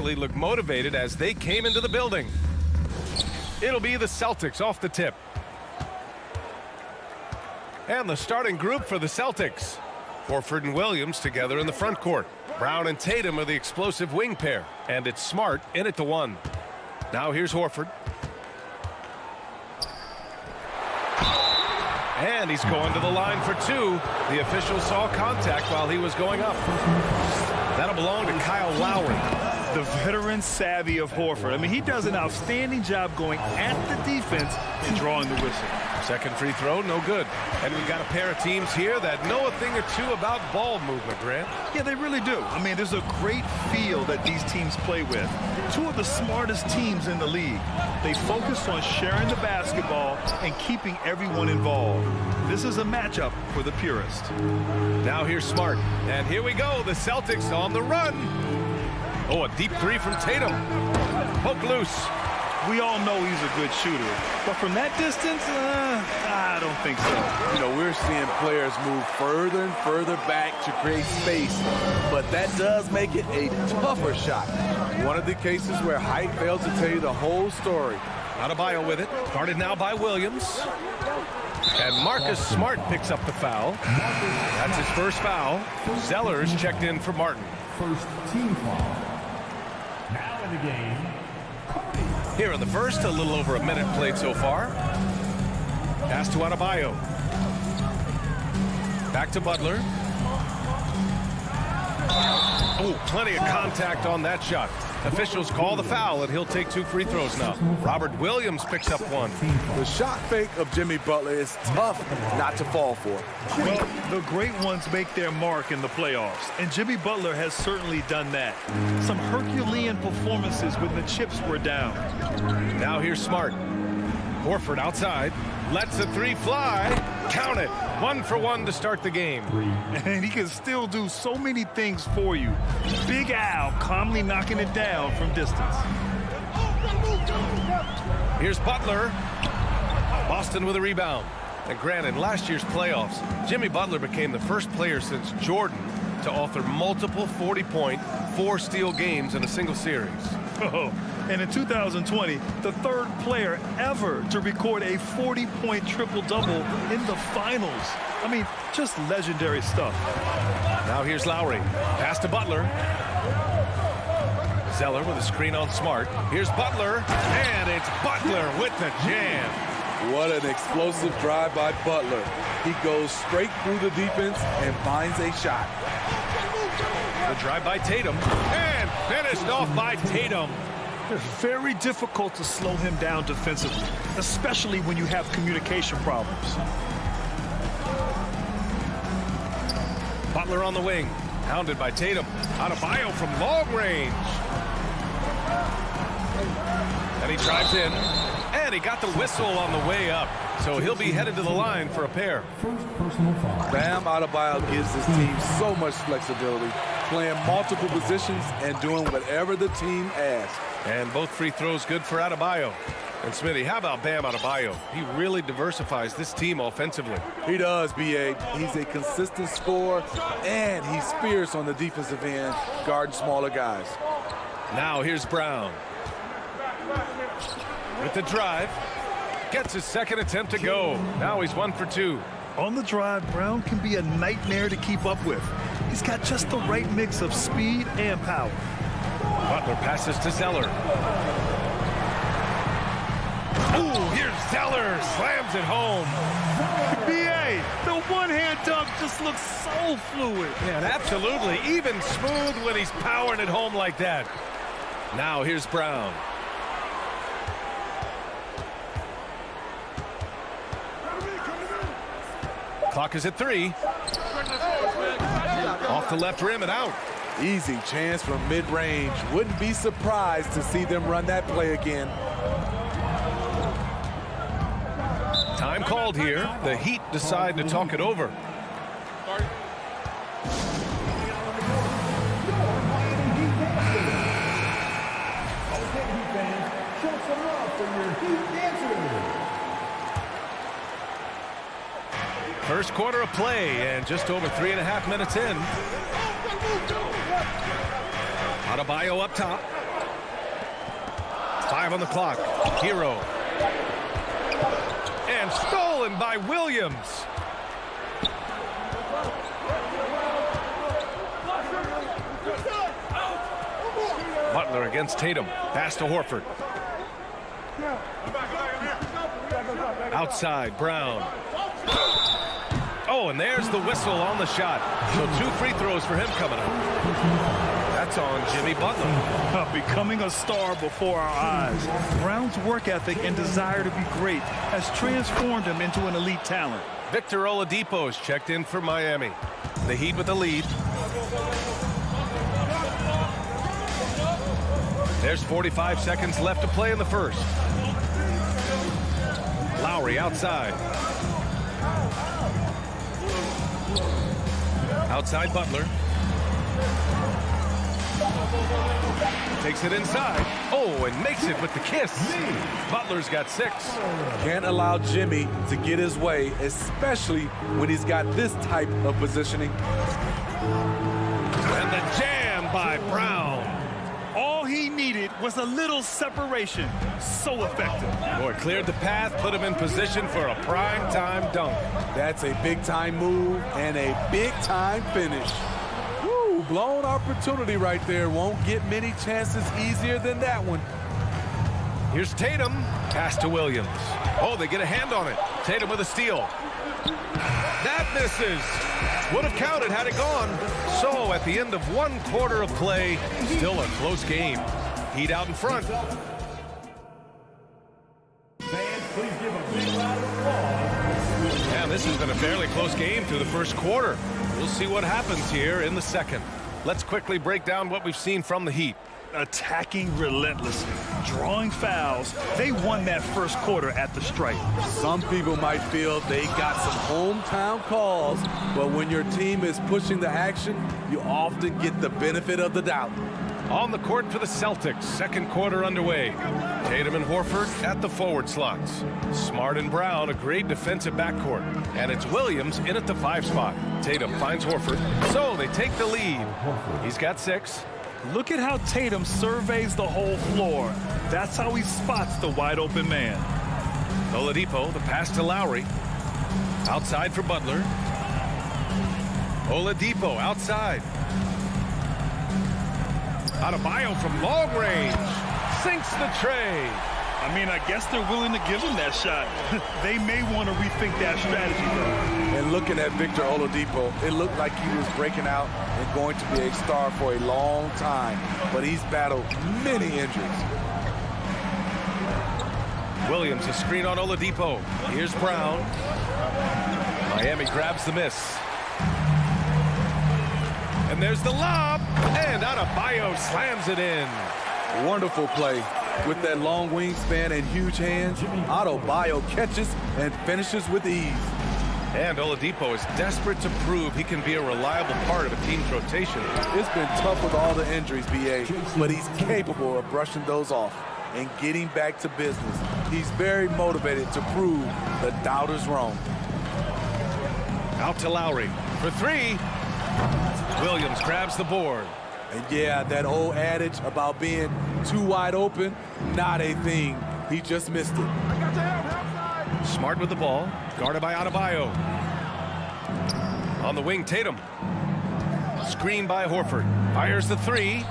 certainly looked motivated as they came into the building. It'll be the Celtics off the tip. And the starting group for the Celtics. Horford and Williams together in the front court. Brown and Tatum are the explosive wing pair. And it's Smart in at the 1. Now here's Horford. And he's going to the line for 2. The official saw contact while he was going up. That'll belong to Kyle Lowry. The veteran savvy of Horford. I mean, he does an outstanding job going at the defense and drawing the whistle. Second free throw, no good. And we've got a pair of teams here that know a thing or two about ball movement, Grant. Yeah, they really do. I mean, there's a great feel that these teams play with. 2 of the smartest teams in the league. They focus on sharing the basketball and keeping everyone involved. This is a matchup for the purist. Now here's Smart. And here we go. The Celtics on the run. Oh, a deep 3 from Tatum. Poke loose. We all know he's a good shooter, but from that distance, I don't think so. You know, we're seeing players move further and further back to create space, but that does make it a tougher shot. One of the cases where height fails to tell you the whole story. Adebayo with it. Guarded now by Williams. And Marcus Smart picks up the foul. That's his first foul. Zeller's checked in for Martin. First team foul. Now in the game. Here in the first, a little over a minute played so far. Pass to Adebayo. Back to Butler. Oh, plenty of contact on that shot. Officials call the foul, and he'll take 2 free throws now. Robert Williams picks up 1. The shot fake of Jimmy Butler is tough not to fall for. Well, the great ones make their mark in the playoffs, and Jimmy Butler has certainly done that. Some Herculean performances when the chips were down. Now here's Smart. Horford outside. Lets the 3 fly. Count it. 1 for 1 to start the game. And he can still do so many things for you. Big Al calmly knocking it down from distance. Here's Butler. Boston with a rebound. And granted, last year's playoffs, Jimmy Butler became the first player since Jordan to author multiple 40-point, 4-steal games in a single series. Oh, and in 2020, the 3rd player ever to record a 40-point triple-double in the finals. I mean, just legendary stuff. Now here's Lowry. Pass to Butler. Zeller with a screen on Smart. Here's Butler, and it's Butler with the jam. What an explosive drive by Butler. He goes straight through the defense and finds a shot. The drive by Tatum, and finished off by Tatum. It's very difficult to slow him down defensively, especially when you have communication problems. Butler on the wing, hounded by Tatum. Adebayo from long range. And he drives in, and he got the whistle on the way up. So he'll be headed to the line for a pair. First personal foul. Bam Adebayo gives his team so much flexibility, playing multiple positions and doing whatever the team asks. And both free throws good for Adebayo. And Smitty, how about Bam Adebayo? He really diversifies this team offensively. He does, B.A. He's a consistent scorer, and he's fierce on the defensive end, guarding smaller guys. Now here's Brown. With the drive. Gets his second attempt to go. Now he's 1 for 2. On the drive, Brown can be a nightmare to keep up with. He's got just the right mix of speed and power. Butler passes to Zeller. Ooh, here's Zeller. Slams it home. B.A., the one-hand dunk just looks so fluid. Yeah, absolutely. Even smooth when he's powering it home like that. Now here's Brown. Clock is at 3. Off the left rim and out. Easy chance from mid-range. Wouldn't be surprised to see them run that play again. Time called here. The Heat decide to talk it over. First quarter of play, and just over 3.5 minutes in. Adebayo up top. 5 on the clock. Hero. And stolen by Williams. Butler against Tatum. Pass to Horford. Outside, Brown. Oh, and there's the whistle on the shot. So 2 free throws for him coming up. That's on Jimmy Butler. Becoming a star before our eyes. Brown's work ethic and desire to be great has transformed him into an elite talent. Victor Oladipo's checked in for Miami. The Heat with the lead. There's 45 seconds left to play in the first. Lowry outside. Outside Butler. Takes it inside. Oh, and makes it with the kiss. Butler's got 6. Can't allow Jimmy to get his way, especially when he's got this type of positioning. And the jam by Brown. All he needed was a little separation. So effective. Boy, cleared the path, put him in position for a prime-time dunk. That's a big-time move and a big-time finish. Woo, blown opportunity right there. Won't get many chances easier than that one. Here's Tatum. Pass to Williams. Oh, they get a hand on it. Tatum with a steal. That misses. Would have counted had it gone. So at the end of 1 quarter of play, still a close game. Heat out in front. Fans, please give a big round of applause. Yeah, this has been a fairly close game through the first quarter. We'll see what happens here in the second. Let's quickly break down what we've seen from the Heat. Attacking relentlessly, drawing fouls. They won that first quarter at the stripe. Some people might feel they got some hometown calls, but when your team is pushing the action, you often get the benefit of the doubt. On the court for the Celtics, second quarter underway. Tatum and Horford at the forward slots. Smart and Brown, a great defensive backcourt. And it's Williams in at the 5 spot. Tatum finds Horford. So they take the lead. He's got 6. Look at how Tatum surveys the whole floor. That's how he spots the wide open man. Oladipo, the pass to Lowry. Outside for Butler. Oladipo outside. Adebayo from long range. Sinks the tray. I mean, I guess they're willing to give him that shot. They may want to rethink that strategy, though. And looking at Victor Oladipo, it looked like he was breaking out and going to be a star for a long time. But he's battled many injuries. Williams, a screen on Oladipo. Here's Brown. Miami grabs the miss. And there's the lob. And Adebayo slams it in. Wonderful play. With that long wingspan and huge hands, Adebayo catches and finishes with ease. And Oladipo is desperate to prove he can be a reliable part of a team's rotation. It's been tough with all the injuries, B.A., but he's capable of brushing those off and getting back to business. He's very motivated to prove the doubters wrong. Out to Lowry for 3. Williams grabs the board. And yeah, that old adage about being too wide open, not a thing. He just missed it. Smart with the ball, guarded by Adebayo. On the wing, Tatum. Screen by Horford. Fires the 3.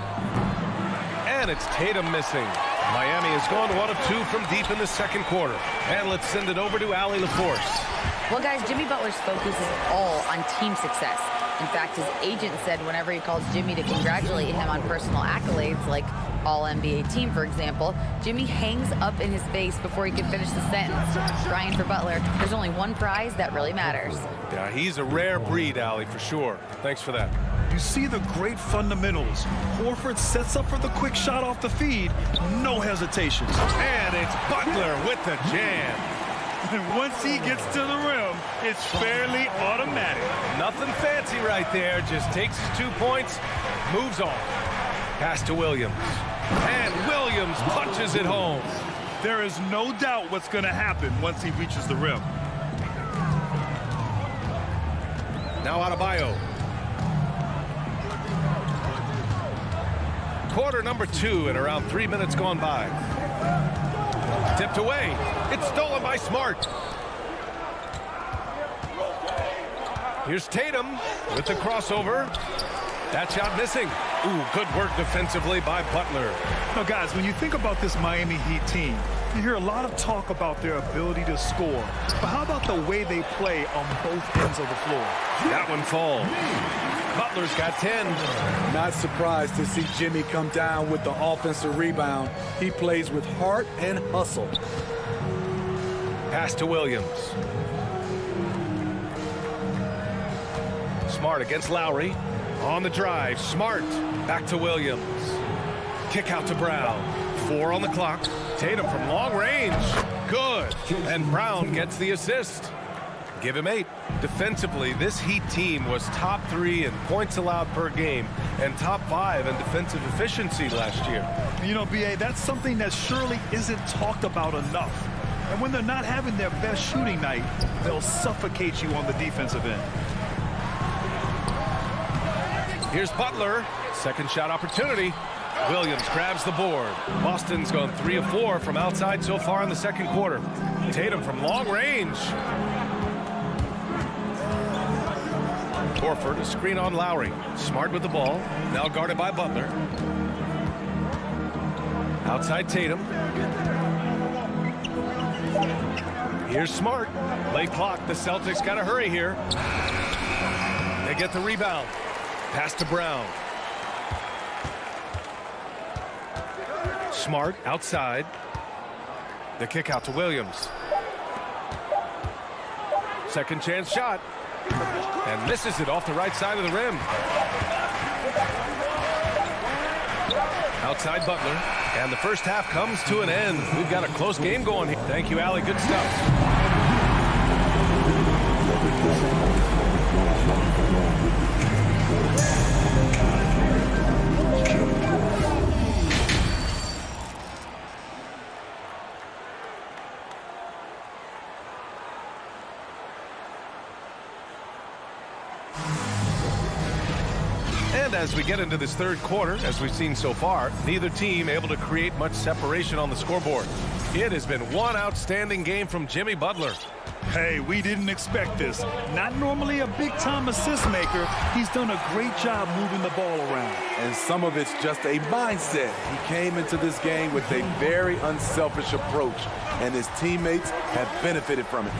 And it's Tatum missing. Miami has gone 1 of 2 from deep in the second quarter. And let's send it over to Allie LaForce. Well, guys, Jimmy Butler's focus is all on team success. In fact, his agent said whenever he calls Jimmy to congratulate him on personal accolades, like All-NBA team, for example, Jimmy hangs up in his face before he can finish the sentence. Brian, for Butler, there's only one prize that really matters. Yeah, he's a rare breed, Allie, for sure. Thanks for that. You see the great fundamentals. Horford sets up for the quick shot off the feed. No hesitations. And it's Butler with the jam. And once he gets to the rim, it's fairly automatic. Nothing fancy right there. Just takes his 2 points, moves on. Pass to Williams. And Williams punches it home. There is no doubt what's going to happen once he reaches the rim. Now Adebayo. Quarter number 2 and around 3 minutes gone by. Tipped away. It's stolen by Smart. Here's Tatum with the crossover. That shot missing. Ooh, good work defensively by Butler. Now, guys, when you think about this Miami Heat team, you hear a lot of talk about their ability to score. But how about the way they play on both ends of the floor? That one falls. Butler's got 10. Not surprised to see Jimmy come down with the offensive rebound. He plays with heart and hustle. Pass to Williams. Smart against Lowry. On the drive, Smart. Back to Williams. Kick out to Brown. 4 on the clock. Tatum from long range. Good. And Brown gets the assist. Give him 8. Defensively, this Heat team was top 3 in points allowed per game and top 5 in defensive efficiency last year. You know, B.A., that's something that surely isn't talked about enough. And when they're not having their best shooting night, they'll suffocate you on the defensive end. Here's Butler. Second shot opportunity. Williams grabs the board. Boston's gone 3 of 4 from outside so far in the second quarter. Tatum from long range. Horford, a screen on Lowry. Smart with the ball. Now guarded by Butler. Outside Tatum. Here's Smart. Late clock. The Celtics got to hurry here. They get the rebound. Pass to Brown. Smart outside. The kick out to Williams. Second chance shot. And misses it off the right side of the rim. Outside Butler. And the first half comes to an end. We've got a close game going here. Thank you, Allie. Good stuff. And as we get into this third quarter, as we've seen so far, neither team able to create much separation on the scoreboard. It has been one outstanding game from Jimmy Butler. Hey, we didn't expect this. Not normally a big-time assist maker. He's done a great job moving the ball around. And some of it's just a mindset. He came into this game with a very unselfish approach, and his teammates have benefited from it.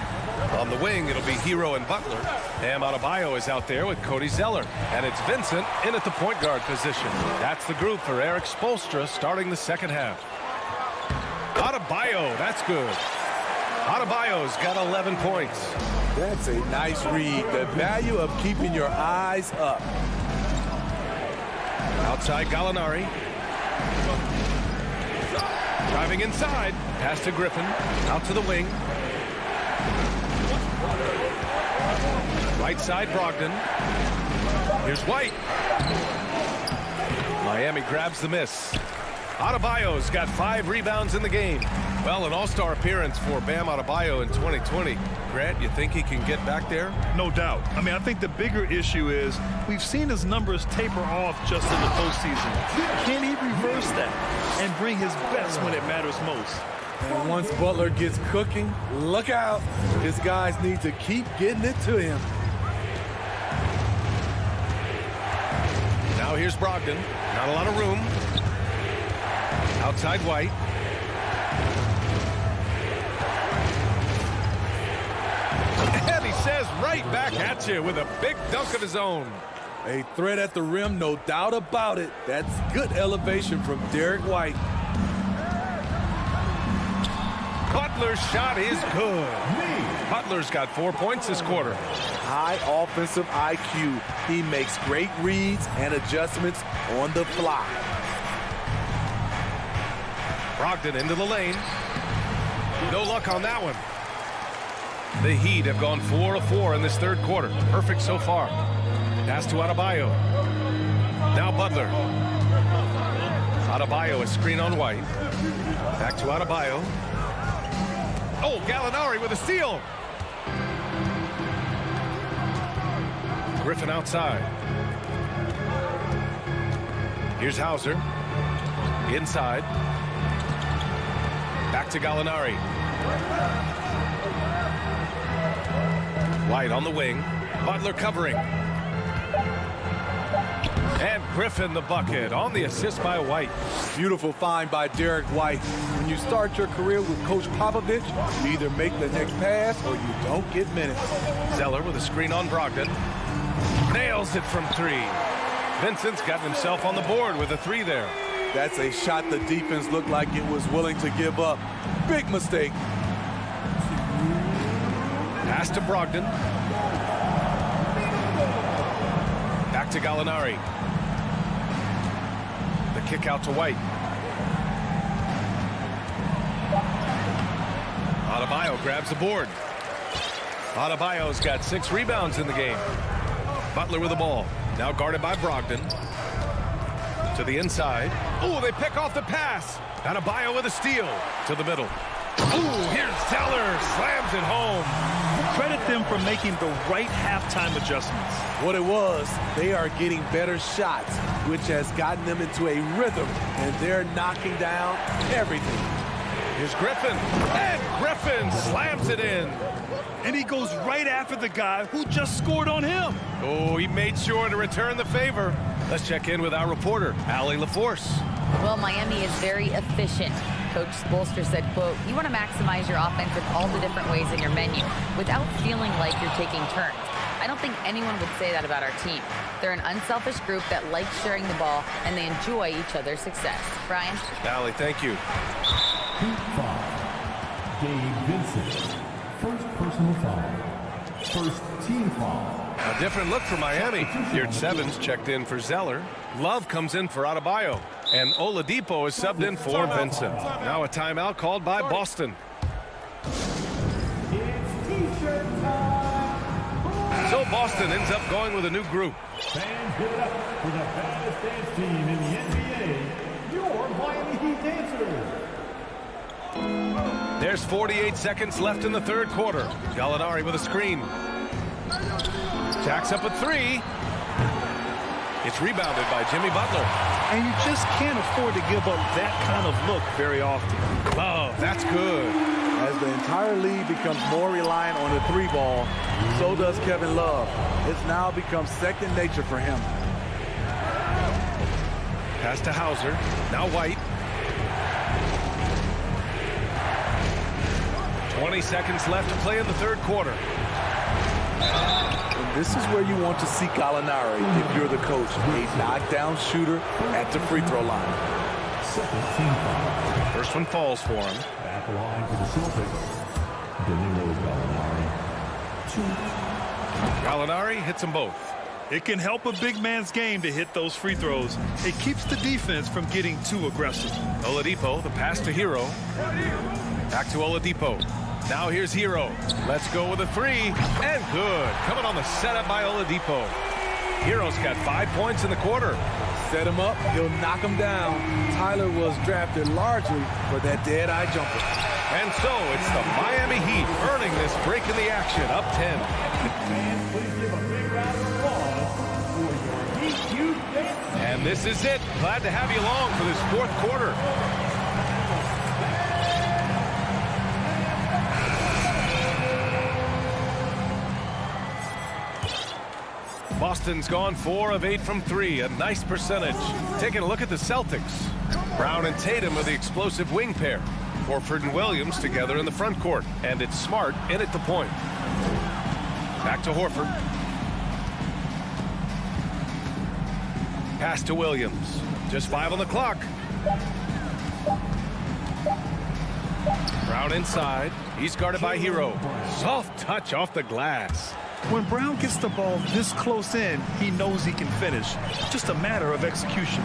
On the wing, it'll be Hero and Butler. Bam Adebayo is out there with Cody Zeller. And it's Vincent in at the point guard position. That's the group for Eric Spoelstra starting the second half. Adebayo, that's good. Adebayo's got 11 points. That's a nice read. The value of keeping your eyes up. Outside Gallinari. Driving inside. Pass to Griffin. Out to the wing. Right side Brogdon. Here's White. Miami grabs the miss. Adebayo's got 5 rebounds in the game. Well, an all-star appearance for Bam Adebayo in 2020. Grant, you think he can get back there? No doubt. I mean, I think the bigger issue is we've seen his numbers taper off just in the postseason. Can he reverse that and bring his best when it matters most? And once Butler gets cooking, look out. His guys need to keep getting it to him. Now here's Brogdon. Not a lot of room. Outside White. And he says right back at you with a big dunk of his own. A threat at the rim, no doubt about it. That's good elevation from Derek White. Butler's shot is good. Butler's got 4 points this quarter. High offensive IQ. He makes great reads and adjustments on the fly. Brogdon into the lane. No luck on that one. The Heat have gone 4 of 4 in this third quarter. Perfect so far. Pass to Adebayo. Now Butler. Adebayo, a screen on White. Back to Adebayo. Oh, Gallinari with a steal. Griffin outside. Here's Hauser. Inside. Back to Gallinari. White on the wing. Butler covering. And Griffin the bucket on the assist by White. Beautiful find by Derek White. When you start your career with Coach Popovich, you either make the next pass or you don't get minutes. Zeller with a screen on Brogdon. Nails it from 3. Vincent's got himself on the board with a 3 there. That's a shot the defense looked like it was willing to give up. Big mistake. Pass to Brogdon. Back to Gallinari. The kick out to White. Adebayo grabs the board. Adebayo's got 6 rebounds in the game. Butler with the ball. Now guarded by Brogdon. To the inside. Oh, they pick off the pass. Adebayo with a steal. To the middle. Ooh, here's Zeller. Slams it home. Credit them for making the right halftime adjustments. What it was, they are getting better shots, which has gotten them into a rhythm, and they're knocking down everything. Here's Griffin. And Griffin slams it in. And he goes right after the guy who just scored on him. Oh, he made sure to return the favor. Let's check in with our reporter, Allie LaForce. Well, Miami is very efficient. Coach Spoelstra said, quote, you want to maximize your offense in all the different ways in your menu without feeling like you're taking turns. I don't think anyone would say that about our team. They're an unselfish group that likes sharing the ball, and they enjoy each other's success. Brian? Allie, thank you. Heat 5. Gabe Vincent. First personal foul. First team foul. A different look for Miami. Beard Sevens checked in for Zeller. Love comes in for Adebayo. And Oladipo is subbed in for Vincent. Now a timeout called by Boston. So Boston ends up going with a new group. Fans, give it up for the baddest dance team in the NBA, your Miami Heat dancers. There's 48 seconds left in the third quarter. Gallinari with a screen. Jacks up a 3. It's rebounded by Jimmy Butler. And you just can't afford to give up that kind of look very often. Oh, that's good. As the entire league becomes more reliant on the 3-ball, so does Kevin Love. It's now become second nature for him. Pass to Hauser. Now White. 20 seconds left to play in the third quarter. And this is where you want to see Gallinari if you're the coach. A knockdown shooter at the free throw line. Second team foul. First one falls for him. At the line for the Celtics, Danilo Gallinari. 2. Gallinari hits them both. It can help a big man's game to hit those free throws. It keeps the defense from getting too aggressive. Oladipo, the pass to Hero. Back to Oladipo. Now here's Hero. Let's go with a 3. And good. Coming on the setup by Oladipo. Hero's got 5 points in the quarter. Set him up, he'll knock him down. Tyler was drafted largely for that dead-eye jumper. And so it's the Miami Heat earning this break in the action, up 10. Fans, please give a big round of applause for your Heat Youth dancers. And this is it. Glad to have you along for this fourth quarter. Boston's gone 4 of 8 from 3, a nice percentage. Taking a look at the Celtics. Brown and Tatum are the explosive wing pair. Horford and Williams together in the front court. And it's Smart in at the point. Back to Horford. Pass to Williams. Just 5 on the clock. Brown inside. He's guarded by Hero. Soft touch off the glass. When Brown gets the ball this close in, he knows he can finish. Just a matter of execution.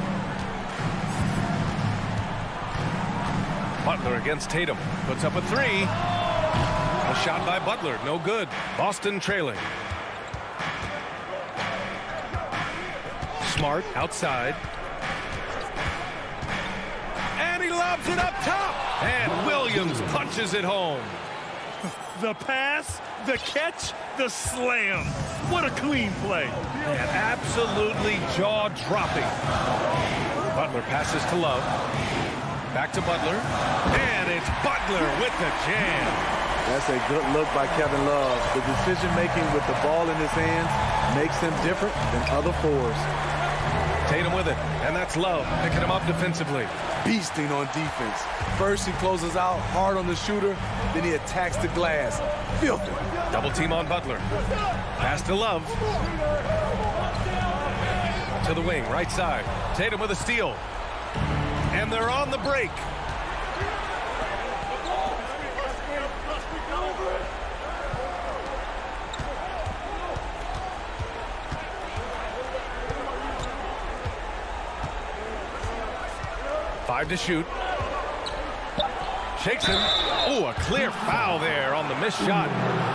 Butler against Tatum. Puts up a 3. A shot by Butler. No good. Boston trailing. Smart outside. And he lobs it up top. And Williams punches it home. The pass, the catch, the slam. What a clean play. And absolutely jaw-dropping. Butler passes to Love. Back to Butler. And it's Butler with the jam. That's a good look by Kevin Love. The decision-making with the ball in his hands makes him different than other fours. Tatum with it, and that's Love picking him up defensively. Beasting on defense. First he closes out hard on the shooter, then he attacks the glass. Filthy. Double team on Butler. Pass to Love. To the wing, right side. Tatum with a steal. And they're on the break. Five to shoot. Shakes him. Oh, a clear foul there on the missed shot.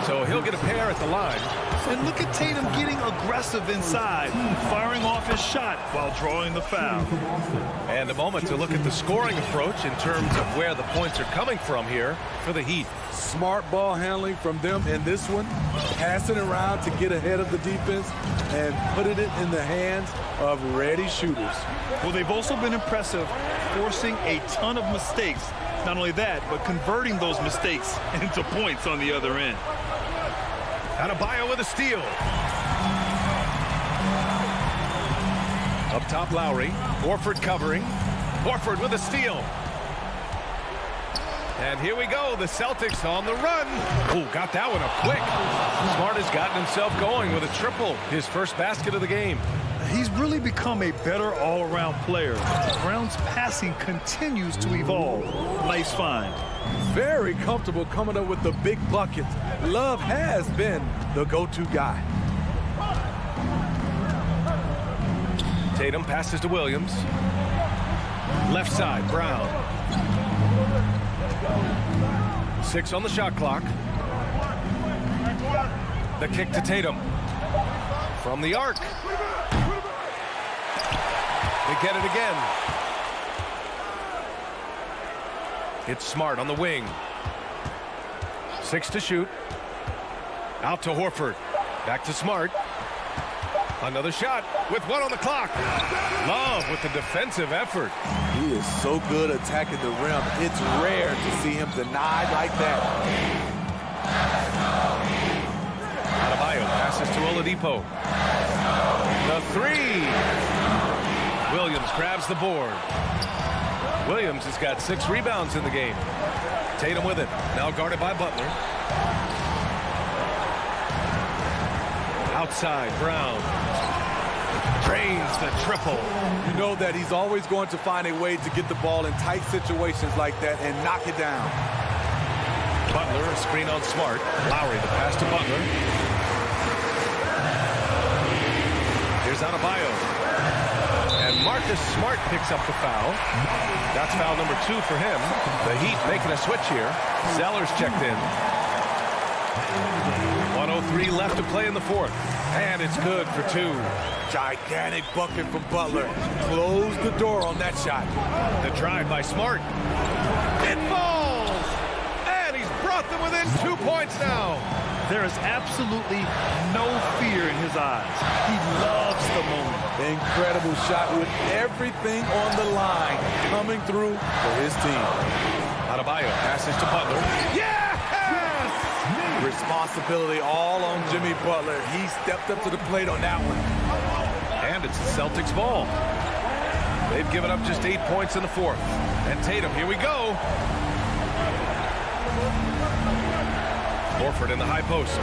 So he'll get a pair at the line. And look at Tatum getting aggressive inside, firing off his shot while drawing the foul. And a moment to look at the scoring approach in terms of where the points are coming from here for the Heat. Smart ball handling from them in this one. Passing around to get ahead of the defense and putting it in the hands of ready shooters. Well, they've also been impressive, forcing a ton of mistakes. Not only that, but converting those mistakes into points on the other end. Adebayo with a steal. Up top, Lowry. Horford covering. Horford with a steal. And here we go. The Celtics on the run. Oh, got that one up quick. Smart has gotten himself going with a triple. His first basket of the game. He's really become a better all-around player. Brown's passing continues to evolve. Nice find. Very comfortable coming up with the big buckets. Love has been the go-to guy. Tatum passes to Williams. Left side, Brown. 6 on the shot clock. The kick to Tatum. From the arc. They get it again. It's Smart on the wing. 6 to shoot. Out to Horford. Back to Smart. Another shot with 1 on the clock. Love with the defensive effort. He is so good attacking the rim. It's rare to see him denied like that. Adebayo passes to Oladipo. The 3. Williams grabs the board. Williams has got 6 rebounds in the game. Tatum with it. Now guarded by Butler. Outside, Brown. Drains the triple. You know that he's always going to find a way to get the ball in tight situations like that and knock it down. Butler, a screen on Smart. Lowry, the pass to Butler. Here's Adebayo. And Marcus Smart picks up the foul. That's foul number 2 for him. The Heat making a switch here. Zeller's checked in. 1:03 left to play in the fourth. And it's good for 2. Gigantic bucket from Butler. Close the door on that shot. The drive by Smart. It falls! And he's brought them within 2 points now. There is absolutely no fear in his eyes. He loves the moment. Incredible shot with everything on the line coming through for his team. Adebayo passes to Butler. Yes! Responsibility all on Jimmy Butler. He stepped up to the plate on that one. And it's the Celtics ball. They've given up just 8 points in the fourth. And Tatum, here we go. Horford in the high post.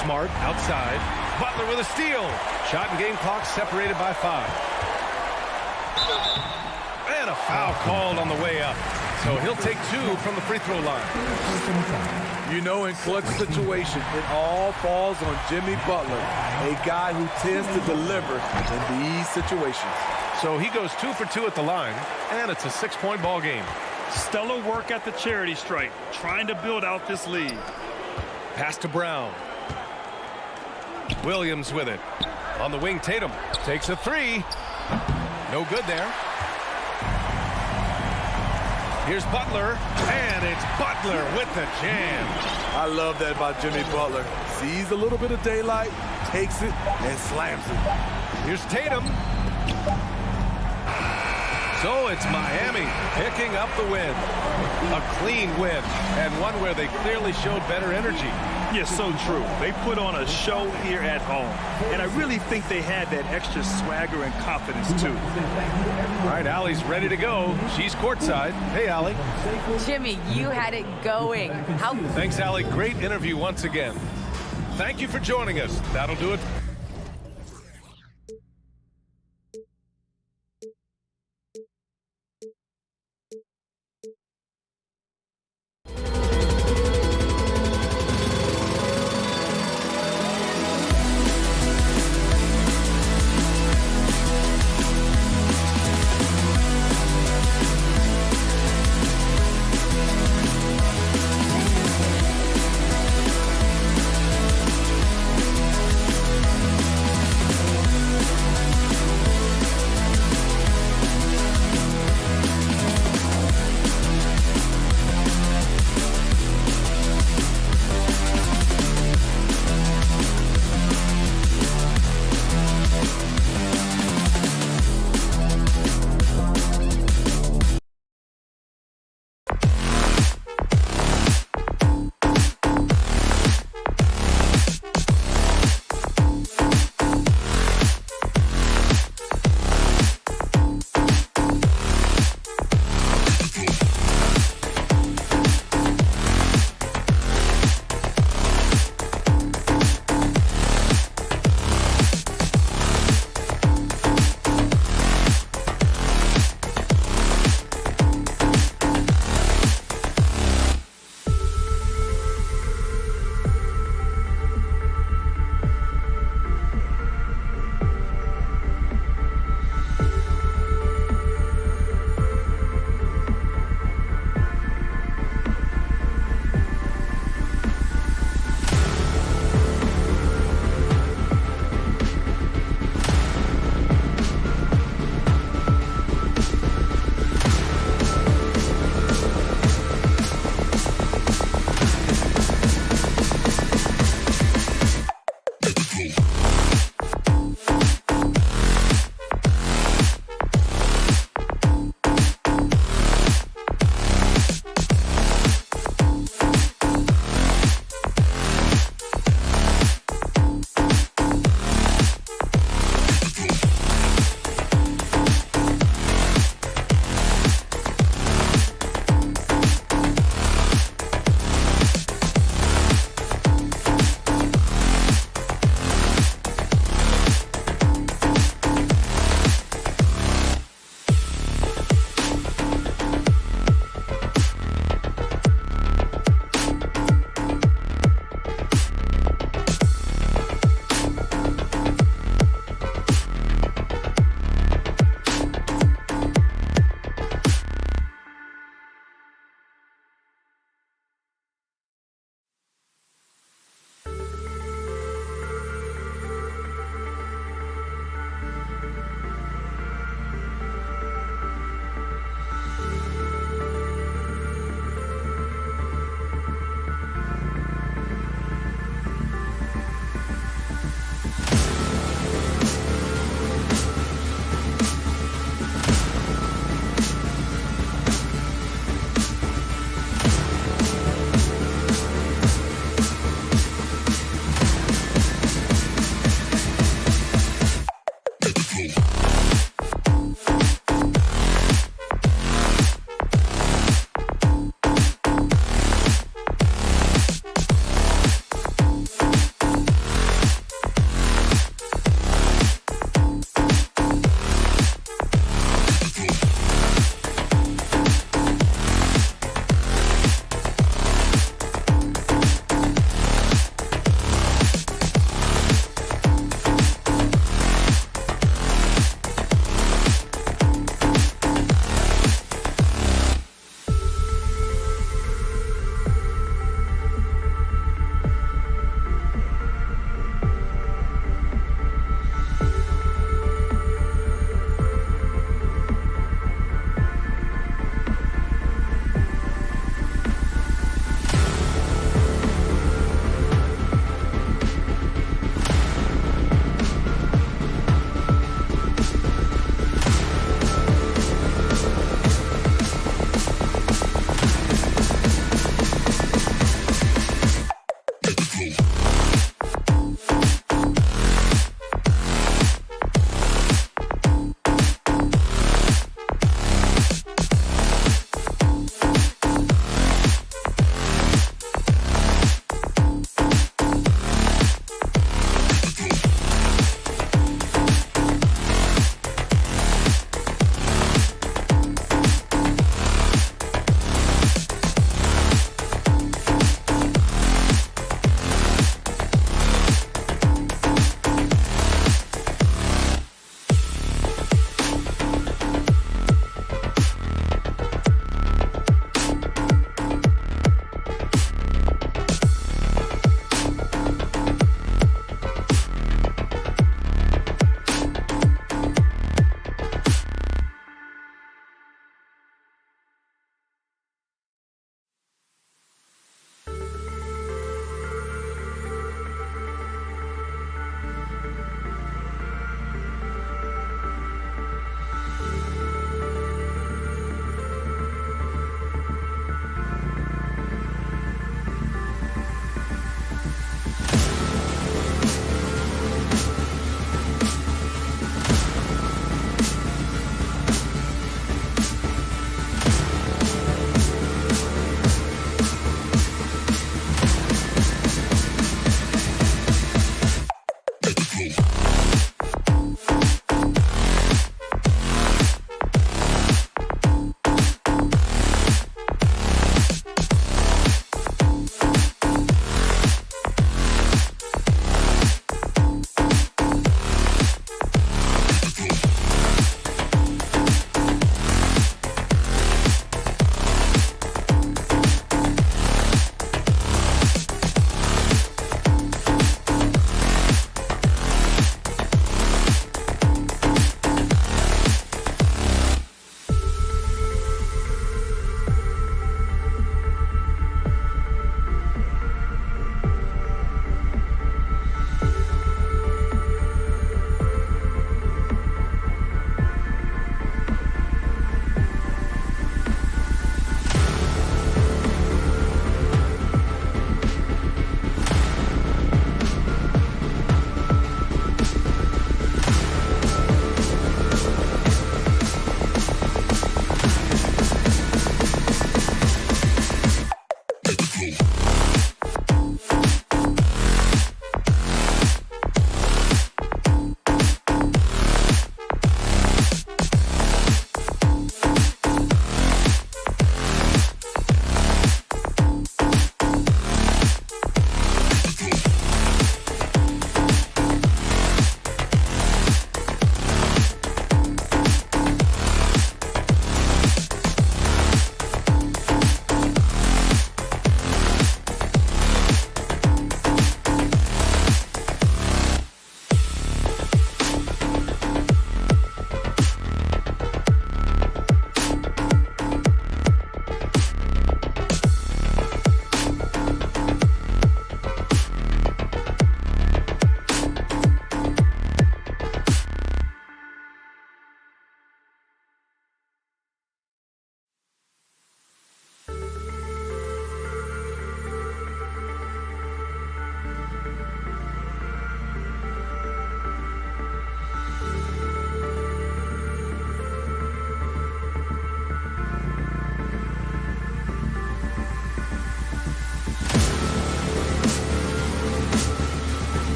Smart outside. Butler with a steal. Shot and game clock separated by 5. And a foul called on the way up. So he'll take 2 from the free throw line. You know, in clutch situation, it all falls on Jimmy Butler, a guy who tends to deliver in these situations. So he goes 2 for 2 at the line, and it's a 6-point ball game. Stellar work at the charity stripe, trying to build out this lead. Pass to Brown. Williams with it. On the wing, Tatum takes a 3. No good there. Here's Butler, and it's Butler with the jam. I love that about Jimmy Butler. Sees a little bit of daylight, takes it, and slams it. Here's Tatum. So it's Miami picking up the win. A clean win, and one where they clearly showed better energy. Yes, so true. They put on a show here at home, and I really think they had that extra swagger and confidence, too. All right, Allie's ready to go. She's courtside. Hey, Allie. Jimmy, you had it going. Thanks, Allie. Great interview once again. Thank you for joining us. That'll do it.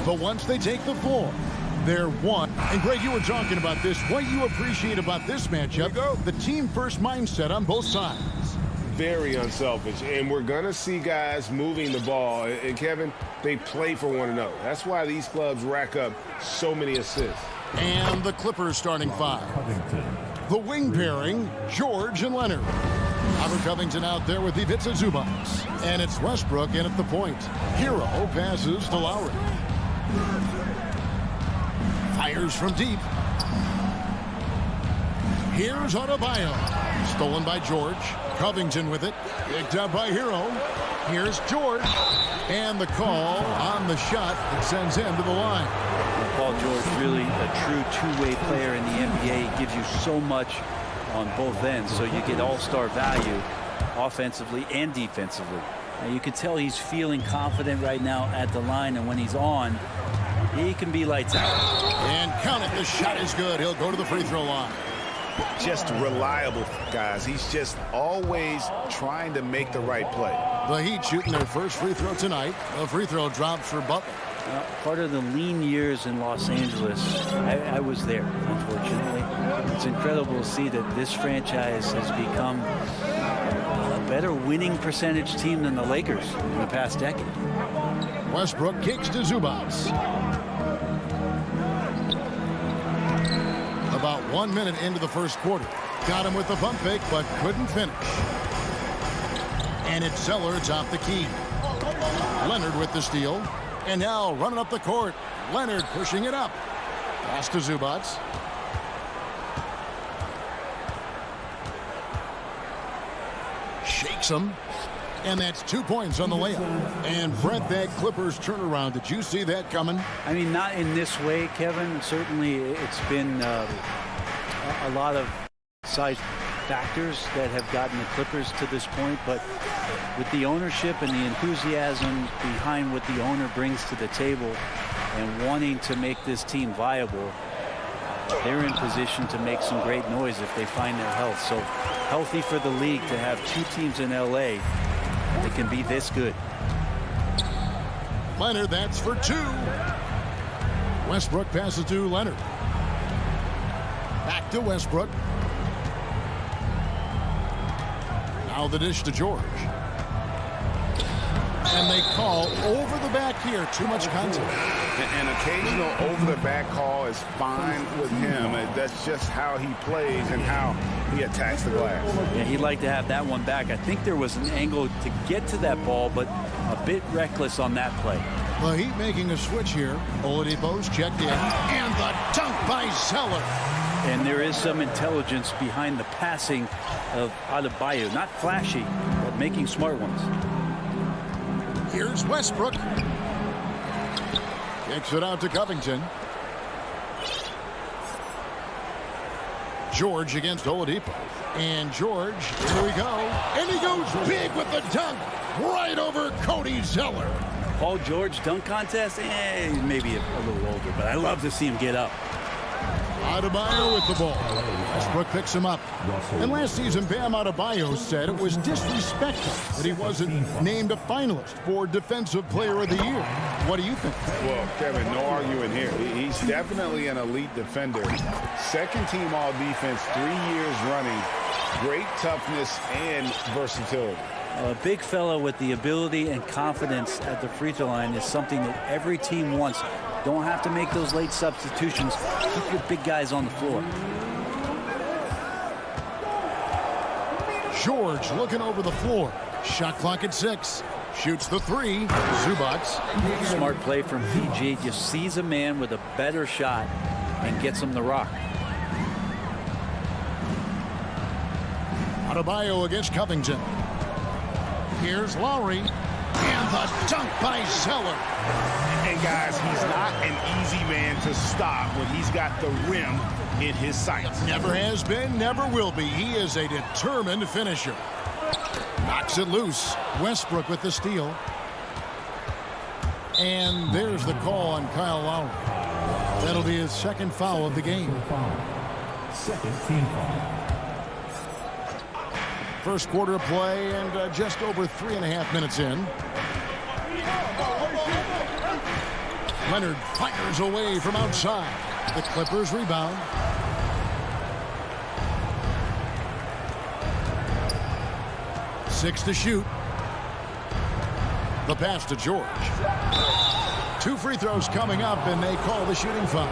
But once they take the floor, they're one. And Greg, you were talking about this. What you appreciate about this matchup, the team-first mindset on both sides. Very unselfish, and we're going to see guys moving the ball. And Kevin, they play for one another. That's why these clubs rack up so many assists. And the Clippers starting five. The wing pairing, George and Leonard. Robert Covington out there with Ivica Zubac. And it's Westbrook in at the point. Hero passes to Lowry. Fires from deep. Here's Adebayo. Stolen by George. Covington with it. Picked up by Hero. Here's George. And the call on the shot that sends him to the line. Paul George, really a true two-way player in the NBA. He gives you so much on both ends, so you get all-star value offensively and defensively. Now, you can tell he's feeling confident right now at the line, and when he's on, he can be lights out. And count it. The shot is good. He'll go to the free throw line. Just reliable, guys. He's just always trying to make the right play. The Heat shooting their first free throw tonight. A free throw drop for Butler. Part of the lean years in Los Angeles, I was there, unfortunately. It's incredible to see that this franchise has become a better winning percentage team than the Lakers in the past decade. Westbrook kicks to Zubac. About 1 minute into the first quarter. Got him with the pump fake, but couldn't finish. And it's Zeller atop the key. Leonard with the steal. And now running up the court. Leonard pushing it up. Pass to Zubac. Shakes him. And that's 2 points on the layup. And Brett, that Clippers turnaround, did you see that coming? I mean, not in this way, Kevin. Certainly it's been a lot of side factors that have gotten the Clippers to this point, but with the ownership and the enthusiasm behind what the owner brings to the table and wanting to make this team viable, they're in position to make some great noise if they find their health. So healthy for the league to have two teams in LA that can be this good. Leonard, that's for two. Westbrook passes to Leonard. Back to Westbrook. Now the dish to George. And they call over the back here. Too much contact. An occasional over-the-back call is fine with him. That's just how he plays and how he attacks the glass. Yeah, he'd like to have that one back. I think there was an angle to get to that ball, but a bit reckless on that play. The Heat making a switch here. Oladipo's checked in. And the dunk by Zeller. And there is some intelligence behind the passing of Adebayo. Not flashy, but making smart ones. Here's Westbrook. Kicks it out to Covington. George against Oladipo. And George, here we go. And he goes big with the dunk right over Cody Zeller. Paul George dunk contest? Maybe a little older, but I love to see him get up. Adebayo with the ball. Westbrook picks him up. And last season, Bam Adebayo said it was disrespectful that he wasn't named a finalist for Defensive Player of the Year. What do you think? Well, Kevin, no arguing here. He's definitely an elite defender. Second team all defense, 3 years running. Great toughness and versatility. A big fellow with the ability and confidence at the free throw line is something that every team wants. Don't have to make those late substitutions. Keep your big guys on the floor. George looking over the floor. Shot clock at 6. Shoots the three. Zubac. Smart play from PG. Just sees a man with a better shot and gets him the rock. Adebayo against Covington. Here's Lowry. And the dunk by Zeller. And guys, he's not an easy man to stop when he's got the rim in his sights. Never has been, never will be. He is a determined finisher. Knocks it loose. Westbrook with the steal. And there's the call on Kyle Lowry. That'll be his second foul of the game. Second team foul. First quarter of play and just over 3.5 minutes in. Leonard fires away from outside. The Clippers rebound. Six to shoot. The pass to George. 2 free throws coming up, and they call the shooting foul.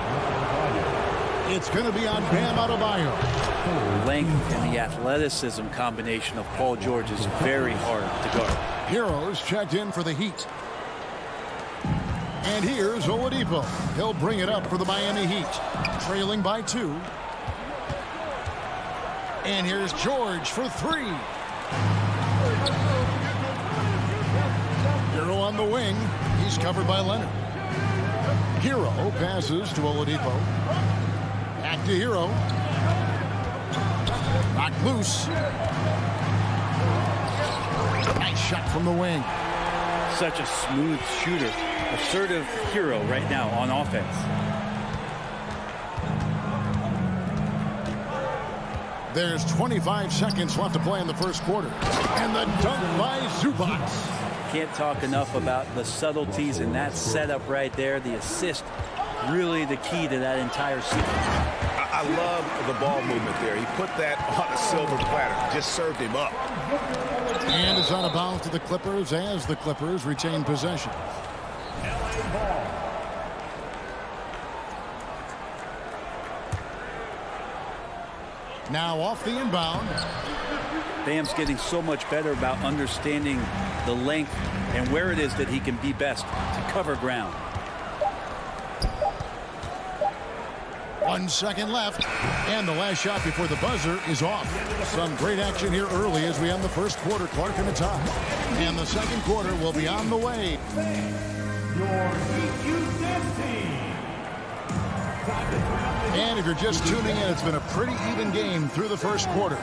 It's going to be on Bam Adebayo. The length and the athleticism combination of Paul George is very hard to guard. Heroes checked in for the Heat. And here's Oladipo. He'll bring it up for the Miami Heat. Trailing by 2. And here's George for 3. Hero on the wing. He's covered by Leonard. Hero passes to Oladipo. Back to Hero. Knocked loose. Nice shot from the wing. Such a smooth shooter. Assertive Hero right now on offense. There's 25 seconds left to play in the first quarter. And the dunk by Zubac. Can't talk enough about the subtleties in that setup right there. The assist, really the key to that entire sequence. I love the ball movement there. He put that on a silver platter. Just served him up. And it's out of bounds to the Clippers as the Clippers retain possession. Now off the inbound. Bam's getting so much better about understanding the length and where it is that he can be best to cover ground. 1 second left, and the last shot before the buzzer is off. Some great action here early as we end the first quarter. Clark in the tie. And the second quarter will be on the way. Your EQ Dance Team. And if you're just tuning in, it's been a pretty even game through the first quarter.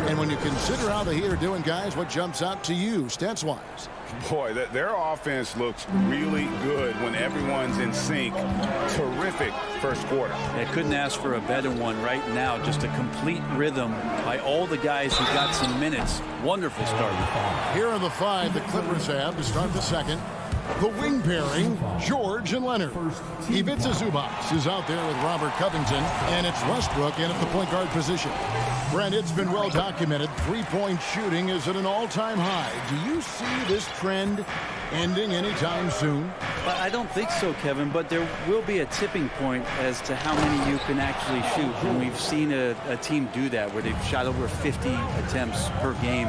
And when you consider how the Heat are doing, guys, what jumps out to you, stats-wise? Boy, their offense looks really good when everyone's in sync. Terrific first quarter. I couldn't ask for a better one right now. Just a complete rhythm by all the guys who got some minutes. Wonderful start. Here are the 5 the Clippers have to start the second. The wing pairing, George and Leonard. Ivica Zubac is out there with Robert Covington, and it's Westbrook in at the point guard position. Brent, it's been well documented. Three-point shooting is at an all-time high. Do you see this trend ending anytime soon? I don't think so, Kevin, but there will be a tipping point as to how many you can actually shoot. And we've seen a team do that where they've shot over 50 attempts per game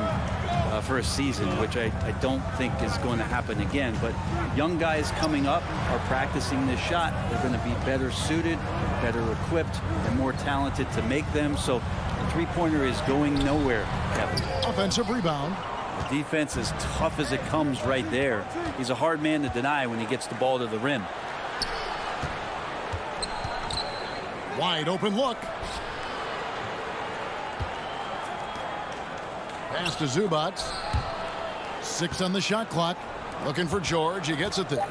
for a season, which I don't think is going to happen again. But young guys coming up are practicing this shot. They're going to be better suited, better equipped, and more talented to make them. So the three-pointer is going nowhere, Kevin. Offensive rebound. The defense is tough as it comes right there. He's a hard man to deny when he gets the ball to the rim. Wide open look. Pass to Zubac. 6 on the shot clock. Looking for George. He gets it there.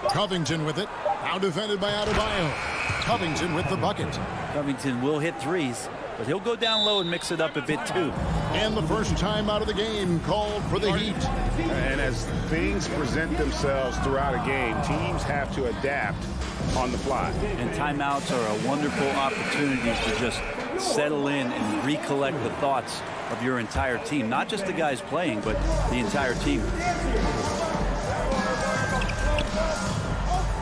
Covington with it. Now defended by Adebayo. Covington with the bucket. Covington will hit threes, but he'll go down low and mix it up a bit too. And the first time out of the game called for the Heat. And as things present themselves throughout a game, teams have to adapt on the fly. And timeouts are a wonderful opportunity to just settle in and recollect the thoughts of your entire team. Not just the guys playing, but the entire team.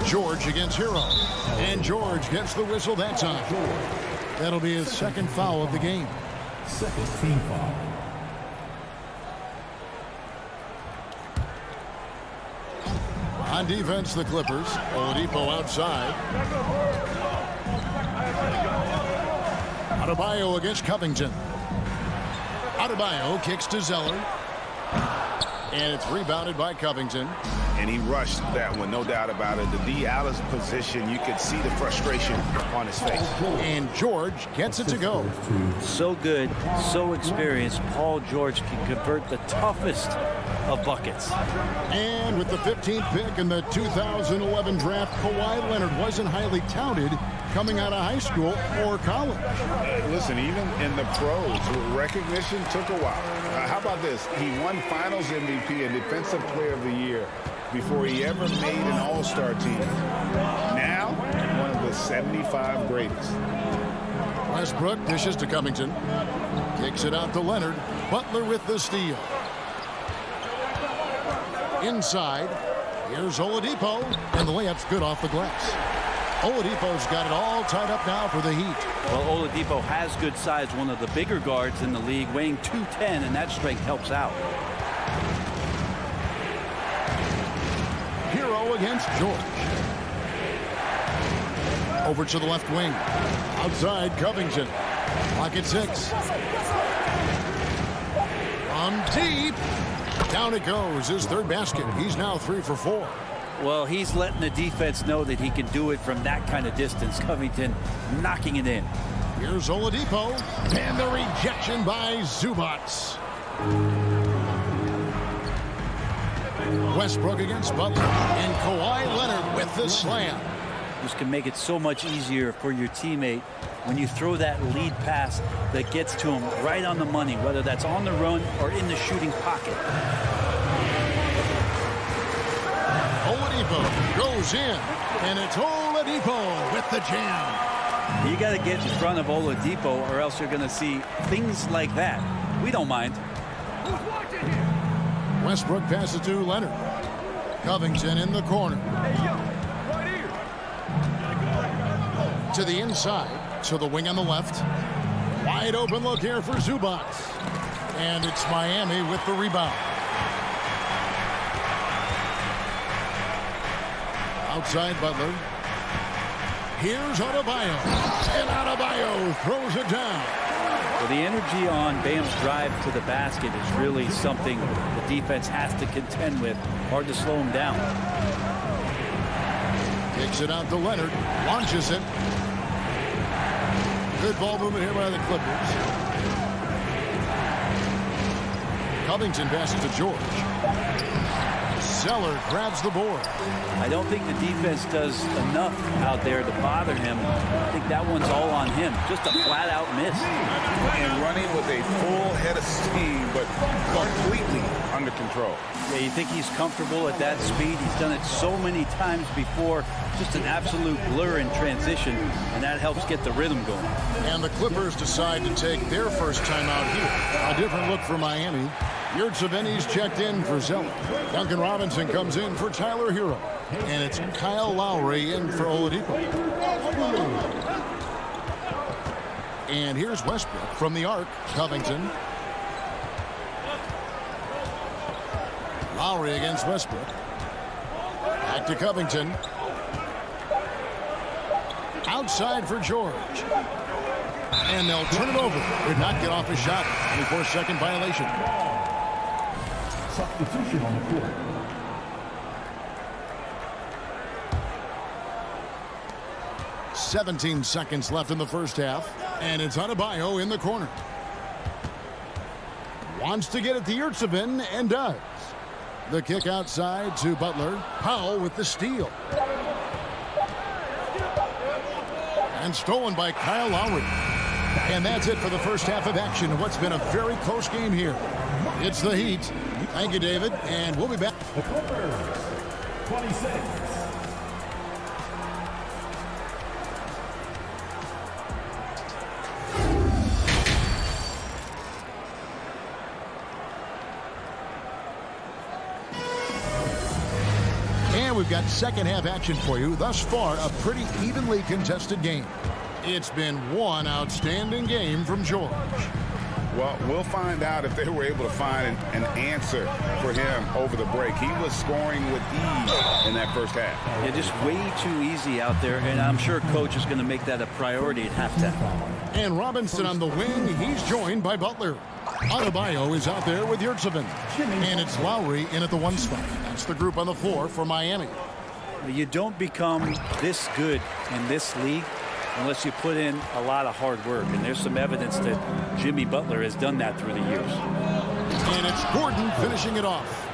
George against Hero. And George gets the whistle that time. That'll be his second foul of the game. Second team foul. On defense, the Clippers. Oladipo outside. Adebayo against Covington. Adebayo kicks to Zeller. And it's rebounded by Covington. And he rushed that one, no doubt about it. The D out of position, you could see the frustration on his face. And George gets it to go. So good, so experienced. Paul George can convert the toughest of buckets. And with the 15th pick in the 2011 draft, Kawhi Leonard wasn't highly touted. coming out of high school or college. Listen, even in the pros, recognition took a while. How about this? He won Finals MVP and Defensive Player of the Year before he ever made an All-Star team. Now, one of the 75 greatest. Westbrook dishes to Covington. Kicks it out to Leonard. Butler with the steal. Inside. Here's Oladipo. And the layup's good off the glass. Oladipo's got it all tied up now for the Heat. Well, Oladipo has good size, one of the bigger guards in the league, weighing 210, and that strength helps out. Hero against George. Over to the left wing. Outside, Covington. Clock at 6. From deep. Down it goes. His third basket. He's now 3 for 4. Well, he's letting the defense know that he can do it from that kind of distance. Covington knocking it in. Here's Oladipo. And the rejection by Zubac. Westbrook against Butler. And Kawhi Leonard with the slam. This can make it so much easier for your teammate when you throw that lead pass that gets to him right on the money, whether that's on the run or in the shooting pocket. Oladipo goes in, and it's Oladipo with the jam. You got to get in front of Oladipo or else you're going to see things like that. We don't mind. Westbrook passes to Leonard. Covington in the corner. To the inside, to the wing on the left. Wide open look here for Zubac. And it's Miami with the rebound. Outside Butler. Here's Adebayo. And Adebayo throws it down. Well, the energy on Bam's drive to the basket is really something the defense has to contend with. Hard to slow him down. Kicks it out to Leonard. Launches it. Good ball movement here by the Clippers. Covington passes to George. Zeller grabs the board. I don't think the defense does enough out there to bother him. I think that one's all on him. Just a flat-out miss. And running with a full head of steam, but completely under control. Yeah, you think he's comfortable at that speed. He's done it so many times before. Just an absolute blur in transition, and that helps get the rhythm going. And the Clippers decide to take their first time out here. A different look for Miami. Yurtseven's checked in for Zeller. Duncan Robinson comes in for Tyler Hero. And it's Kyle Lowry in for Oladipo. And here's Westbrook from the arc. Covington. Lowry against Westbrook. Back to Covington. Outside for George. And they'll turn it over. Did not get off his shot. 24-second violation. Substitution on the court. "17 seconds left in the first half. And it's Adebayo in the corner. Wants to get it to Yurtseven and does. The kick outside to Butler. Powell with the steal. And stolen by Kyle Lowry. And that's it for the first half of action of what's been a very close game here. It's the Heat. Thank you, David, and we'll be back. The Clippers, 26. And we've got second half action for you. Thus far, a pretty evenly contested game. It's been one outstanding game from George. Well, we'll find out if they were able to find an answer for him over the break. He was scoring with ease in that first half. Yeah, just way too easy out there, and I'm sure coach is going to make that a priority at halftime. And Robinson on the wing. He's joined by Butler. Adebayo is out there with Yurtseven. And it's Lowry in at the 1 spot. That's the group on the floor for Miami. You don't become this good in this league unless you put in a lot of hard work. And there's some evidence that Jimmy Butler has done that through the years. And it's Gordon finishing it off.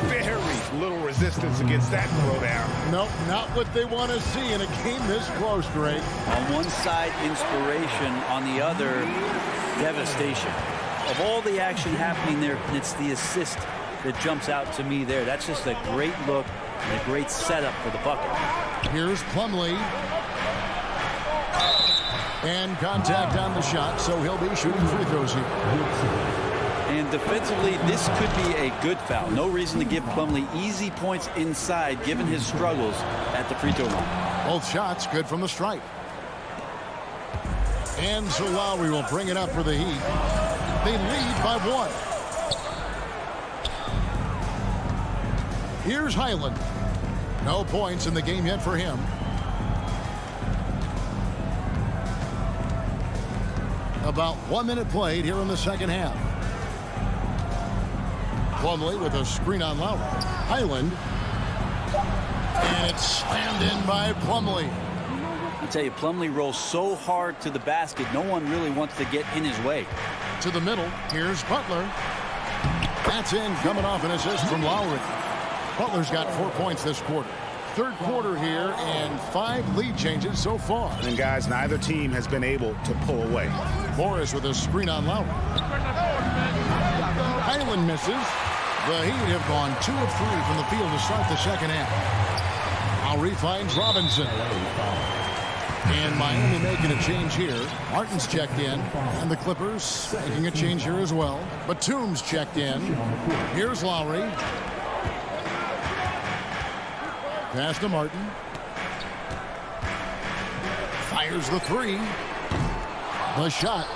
Very little resistance against that throwdown. Nope, not what they want to see in a game this close, Greg. On one side, inspiration. On the other, devastation. Of all the action happening there, it's the assist that jumps out to me there. That's just a great look and a great setup for the bucket. Here's Plumlee. And contact on the shot, so he'll be shooting free throws here. And defensively, this could be a good foul. No reason to give Plumlee easy points inside, given his struggles at the free throw line. Both shots good from the stripe. And so Lowry will bring it up for the Heat. They lead by 1. Here's Highland. No points in the game yet for him. About 1 minute played here in the second half. Plumlee with a screen on Lowry. Highland. And it's slammed in by Plumlee. I tell you, Plumlee rolls so hard to the basket, no one really wants to get in his way. To the middle, here's Butler. That's in, coming off an assist from Lowry. Butler's got 4 points this quarter. Third quarter here, and 5 lead changes so far. And guys, neither team has been able to pull away. Morris with a screen on Lowry. Highland misses. The Heat have gone 2 of 3 from the field to start the second half. Lowry finds Robinson. And Miami making a change here. Martin's checked in. And the Clippers making a change here as well. Batum's checked in. Here's Lowry. Pass to Martin. Fires the 3. The shot,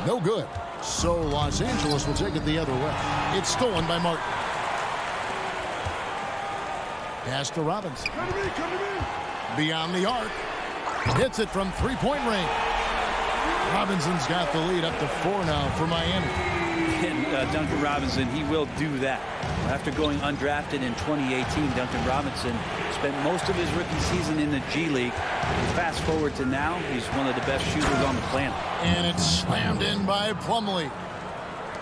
no good. So Los Angeles will take it the other way. It's stolen by Martin. Pass to Robinson. Beyond the arc. Hits it from three-point range. Robinson's got the lead up to 4 now for Miami. And Duncan Robinson, he will do that. After going undrafted in 2018, Duncan Robinson spent most of his rookie season in the G League. Fast forward to now, he's one of the best shooters on the planet. And it's slammed in by Plumlee.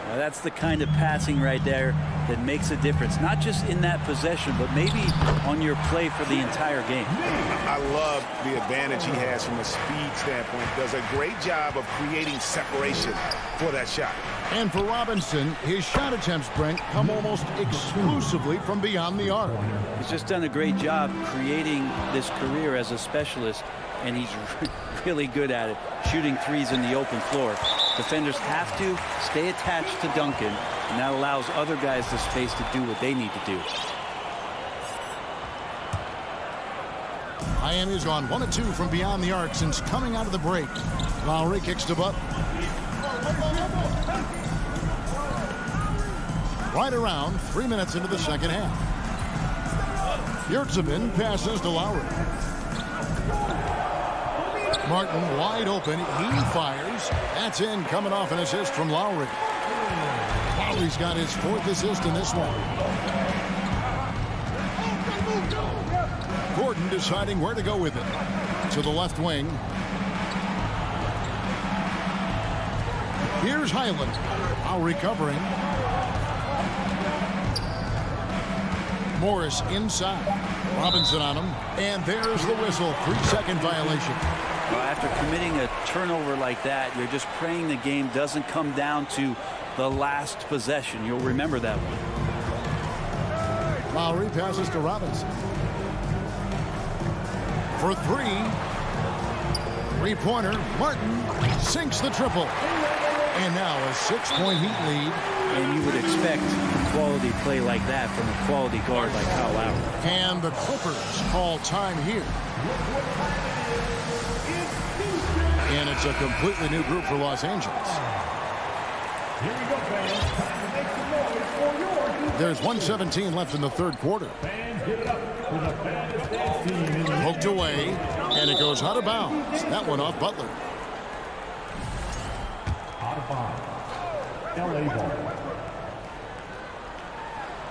Now that's the kind of passing right there that makes a difference, not just in that possession, but maybe on your play for the entire game. I love the advantage he has from a speed standpoint. Does a great job of creating separation for that shot. And for Robinson, his shot attempts, Brent, come almost exclusively from beyond the arc. He's just done a great job creating this career as a specialist, and he's really good at it, shooting threes in the open floor. Defenders have to stay attached to Duncan, and that allows other guys the space to do what they need to do. Miami's gone 1 of 2 from beyond the arc since coming out of the break. Lowry kicks to Butler. Right around 3 minutes into the second half. Yurtseven passes to Lowry. Martin wide open. He fires. That's in, coming off an assist from Lowry. Lowry's got his 4th assist in this one. Gordon deciding where to go with it. To the left wing. Here's Highland. Lowry covering. Morris inside. Robinson on him. And there's the whistle. 3-second violation. Well, after committing a turnover like that, you're just praying the game doesn't come down to the last possession. You'll remember that one. Lowry passes to Robinson. For 3. Three-pointer. Martin sinks the triple. And now a 6-point Heat lead. And you would expect quality play like that from a quality guard like Kyle Lowry. And the Clippers call time here. And it's a completely new group for Los Angeles. Here we go, fans. Make some noise for your There's 1:17 left in the third quarter. fans. Give it up for the baddest dance team in the Poked away, and it goes out of bounds. That one off Butler. out of bounds. LA ball.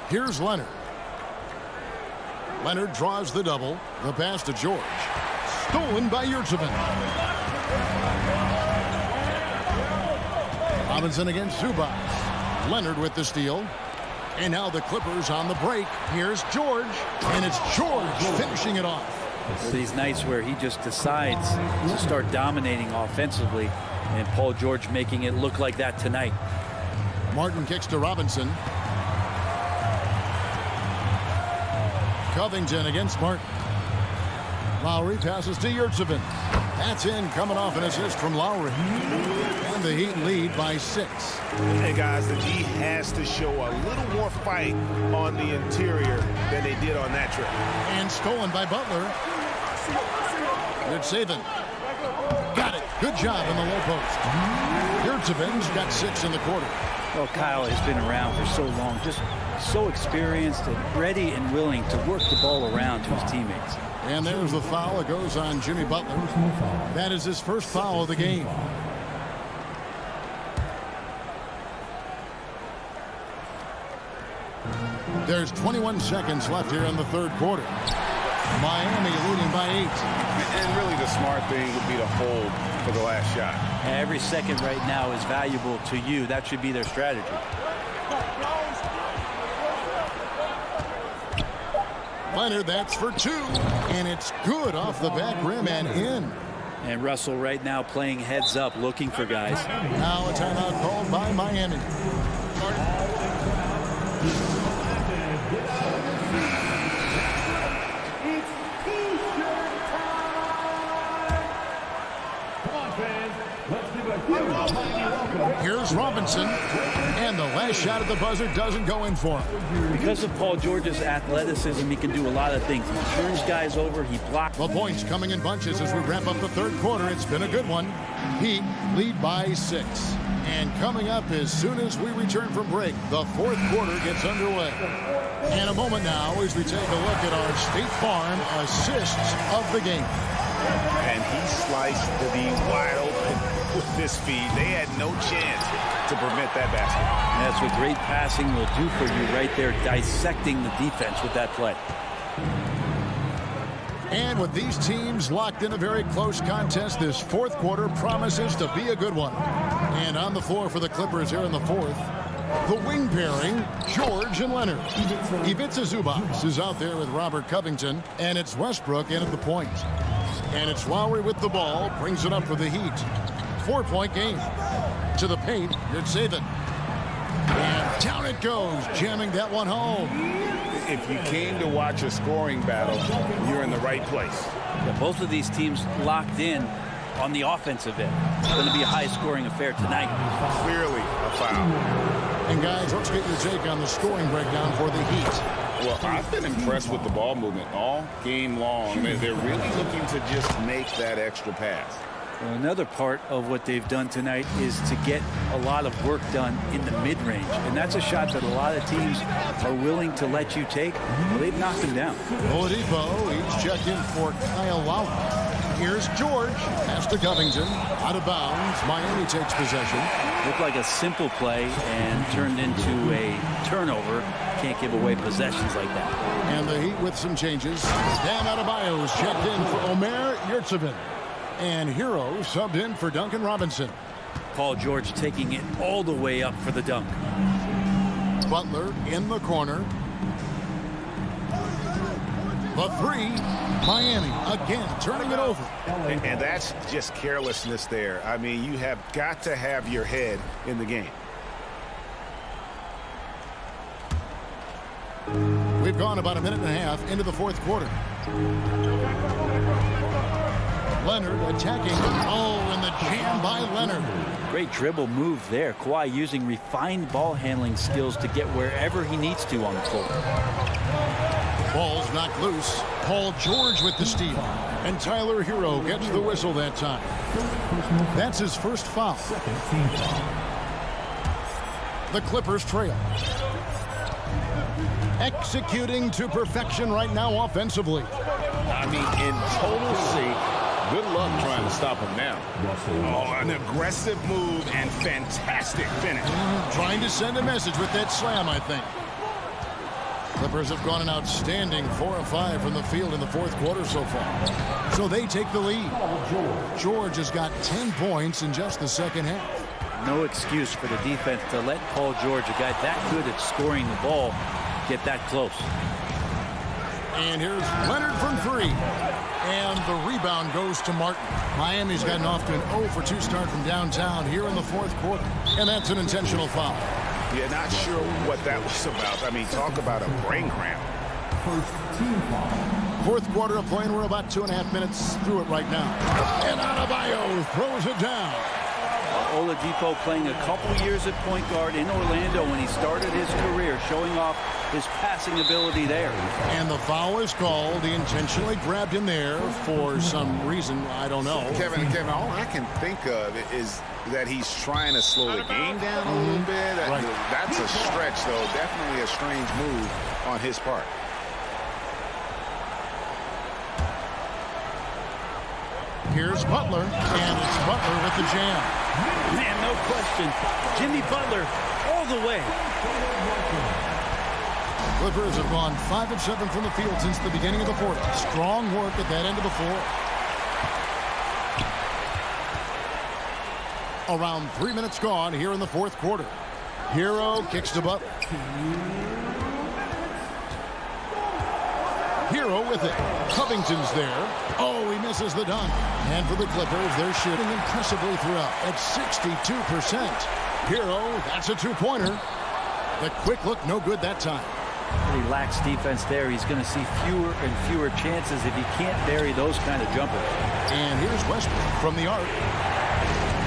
Here's Leonard. Leonard draws the double. The pass to George. Stolen by Yurtseven. Robinson against Zubac. Leonard with the steal. And now the Clippers on the break. Here's George. And it's George finishing it off. These nights where he just decides to start dominating offensively, and Paul George making it look like that tonight. Martin kicks to Robinson. Covington against Martin. Lowry passes to Yurtsevin. That's in, coming off an assist from Lowry. And the Heat lead by 6. Hey, guys, the G has to show a little more fight on the interior than they did on that trip. And stolen by Butler. Yurtsevin. Got it. Good job in the low post. Yurtsevin's got 6 in the quarter. Well, Kyle has been around for so long, just so experienced and ready and willing to work the ball around to his teammates. And there's the foul. It goes on Jimmy Butler. That is his first foul of the game. There's 21 seconds left here in the third quarter. Miami leading by 8. And really the smart thing would be to hold for the last shot. Every second right now is valuable to you. That should be their strategy. Leonard, that's for 2. And it's good off the back rim and in. And Russell right now playing heads up, looking for guys. Now a timeout called by Miami. Here's Robinson, and the last shot at the buzzer doesn't go in for him. Because of Paul George's athleticism, he can do a lot of things. He turns guys over, he blocks. The points coming in bunches as we wrap up the third quarter. It's been a good one. Heat lead by 6. And coming up as soon as we return from break, the fourth quarter gets underway. In a moment now as we take a look at our State Farm assists of the game. And he sliced the D wide open with this feed. They had no chance to prevent that basket. And that's what great passing will do for you right there, dissecting the defense with that play. And with these teams locked in a very close contest, this fourth quarter promises to be a good one. And on the floor for the Clippers here in the fourth, the wing pairing, George and Leonard. Ivica Zubac is out there with Robert Covington, and it's Westbrook in at the point. And it's Lowry with the ball, brings it up for the Heat. 4-point game. To the paint, Yurtsevin. And down it goes, jamming that one home. If you came to watch a scoring battle, you're in the right place. Yeah, both of these teams locked in on the offensive end. It's going to be a high-scoring affair tonight. Clearly a foul. And guys, let's get your take on the scoring breakdown for the Heat. Well, I've been impressed with the ball movement all game long. They're really looking to just make that extra pass. Well, another part of what they've done tonight is to get a lot of work done in the mid-range. And that's a shot that a lot of teams are willing to let you take. Well, they've knocked him down. Oladipo, he's checked in for Kyle Lowry. Here's George. Pass to Covington. Out of bounds. Miami takes possession. Looked like a simple play and turned into a turnover. Can't give away possessions like that. And the Heat with some changes. Bam Adebayo's checked in for Omer Yurtsevin. And Hero subbed in for Duncan Robinson. Paul George taking it all the way up for the dunk. Butler in the corner. The 3. Miami again turning it over. And that's just carelessness there. I mean, you have got to have your head in the game. We've gone about a minute and a half into the fourth quarter. Leonard attacking. Oh, and the jam by Leonard. Great dribble move there. Kawhi using refined ball handling skills to get wherever he needs to on the floor. Ball's knocked loose. Paul George with the steal. And Tyler Hero gets the whistle that time. That's his first foul. The Clippers trail. Executing to perfection right now offensively. I mean, in total sync. Good luck trying to stop him now. Oh, an aggressive move and fantastic finish. Trying to send a message with that slam, I think. Clippers have gone an outstanding 4 of 5 from the field in the fourth quarter so far. So they take the lead. George has got 10 points in just the second half. no excuse for the defense to let Paul George, a guy that good at scoring the ball, get that close. And here's Leonard from 3. And the rebound goes to Martin. Miami's gotten off to an 0 for 2 start from downtown here in the 4th quarter. And that's an intentional foul. Yeah, not sure what that was about. I mean, talk about a brain cramp. First team foul. 4th quarter of play, and we're about 2.5 minutes through it right now. And Adebayo throws it down. Oladipo playing a couple years at point guard in Orlando when he started his career, showing off his passing ability there. And the foul is called. He intentionally grabbed him there for some reason. I don't know. Kevin, all I can think of is that he's trying to slow the game down a little bit. That's a stretch, though. Definitely a strange move on his part. Here's Butler, and it's Butler with the jam. Man, no question. Jimmy Butler all the way. Clippers have gone 5 of 7 from the field since the beginning of the 4th. Strong work at that end of the 4th. Around 3 minutes gone here in the 4th quarter. Hero kicks to Butler. Hero with it. Covington's there. Oh, he misses the dunk. And for the Clippers, they're shooting impressively throughout at 62%. Hero, that's a 2-pointer. The quick look, no good that time. He lacks defense there. He's going to see fewer and fewer chances if he can't bury those kind of jumpers. And here's Westbrook from the arc.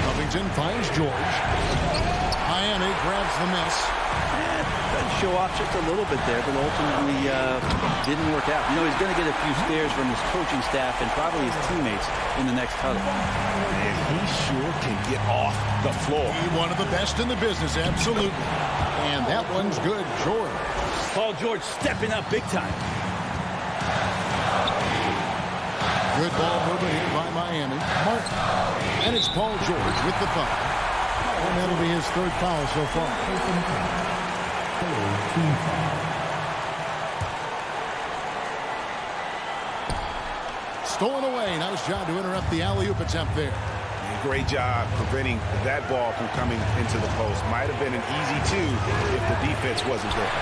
Covington finds George. Miami grabs the miss. Does show off just a little bit there, but ultimately didn't work out. You know, he's going to get a few stares from his coaching staff and probably his teammates in the next huddle. And he sure can get off the floor. He's one of the best in the business, absolutely. And that one's good, George. Paul George stepping up big time. Good ball movement here by Miami. Martin. And it's Paul George with the foul. And that'll be his 3rd foul so far. Stolen away. Nice job to interrupt the alley-oop attempt there. And great job preventing that ball from coming into the post. Might have been an easy 2 if the defense wasn't there.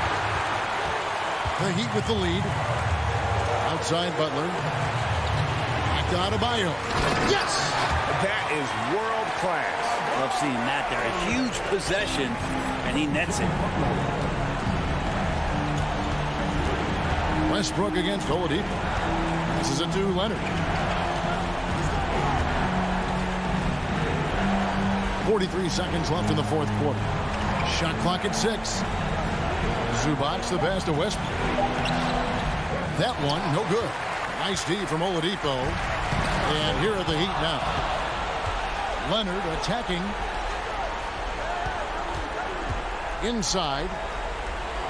The Heat with the lead. Outside Butler. Back to Adebayo. Yes! That is world class. Love seeing that there. A huge possession, and he nets it. Westbrook against Oladipo. This is a 2 Leonard. 43 seconds left in the 4th quarter. Shot clock at 6. Zubac the pass to Westbrook. That one, no good. Nice D from Oladipo. And here are the Heat now. Leonard attacking. Inside.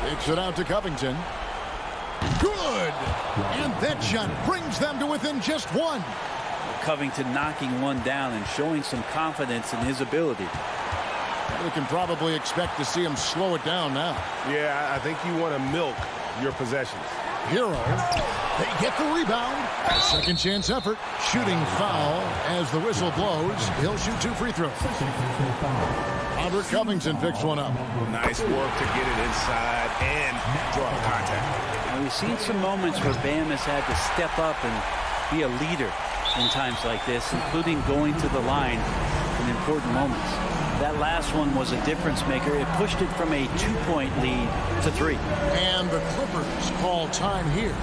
Kicks it out to Covington. Good! And that shot brings them to within just 1. Covington knocking one down and showing some confidence in his ability. We can probably expect to see him slow it down now. Yeah, I think you want to milk your possessions. Hero, they get the rebound. A second chance effort. Shooting foul as the whistle blows. He'll shoot 2 free throws. Robert Covington picks one up. Nice work to get it inside and draw the contact. And we've seen some moments where Bam has had to step up and be a leader in times like this, including going to the line in important moments. That last one was a difference maker. It pushed it from a 2-point lead to 3. And the Clippers call time here.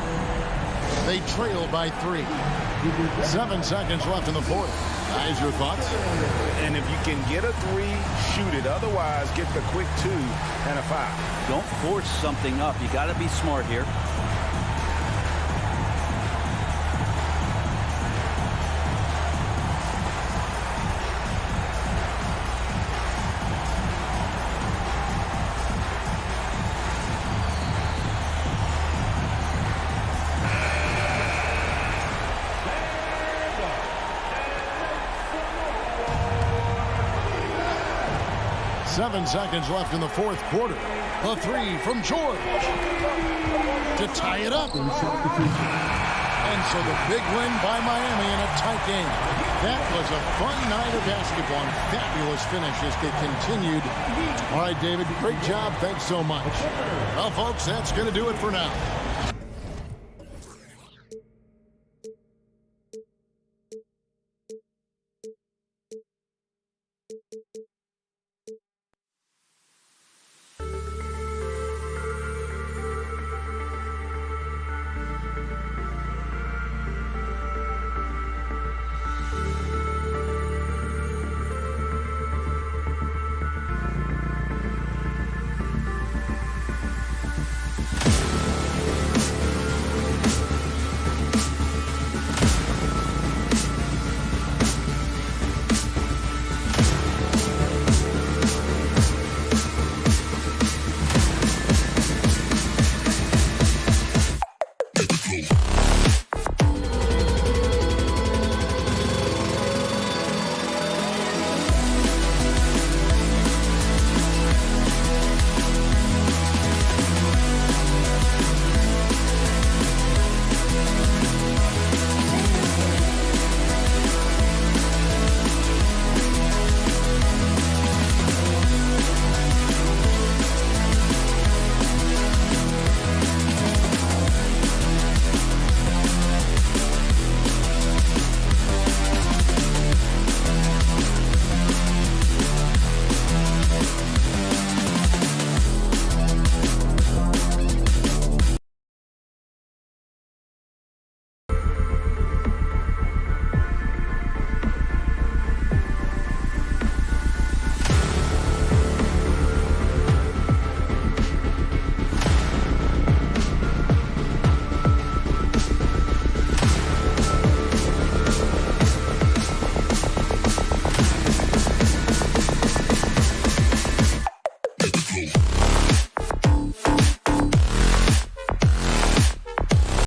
They trail by 3. 7 seconds left in the 4th. Guys, your thoughts? And if you can get a 3, shoot it. Otherwise, get the quick 2 and a 5. Don't force something up. You got to be smart here. Seven seconds left in the 4th quarter. A 3 from George to tie it up. And so the big win by Miami in a tight game. That was a fun night of basketball and fabulous finish as they continued. All right, David, great job. Thanks so much. Well, folks, that's going to do it for now.